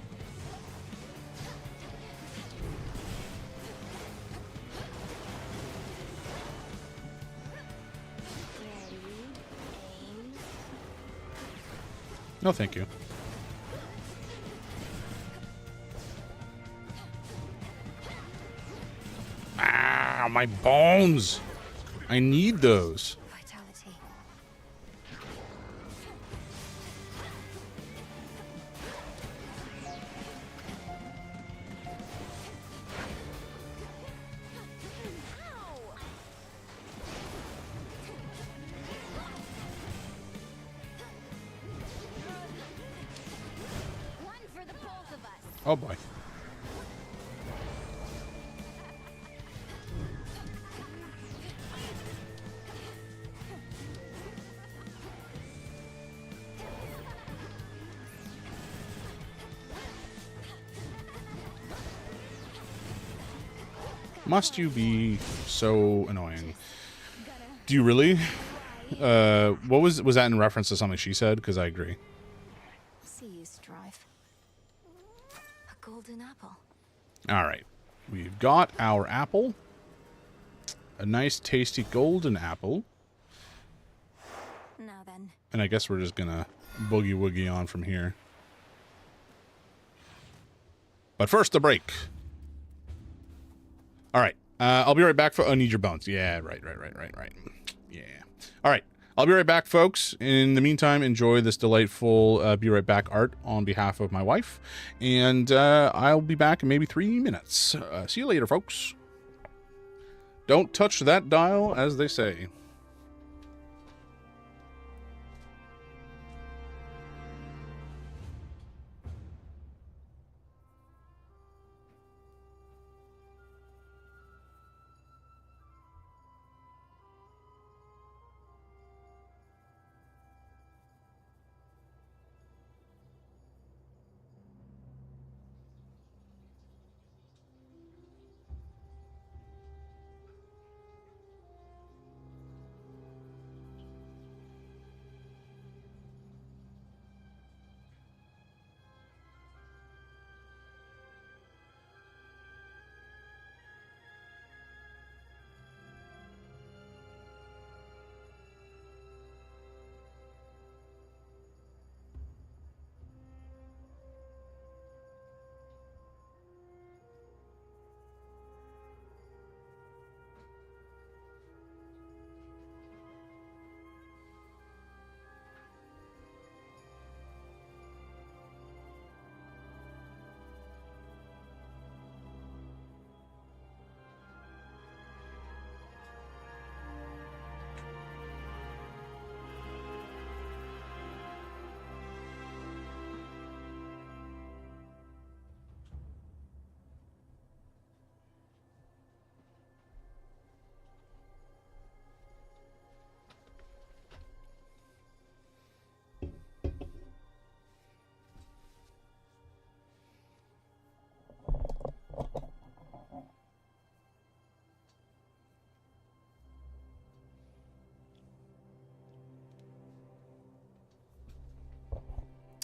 No, thank you. Ah, my bones. I need those. Vitality. One for the both of us. Oh boy. Must you be so annoying? Do you really? What was that in reference to something she said? Because I agree. See you strive. A golden apple. All right, we've got our apple. A nice, tasty golden apple. Now then. And I guess we're just gonna boogie woogie on from here. But first, the break. All right. I'll be right back for... Oh, need your bones. Yeah, right. Yeah. All right. I'll be right back, folks. In the meantime, enjoy this delightful be right back art on behalf of my wife. And I'll be back in maybe 3 minutes. See you later, folks. Don't touch that dial, as they say.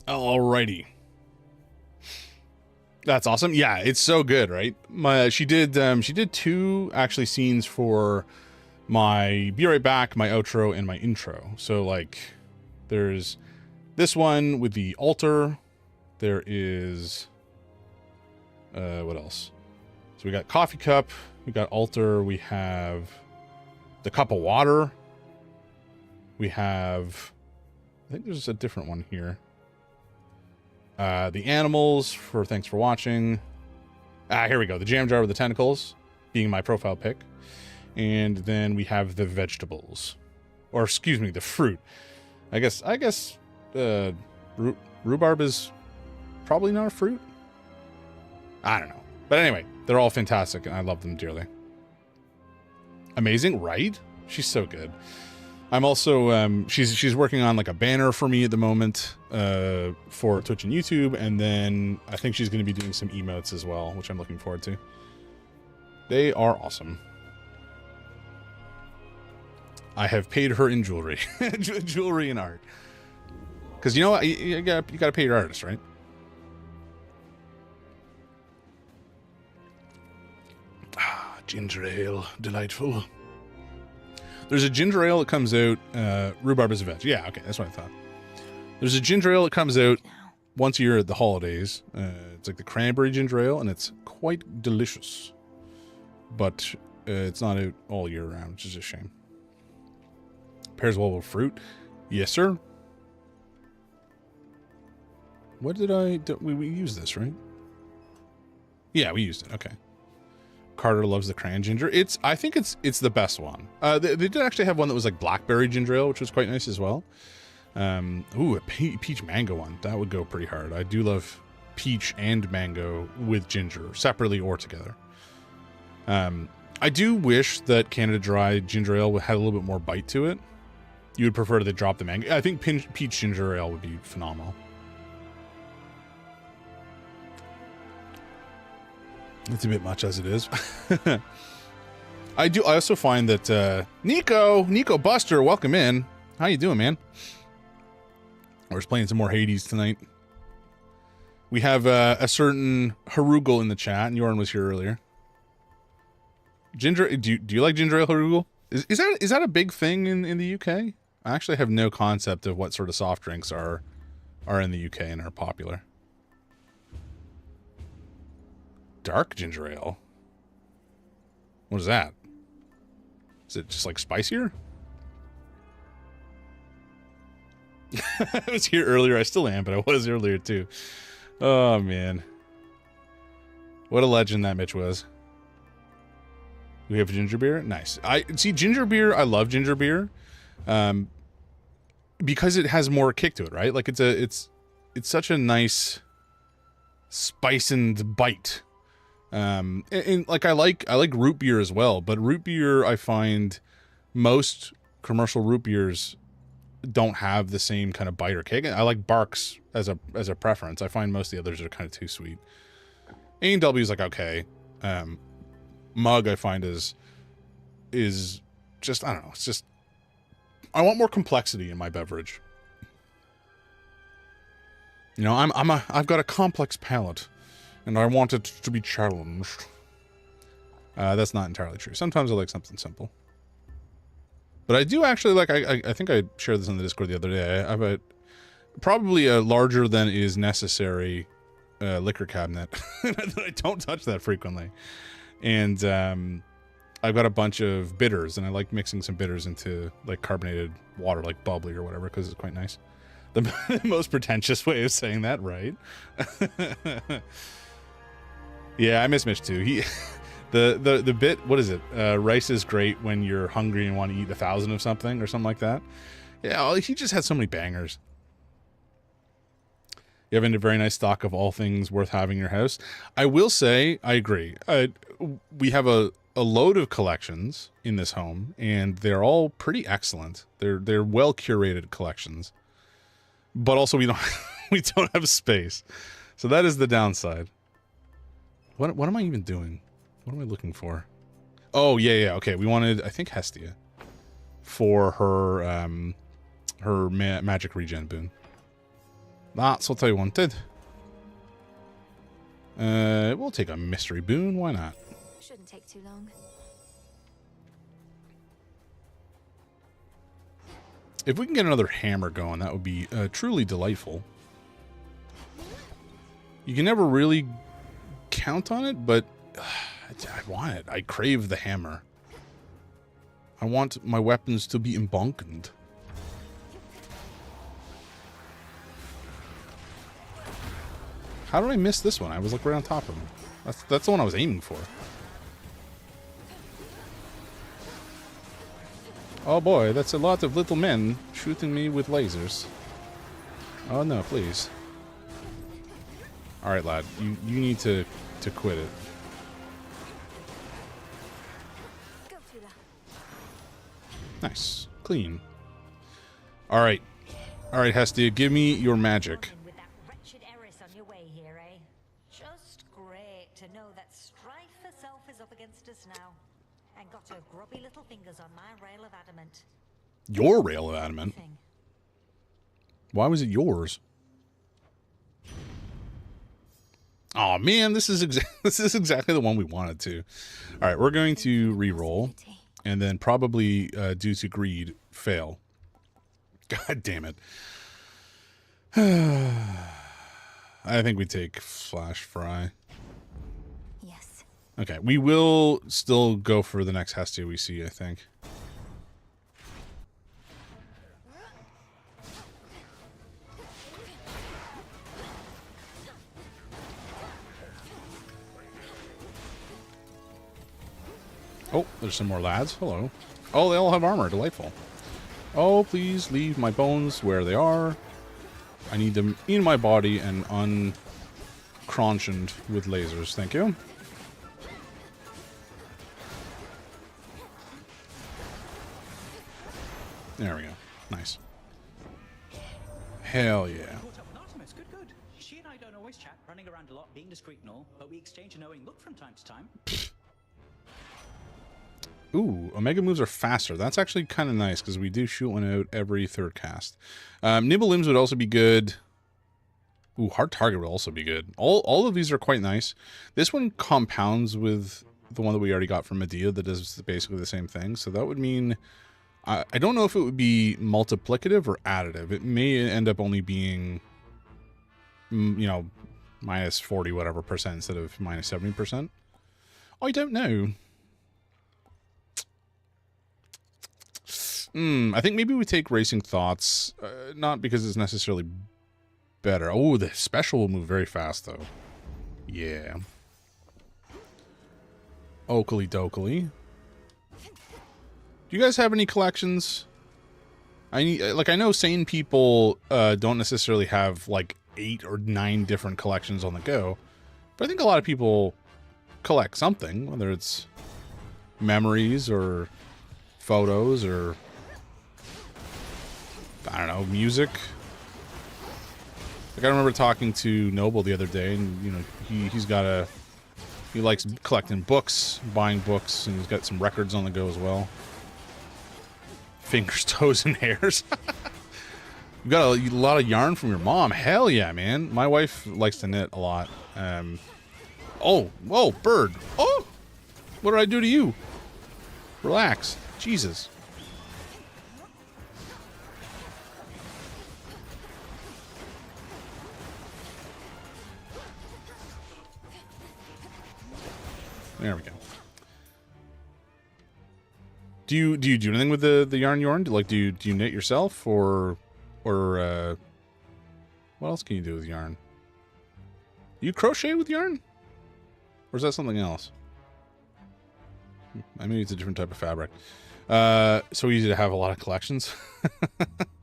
Alrighty. That's awesome. Yeah, it's so good, right? She did 2 actually scenes for my Be Right Back, my outro, and my intro. So like there's this one with the altar. There is what else? So we got coffee cup, we got altar, we have the cup of water. We have, I think there's a different one here. The animals for thanks for watching. Here we go. The jam jar with the tentacles being my profile pic. And then we have the vegetables, or excuse me, the fruit. I guess rhubarb is probably not a fruit. I don't know. But anyway, they're all fantastic and I love them dearly. Amazing, right? She's so good. I'm also, she's working on like a banner for me at the moment for Twitch and YouTube. And then I think she's going to be doing some emotes as well, which I'm looking forward to. They are awesome. I have paid her in jewelry. Jewelry and art. Because you know what? You got to pay your artist, right? Ah, ginger ale. Delightful. There's a ginger ale that comes out. Rhubarb is a veg. Yeah, okay, that's what I thought. There's a ginger ale that comes out once a year at the holidays. It's like the cranberry ginger ale, and it's quite delicious. But it's not out all year round, which is a shame. Pairs well with fruit. Yes, sir. What did I do? We used this, right? Yeah, we used it. Okay. Carter loves the cran ginger. I think it's the best one. They did actually have one that was like blackberry ginger ale, which was quite nice as well. Ooh, a peach mango one. That would go pretty hard. I do love peach and mango with ginger, separately or together. I do wish that Canada Dry ginger ale had a little bit more bite to it. You would prefer to drop the mango. I think peach ginger ale would be phenomenal. It's a bit much as it is. I also find that Nico Buster, welcome in. How you doing, man? We're just playing some more Hades tonight. We have a certain Harugal in the chat, and Yoran was here earlier. Ginger, do you like ginger ale, Harugal? Is that a big thing in the UK? I actually have no concept of what sort of soft drinks are in the UK and are popular. Dark ginger ale. What is that? Is it just like spicier? I was here earlier. I still am, but I was earlier too. Oh, man. What a legend that Mitch was. We have ginger beer? Nice. I see ginger beer. I love ginger beer. Because it has more kick to it, right? Like it's such a nice spiced bite. And like I like root beer as well, but root beer, I find most commercial root beers don't have the same kind of bite or kick. I like Barks as a preference. I find most of the others are kind of too sweet. A&W is like okay. Mug I find is just, I don't know, it's just, I want more complexity in my beverage. You know, I've got a complex palate and I want it to be challenged. That's not entirely true. Sometimes I like something simple. But I do actually like, I think I shared this on the Discord the other day. I have probably a larger than is necessary liquor cabinet. I don't touch that frequently. And I've got a bunch of bitters, and I like mixing some bitters into like carbonated water, like bubbly or whatever, because it's quite nice. The most pretentious way of saying that, right? Yeah, I miss Mitch too. The bit, what is it? Rice is great when you're hungry and want to eat 1,000 of something or something like that. Yeah, he just had so many bangers. You have a very nice stock of all things worth having in your house. I will say, I agree. We have a load of collections in this home, and they're all pretty excellent. They're well curated collections, but also we don't have space, so that is the downside. What am I even doing? What am I looking for? Oh yeah. Okay, we wanted, I think, Hestia for her magic regen boon. That's what I wanted. We'll take a mystery boon. Why not? Shouldn't take too long. If we can get another hammer going, that would be truly delightful. You can never really count on it, but I want it. I crave the hammer. I want my weapons to be emboldened. How did I miss this one? I was like right on top of him. That's the one I was aiming for. Oh boy, that's a lot of little men shooting me with lasers. Oh no, please. Alright, lad. You need to quit it. Nice. Clean. Alright. Alright, Hestia, give me your magic. Got her grubby little fingers on my rail of adamant. Your rail of adamant? Why was it yours? Oh man, this is exactly the one we wanted to. All right, we're going to re-roll, and then probably due to greed, fail. God damn it! I think we take Flash Fry. Okay, we will still go for the next Hestia we see, I think. Oh, there's some more lads. Hello. Oh, they all have armor. Delightful. Oh, please leave my bones where they are. I need them in my body and uncraunchened with lasers. Thank you. There we go. Nice. Hell yeah. Good. She and I don't always chat, running around a lot, being discreet and all, but we exchange a knowing look from time to time. Ooh, Omega moves are faster. That's actually kind of nice, because we do shoot one out every third cast. Nimble Limbs would also be good. Ooh, Hard Target would also be good. All of these are quite nice. This one compounds with the one that we already got from Medea that does basically the same thing, so that would mean... I don't know if it would be multiplicative or additive. It may end up only being, you know, minus 40 whatever percent instead of minus 70%. I don't know. I think maybe we take Racing Thoughts, not because it's necessarily better. Oh, the special will move very fast, though. Yeah. Oakley dokley. Do you guys have any collections? I know sane people don't necessarily have like 8 or 9 different collections on the go, but I think a lot of people collect something, whether it's memories or photos or I don't know, music. Like I remember talking to Noble the other day, and you know he likes collecting books, buying books, and he's got some records on the go as well. Fingers, toes, and hairs. You got a lot of yarn from your mom. Hell yeah, man. My wife likes to knit a lot. Oh, whoa, bird. Oh, what did I do to you? Relax. Jesus. There we go. Do you do anything with the yarn? Like, do you knit yourself or what else can you do with yarn? Do you crochet with yarn, or is that something else? I mean, it's a different type of fabric. So easy to have a lot of collections.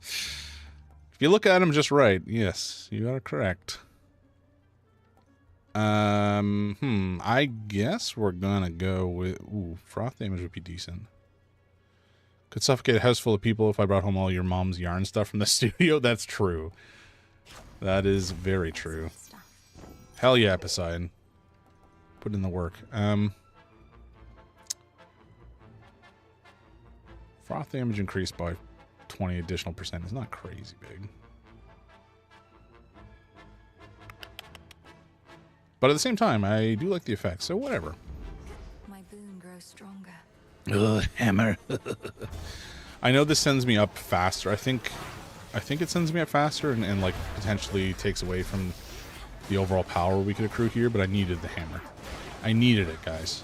If you look at them just right, yes, you are correct. I guess we're gonna go with froth damage would be decent. Could suffocate a house full of people if I brought home all your mom's yarn stuff from the studio. That's true. That is very true. Hell yeah, Poseidon. Put in the work. Froth damage increased by 20 additional percent is not crazy big. But at the same time, I do like the effects, so whatever. My boon grows stronger. Ugh, hammer. I know this sends me up faster. I think it sends me up faster and like potentially takes away from the overall power we could accrue here, but I needed the hammer. I needed it, guys.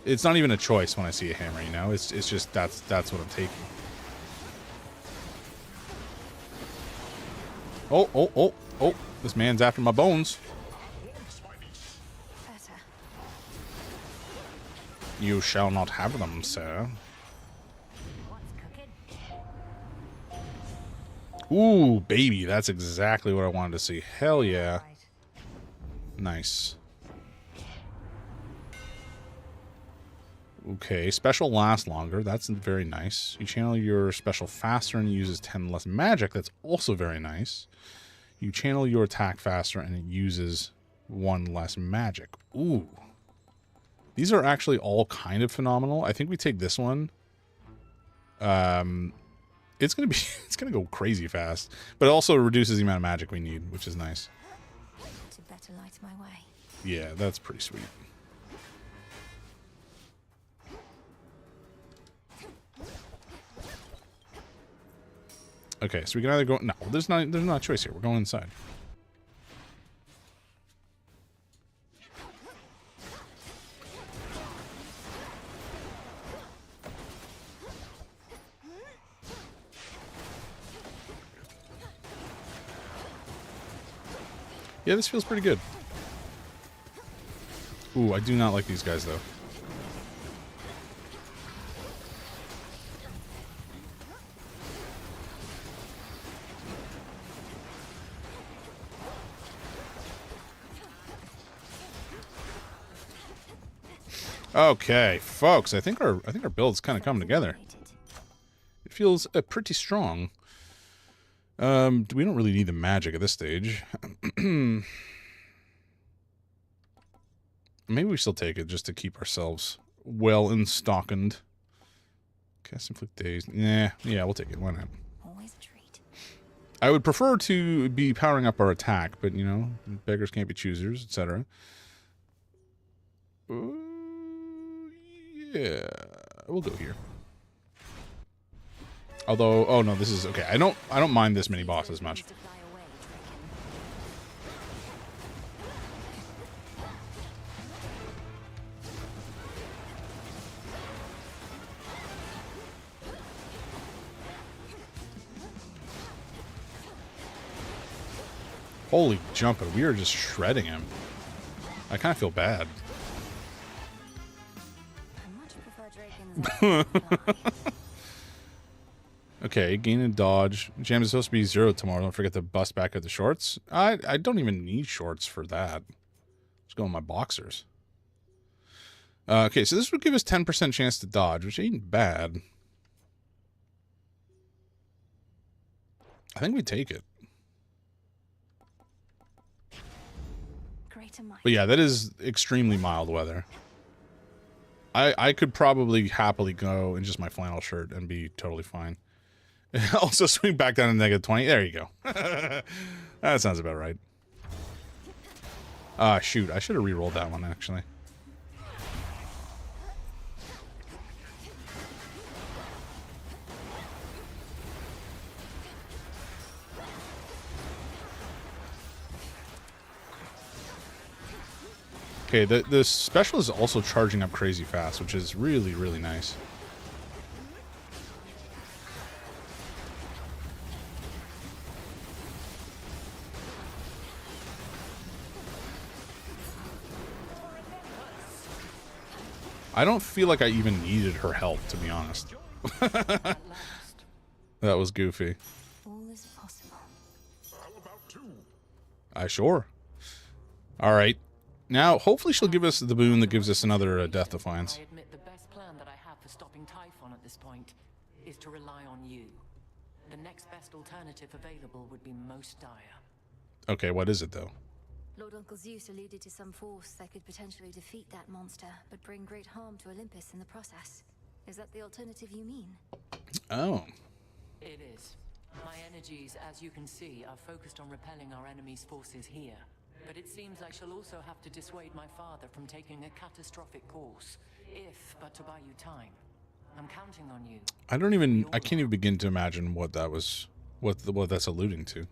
It's not even a choice when I see a hammer, you know? It's just that's what I'm taking. Oh, this man's after my bones. You shall not have them, sir. Ooh, baby, that's exactly what I wanted to see. Hell yeah. Nice. Okay, special lasts longer. That's very nice. You channel your special faster and it uses 10 less magic. That's also very nice. You channel your attack faster and it uses 1 less magic. Ooh. These are actually all kind of phenomenal. I think we take this one. It's gonna go crazy fast, but it also reduces the amount of magic we need, which is nice. To better light my way. Yeah, that's pretty sweet. Okay, so we can either go. No, there's not a choice here. We're going inside. Yeah, this feels pretty good. Ooh, I do not like these guys, though. Okay, folks, I think our build's kind of coming together. It feels pretty strong. We don't really need the magic at this stage. Maybe we still take it just to keep ourselves well installed. Cast inflict days. Nah, yeah, we'll take it. Why not? Always a treat. I would prefer to be powering up our attack, but you know, beggars can't be choosers, etc. Yeah, we'll go here. Although, oh no, this is okay. I don't mind this mini boss as much. Holy jumping. We are just shredding him. I kind of feel bad. Okay, gain and dodge. Jam is supposed to be 0 tomorrow. Don't forget to bust back at the shorts. I don't even need shorts for that. Let's go in my boxers. Okay, so this would give us 10% chance to dodge, which ain't bad. I think we take it. But yeah, that is extremely mild weather. I could probably happily go in just my flannel shirt and be totally fine. Also swing back down to -20. There you go. That sounds about right. Shoot. I should have re-rolled that one, actually. Okay, the special is also charging up crazy fast, which is really, really nice. I don't feel like I even needed her help, to be honest. That was goofy. All is possible. Sure. All right. Now, hopefully she'll give us the boon that gives us another Death Defiance. I admit the best plan that I have for stopping Typhon at this point is to rely on you. The next best alternative available would be most dire. Okay, what is it, though? Lord Uncle Zeus alluded to some force that could potentially defeat that monster, but bring great harm to Olympus in the process. Is that the alternative you mean? Oh. It is. My energies, as you can see, are focused on repelling our enemy's forces here. But it seems I shall also have to dissuade my father from taking a catastrophic course, if but to buy you time. I'm counting on you. I can't even begin to imagine what that was, what that's alluding to.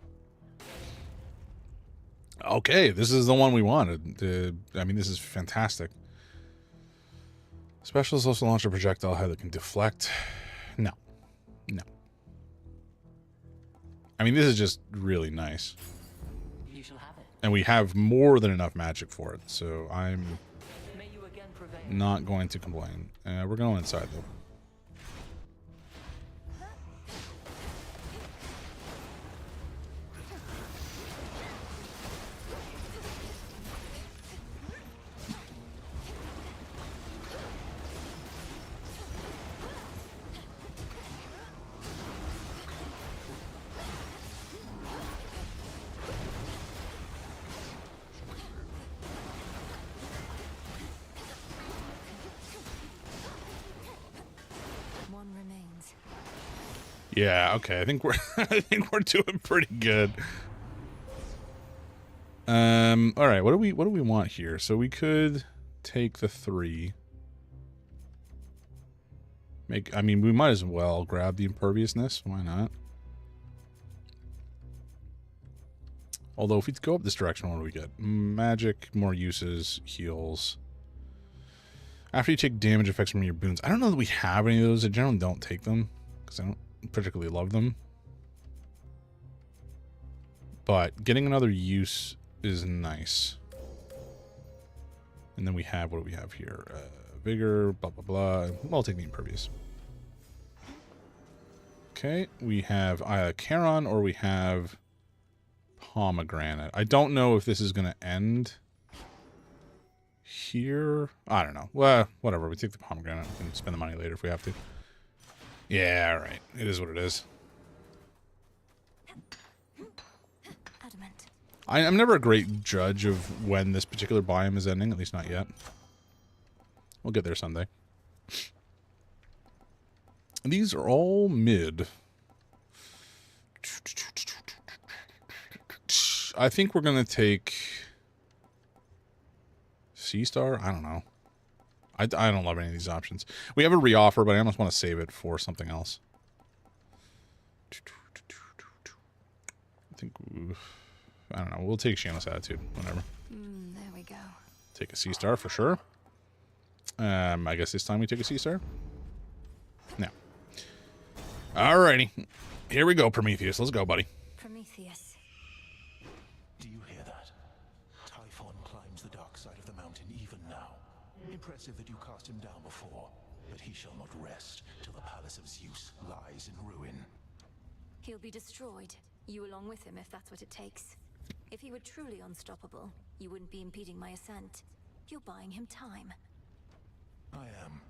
Okay, this is the one we wanted. I mean, this is fantastic. Specialists also launch a projectile head that can deflect. No. No. I mean, this is just really nice. You shall have it. And we have more than enough magic for it, so I'm not going to complain. We're going inside, though. Yeah, okay. I think we're doing pretty good. All right. What do we want here? So we could take the 3. I mean, we might as well grab the imperviousness. Why not? Although if we go up this direction, what do we get? Magic, more uses, heals. After you take damage effects from your boons. I don't know that we have any of those. I generally don't take them because I don't particularly love them, but getting another use is nice. And then we have, what do we have here? Vigor, blah blah blah. I'll take the impervious. Okay, we have either Charon or we have Pomegranate. I don't know if this is going to end here. I don't know. Well, whatever. We take the Pomegranate. We can spend the money later if we have to. Yeah, all right. It is what it is. I'm never a great judge of when this particular biome is ending, at least not yet. We'll get there someday. These are all mid. I think we're going to take C-Star? I don't know. I don't love any of these options. We have a reoffer, but I almost want to save it for something else. I think, I don't know. We'll take Shameless Attitude, whatever. There we go. Take a C-Star for sure. I guess this time we take a C-Star. No. Alrighty. Here we go, Prometheus. Let's go, buddy. Prometheus. Do impressive that you cast him down before, but he shall not rest till the palace of Zeus lies in ruin. He'll be destroyed. You along with him, if that's what it takes. If he were truly unstoppable, you wouldn't be impeding my ascent. You're buying him time. I am.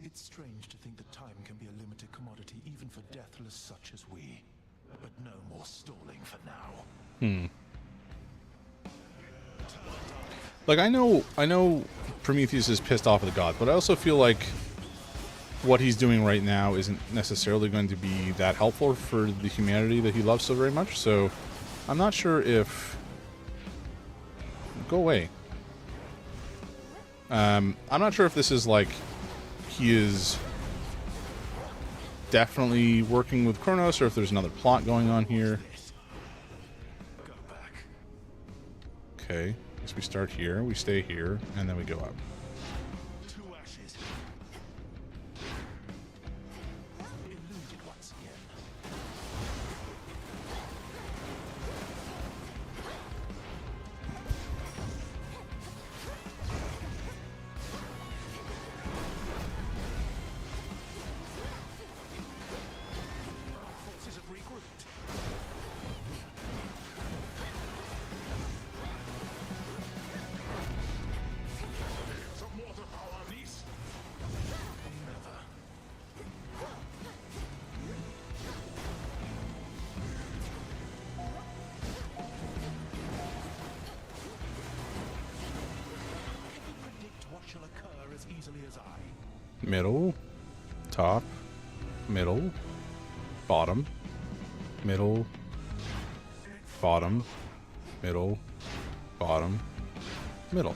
It's strange to think that time can be a limited commodity even for deathless such as we. But no more stalling for now. Like, I know Prometheus is pissed off at the gods, but I also feel like what he's doing right now isn't necessarily going to be that helpful for the humanity that he loves so very much. So I'm not sure if... Go away. I'm not sure if this is like he is definitely working with Chronos or if there's another plot going on here. Okay, guess we start here, we stay here, and then we go up. Middle, top, middle, bottom, middle, bottom, middle, bottom, middle.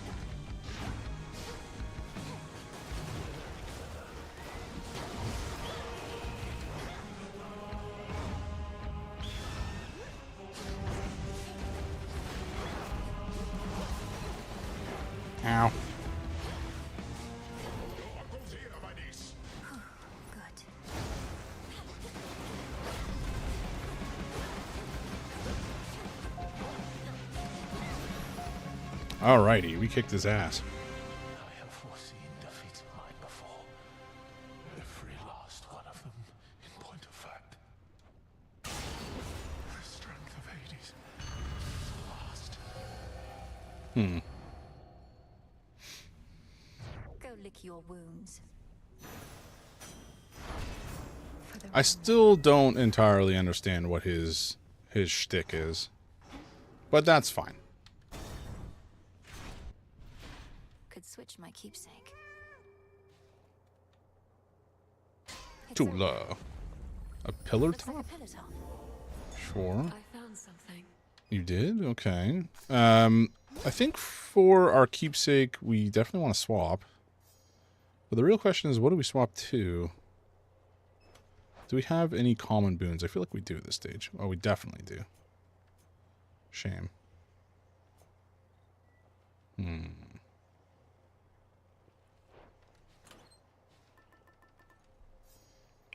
Ow. Alrighty, we kicked his ass. I have foreseen defeats of mine before. Every last one of them, in point of fact. The strength of Hades is lost. Go lick your wounds. I still don't entirely understand what his shtick is, but that's fine. Switch my keepsake. Tula. A pillar top? Like a pillar top. Sure. I found something. You did? Okay. I think for our keepsake, we definitely want to swap. But the real question is, what do we swap to? Do we have any common boons? I feel like we do at this stage. Oh, we definitely do. Shame.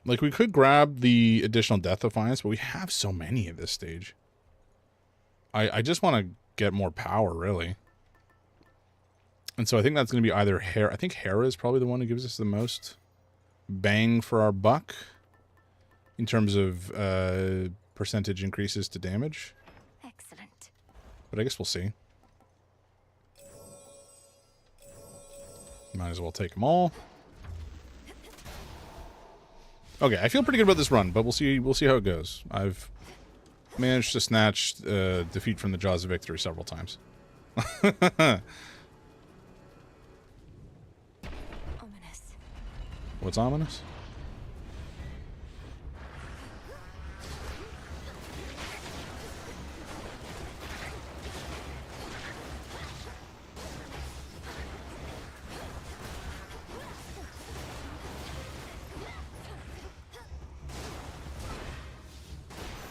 Like, we could grab the additional Death Defiance, but we have so many at this stage. I just want to get more power, really. And so I think that's going to be either Hera. I think Hera is probably the one who gives us the most bang for our buck in terms of percentage increases to damage. Excellent. But I guess we'll see. Might as well take them all. Okay, I feel pretty good about this run, but we'll see how it goes. I've managed to snatch defeat from the jaws of victory several times. Ominous. What's ominous?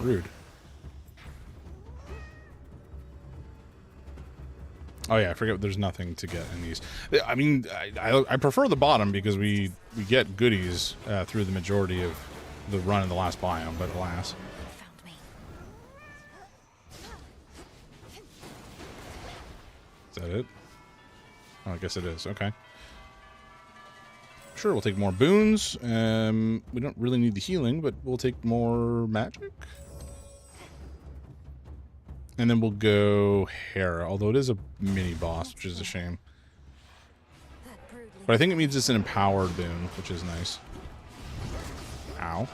Rude. Oh yeah, I forget there's nothing to get in these. I mean, I prefer the bottom because we get goodies through the majority of the run in the last biome, but alas. Is that it? Oh, I guess it is. Okay. Sure, we'll take more boons. We don't really need the healing, but we'll take more magic. And then we'll go Hera, although it is a mini boss, which is a shame. But I think it means it's an empowered boon, which is nice. Ow.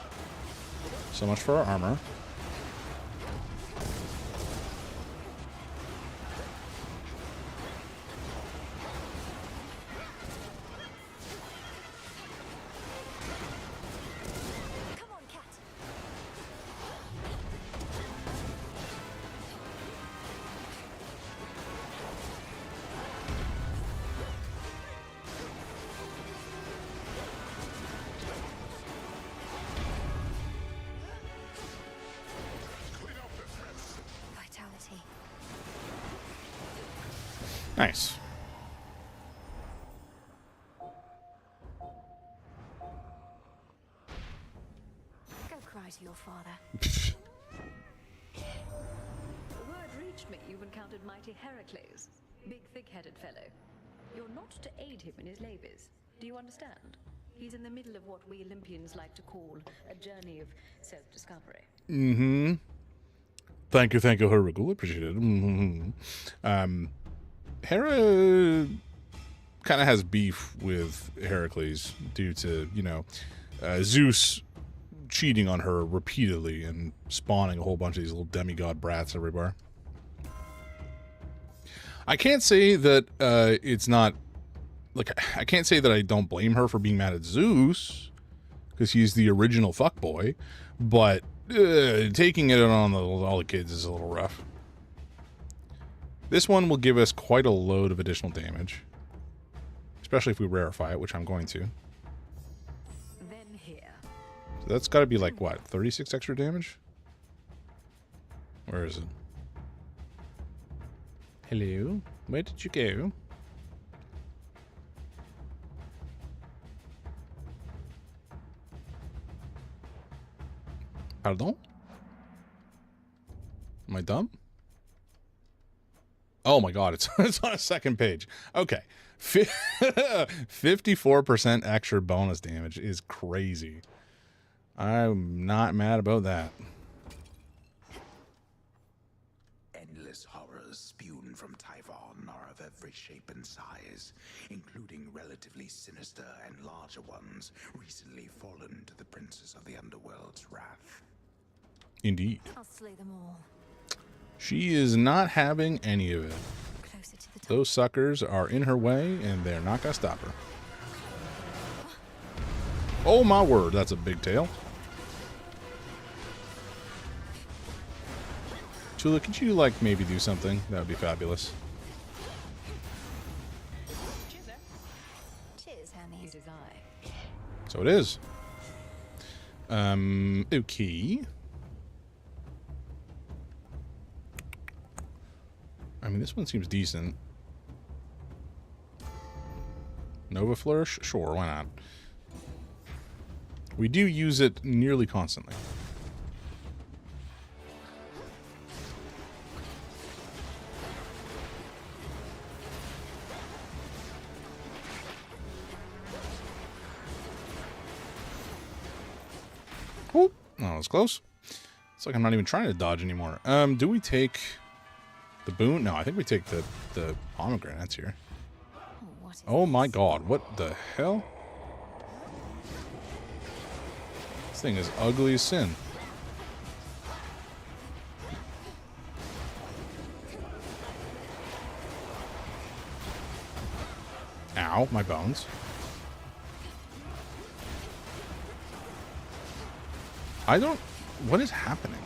So much for our armor. Nice. Go cry to your father. The word reached me you've encountered mighty Heracles. Big, thick-headed fellow. You're not to aid him in his labors. Do you understand? He's in the middle of what we Olympians like to call a journey of self-discovery. Mm-hmm. Thank you, Heracles. Appreciate it. Mm-hmm. Hera kind of has beef with Heracles due to, you know, Zeus cheating on her repeatedly and spawning a whole bunch of these little demigod brats everywhere. I can't say that it's not, like, I can't say that I don't blame her for being mad at Zeus, because he's the original fuckboy, but taking it on all the kids is a little rough. This one will give us quite a load of additional damage, especially if we rarefy it, which I'm going to. Then here. So that's got to be like, what, 36 extra damage? Where is it? Hello? Where did you go? Pardon? Am I dumb? Oh my god, it's on a second page. Okay. 54% extra bonus damage is crazy. I'm not mad about that. Endless horrors spewed from Typhon are of every shape and size, including relatively sinister and larger ones recently fallen to the princes of the underworld's wrath. Indeed. I'll slay them all. She is not having any of it. Those suckers are in her way, and they're not gonna stop her. Oh my word, that's a big tail. Chula, could you, like, maybe do something? That would be fabulous. Cheers, Hermes. It is I. So it is. Okay. I mean, this one seems decent. Nova Flourish? Sure, why not? We do use it nearly constantly. Oh, that was close. It's like I'm not even trying to dodge anymore. Do we take the boon? No, I think we take the pomegranates here. Oh my god, what the hell? This thing is ugly as sin. Ow, my bones. I don't... What is happening?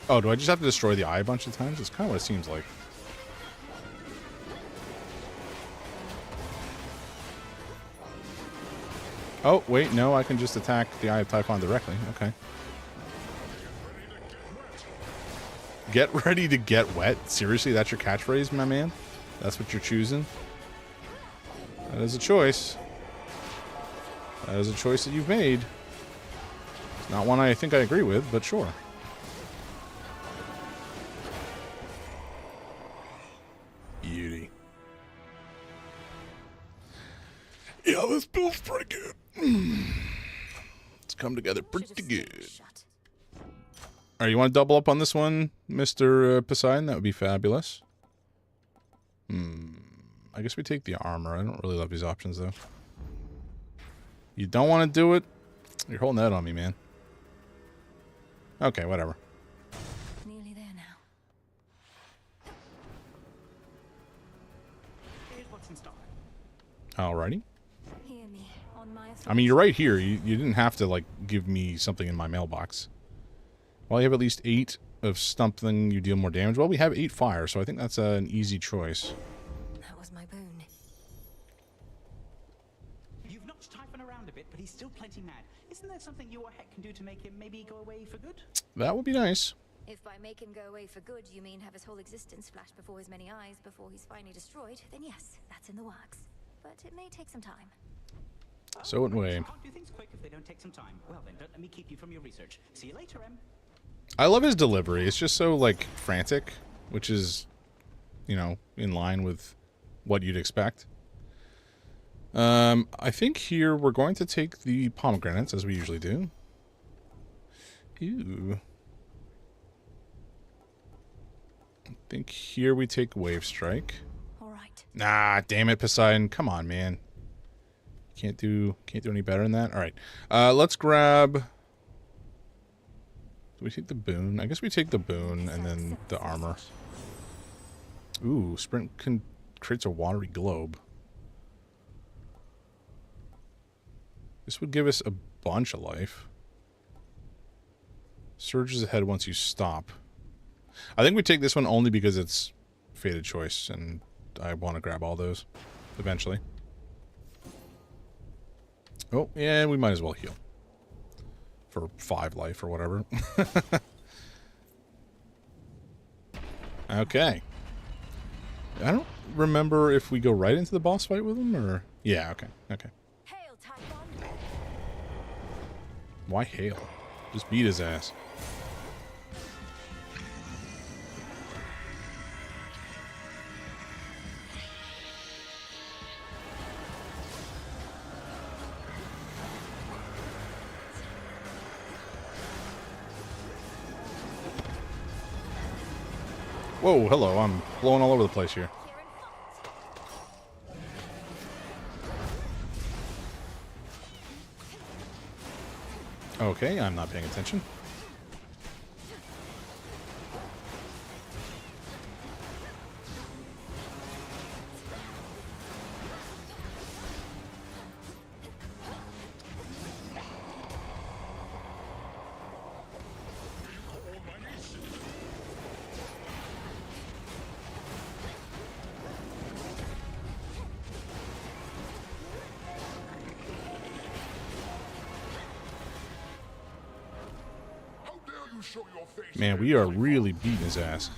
Oh, do I just have to destroy the eye a bunch of times? It's kind of what it seems like. Oh, wait, no, I can just attack the Eye of Typhon directly. Okay. Get ready to get wet? Seriously, that's your catchphrase, my man? That's what you're choosing? That is a choice. That is a choice that you've made. It's not one I think I agree with, but sure. Beauty. It's pretty good. It's come together pretty good. Alright, you want to double up on this one, Mr. Poseidon? That would be fabulous. I guess we take the armor. I don't really love these options, though. You don't want to do it? You're holding that on me, man. Okay, whatever. Nearly there now. Here's what's in stock. Alrighty. Hear me on my I mean, you're right here. You didn't have to, like, give me something in my mailbox. Well, you have at least 8 of something, you deal more damage. Well, we have 8 fire, so I think that's an easy choice. That was my boon. You've notched Typhon around a bit, but he's still plenty mad. Isn't there something you or Heck can do to make him maybe go away for good? That would be nice. If by make him go away for good you mean have his whole existence flash before his many eyes before he's finally destroyed, then yes, that's in the works. But it may take some time. So it may. Can't do things quick if they don't take some time. Well then, don't let me keep you from your research. See you later, Em. I love his delivery. It's just so, like, frantic, which is, you know, in line with what you'd expect. I think here we're going to take the pomegranates, as we usually do. Ew. I think here we take Wave Strike. All right. Nah, damn it, Poseidon. Come on, man. Can't do any better than that. All right. Let's grab... Do we take the boon? I guess we take the boon and then the armor. Ooh, sprint creates a watery globe. This would give us a bunch of life. Surges ahead once you stop. I think we take this one only because it's fated choice, and I want to grab all those eventually. Oh, yeah, we might as well heal. For 5 life or whatever. Okay. I don't remember if we go right into the boss fight with him, or... Yeah, okay, okay. Hail, Typhon. Why hail? Just beat his ass. Whoa, hello, I'm blowing all over the place here. Okay, I'm not paying attention. Man, we are really beating his ass.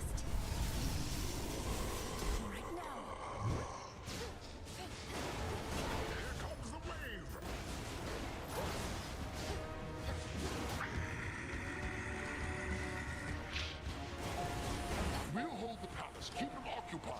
We'll hold the palace. Keep him occupied.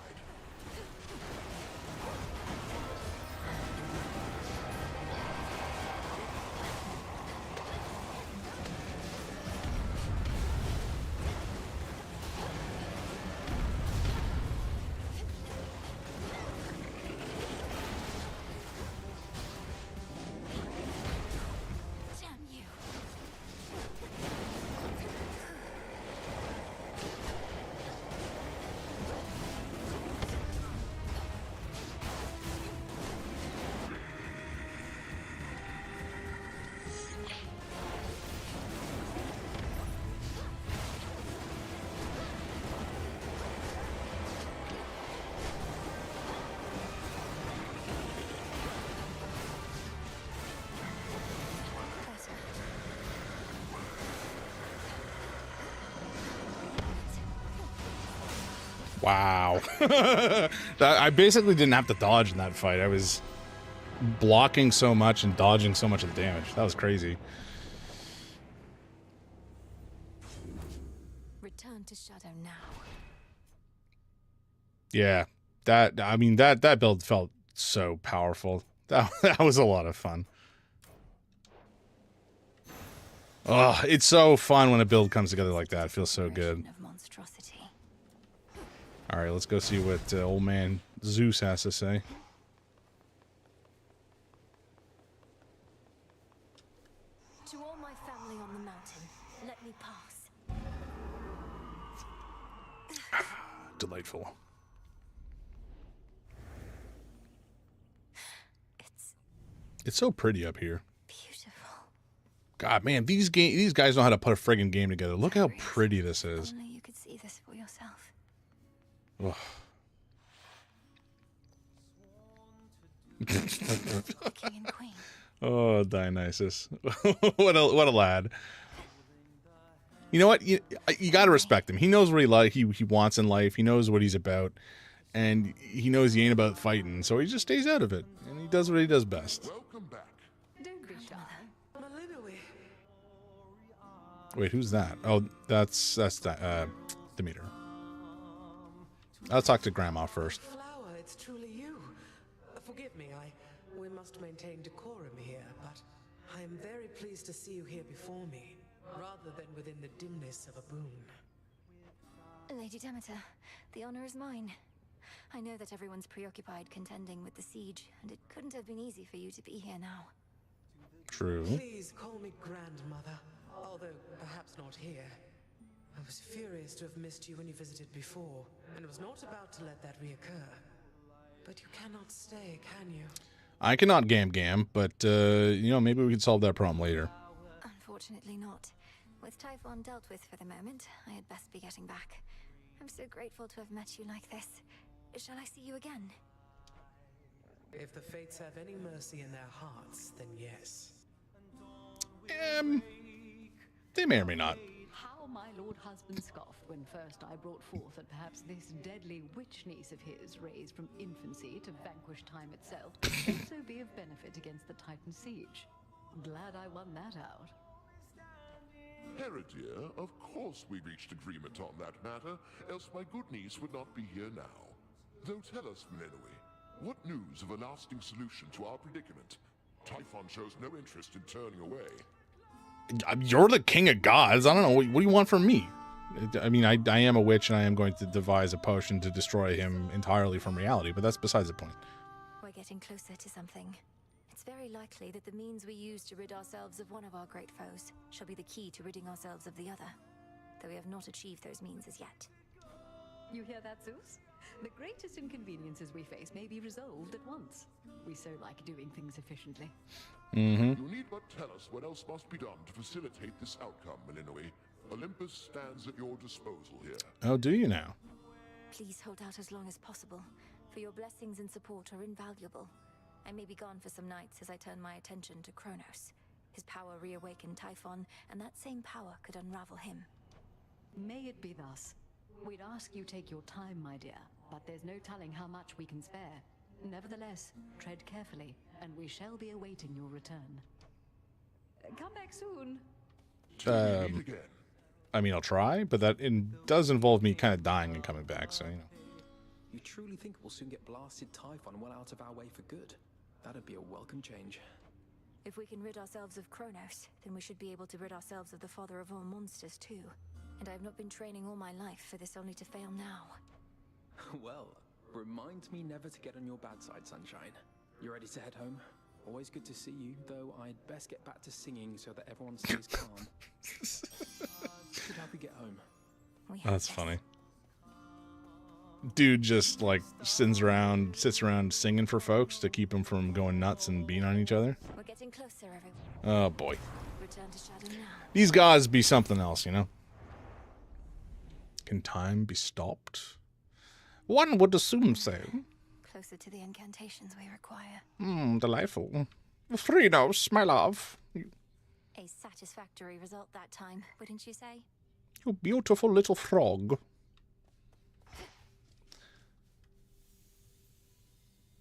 Wow. I basically didn't have to dodge in that fight. I was blocking so much and dodging so much of the damage. That was crazy. Return to Shadow now. Yeah. That build felt so powerful. That was a lot of fun. Oh, it's so fun when a build comes together like that. It feels so good. All right, let's go see what old man Zeus has to say. To all my family on the mountain, let me pass. Delightful. It's so pretty up here. God, man, these guys know how to put a friggin' game together. Look how pretty this is. Only you could see this for yourself. Ugh. King and queen. Oh, Dionysus. what a lad. You know what? You got to respect him. He knows what he wants in life. He knows what he's about. And he knows he ain't about fighting. So he just stays out of it. And he does what he does best. Welcome back. Don't be shy. Wait, who's that? Oh, that's Demeter. I'll talk to Grandma first. Flower, it's truly you. Forgive me, we must maintain decorum here, but I am very pleased to see you here before me, rather than within the dimness of a boon. Lady Demeter, the honor is mine. I know that everyone's preoccupied contending with the siege, and it couldn't have been easy for you to be here now. True. Please call me grandmother, although perhaps not here. I was furious to have missed you when you visited before, and was not about to let that reoccur. But you cannot stay, can you? I cannot gam, but, you know, maybe we can solve that problem later. Unfortunately not. With Typhon dealt with for the moment, I had best be getting back. I'm so grateful to have met you like this. Shall I see you again? If the fates have any mercy in their hearts, then yes. They may or may not. How my lord husband scoffed when first I brought forth that perhaps this deadly witch niece of his, raised from infancy to vanquish time itself, could also be of benefit against the Titan siege. Glad I won that out. Hera, dear, of course we reached agreement on that matter, else my good niece would not be here now. Though tell us, Menenwe, what news of a lasting solution to our predicament? Typhon shows no interest in turning away. You're the king of gods. I don't know. What do you want from me? I mean, I am a witch, and I am going to devise a potion to destroy him entirely from reality, but that's besides the point. We're getting closer to something. It's very likely that the means we use to rid ourselves of one of our great foes shall be the key to ridding ourselves of the other, though we have not achieved those means as yet. You hear that, Zeus? The greatest inconveniences we face may be resolved at once. We so like doing things efficiently. You need but tell us what else must be done to facilitate this outcome, Menenwe. Olympus stands at your disposal here. Oh, do you now? Please hold out as long as possible, for your blessings and support are invaluable. I may be gone for some nights as I turn my attention to Chronos. His power reawakened Typhon, and that same power could unravel him. May it be thus. We'd ask you take your time, my dear, but there's no telling how much we can spare. Nevertheless, tread carefully, and we shall be awaiting your return. Come back soon. I mean, I'll try, but that does involve me kind of dying and coming back, so, you know. You truly think we'll soon get blasted Typhon well out of our way for good? That'd be a welcome change. If we can rid ourselves of Chronos, then we should be able to rid ourselves of the father of all monsters too. And I have not been training all my life for this only to fail now. Well, remind me never to get on your bad side, Sunshine. You ready to head home? Always good to see you, though I'd best get back to singing so that everyone stays calm. Should help you get home. That's funny. Dude just like sits around singing for folks to keep them from going nuts and being on each other. We're getting closer, everyone. Oh boy. Return to Shadow now. These gods be something else, you know. Can time be stopped? One would assume so. Closer to the incantations we require. Delightful. Phrynos, my love. A satisfactory result that time, wouldn't you say? You beautiful little frog.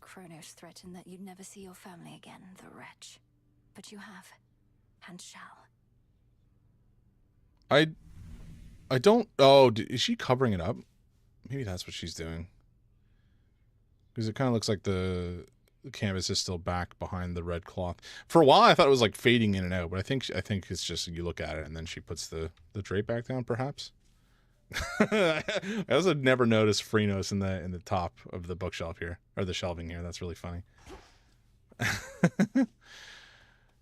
Chronos threatened that you'd never see your family again, the wretch. But you have, and shall. I don't... Oh, is she covering it up? Maybe that's what she's doing. Because it kind of looks like the canvas is still back behind the red cloth. For a while, I thought it was like fading in and out, but I think it's just you look at it and then she puts the drape back down, perhaps. I also never noticed Chronos in the top of the bookshelf here, or the shelving here. That's really funny.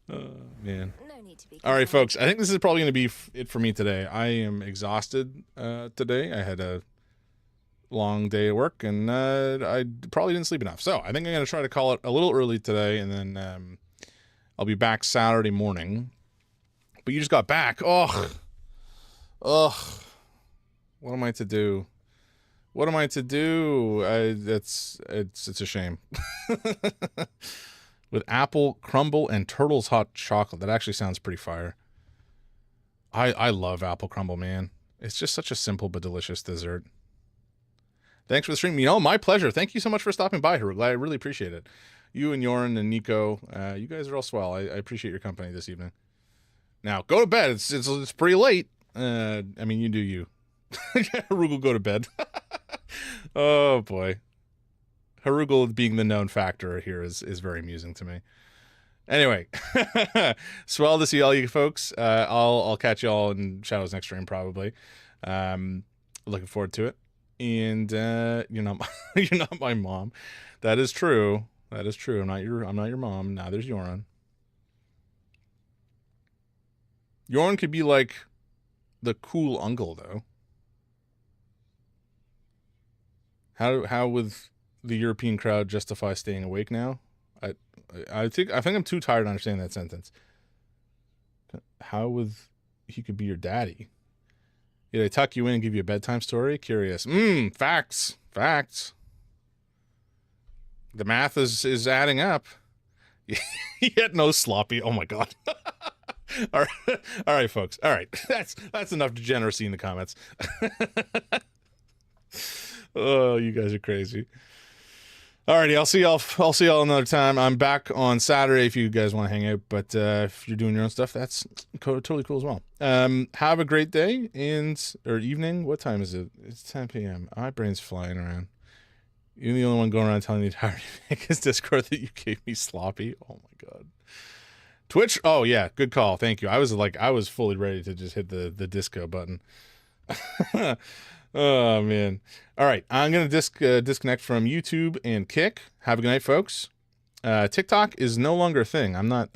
Oh, man. No need to be All right, folks. I think this is probably going to be it for me today. I am exhausted today. I had a long day at work, and I probably didn't sleep enough. So I think I'm going to try to call it a little early today, and then I'll be back Saturday morning. But you just got back. Ugh. What am I to do? What am I to do? It's a shame. With apple crumble and Turtle's hot chocolate. That actually sounds pretty fire. I love apple crumble, man. It's just such a simple but delicious dessert. Thanks for the stream. My pleasure. Thank you so much for stopping by, Harugla. I really appreciate it. You and Yoren and Nico, you guys are all swell. I appreciate your company this evening. Now, go to bed. It's pretty late. I mean, you do you. Harugla, go to bed. Oh, boy. Harugla being the known factor here is very amusing to me. Anyway, swell to see all you folks. I'll catch you all in Shadow's next stream probably. Looking forward to it. And you're not my mom. That is true. That is true. I'm not your mom. Now there's Yoren. Yoren could be like the cool uncle though. How would the European crowd justify staying awake now? I think I'm too tired to understand that sentence. How would he could be your daddy? Did I tuck you in and give you a bedtime story? Curious. Facts. The math is adding up. Yet no sloppy. Oh my god. All right, folks. All right, that's enough degeneracy in the comments. Oh, you guys are crazy. Alrighty, I'll see y'all another time. I'm back on Saturday if you guys want to hang out, but if you're doing your own stuff, that's totally cool as well. Have a great day or evening. What time is it? It's 10 p.m. My brain's flying around. You're the only one going around telling me how to make his Discord that you gave me sloppy. Oh my god. Twitch? Oh yeah, good call. Thank you. I was fully ready to just hit the disco button. Oh man. All right, I'm gonna disconnect from YouTube and Kick. Have a good night, folks. TikTok is no longer a thing. I'm not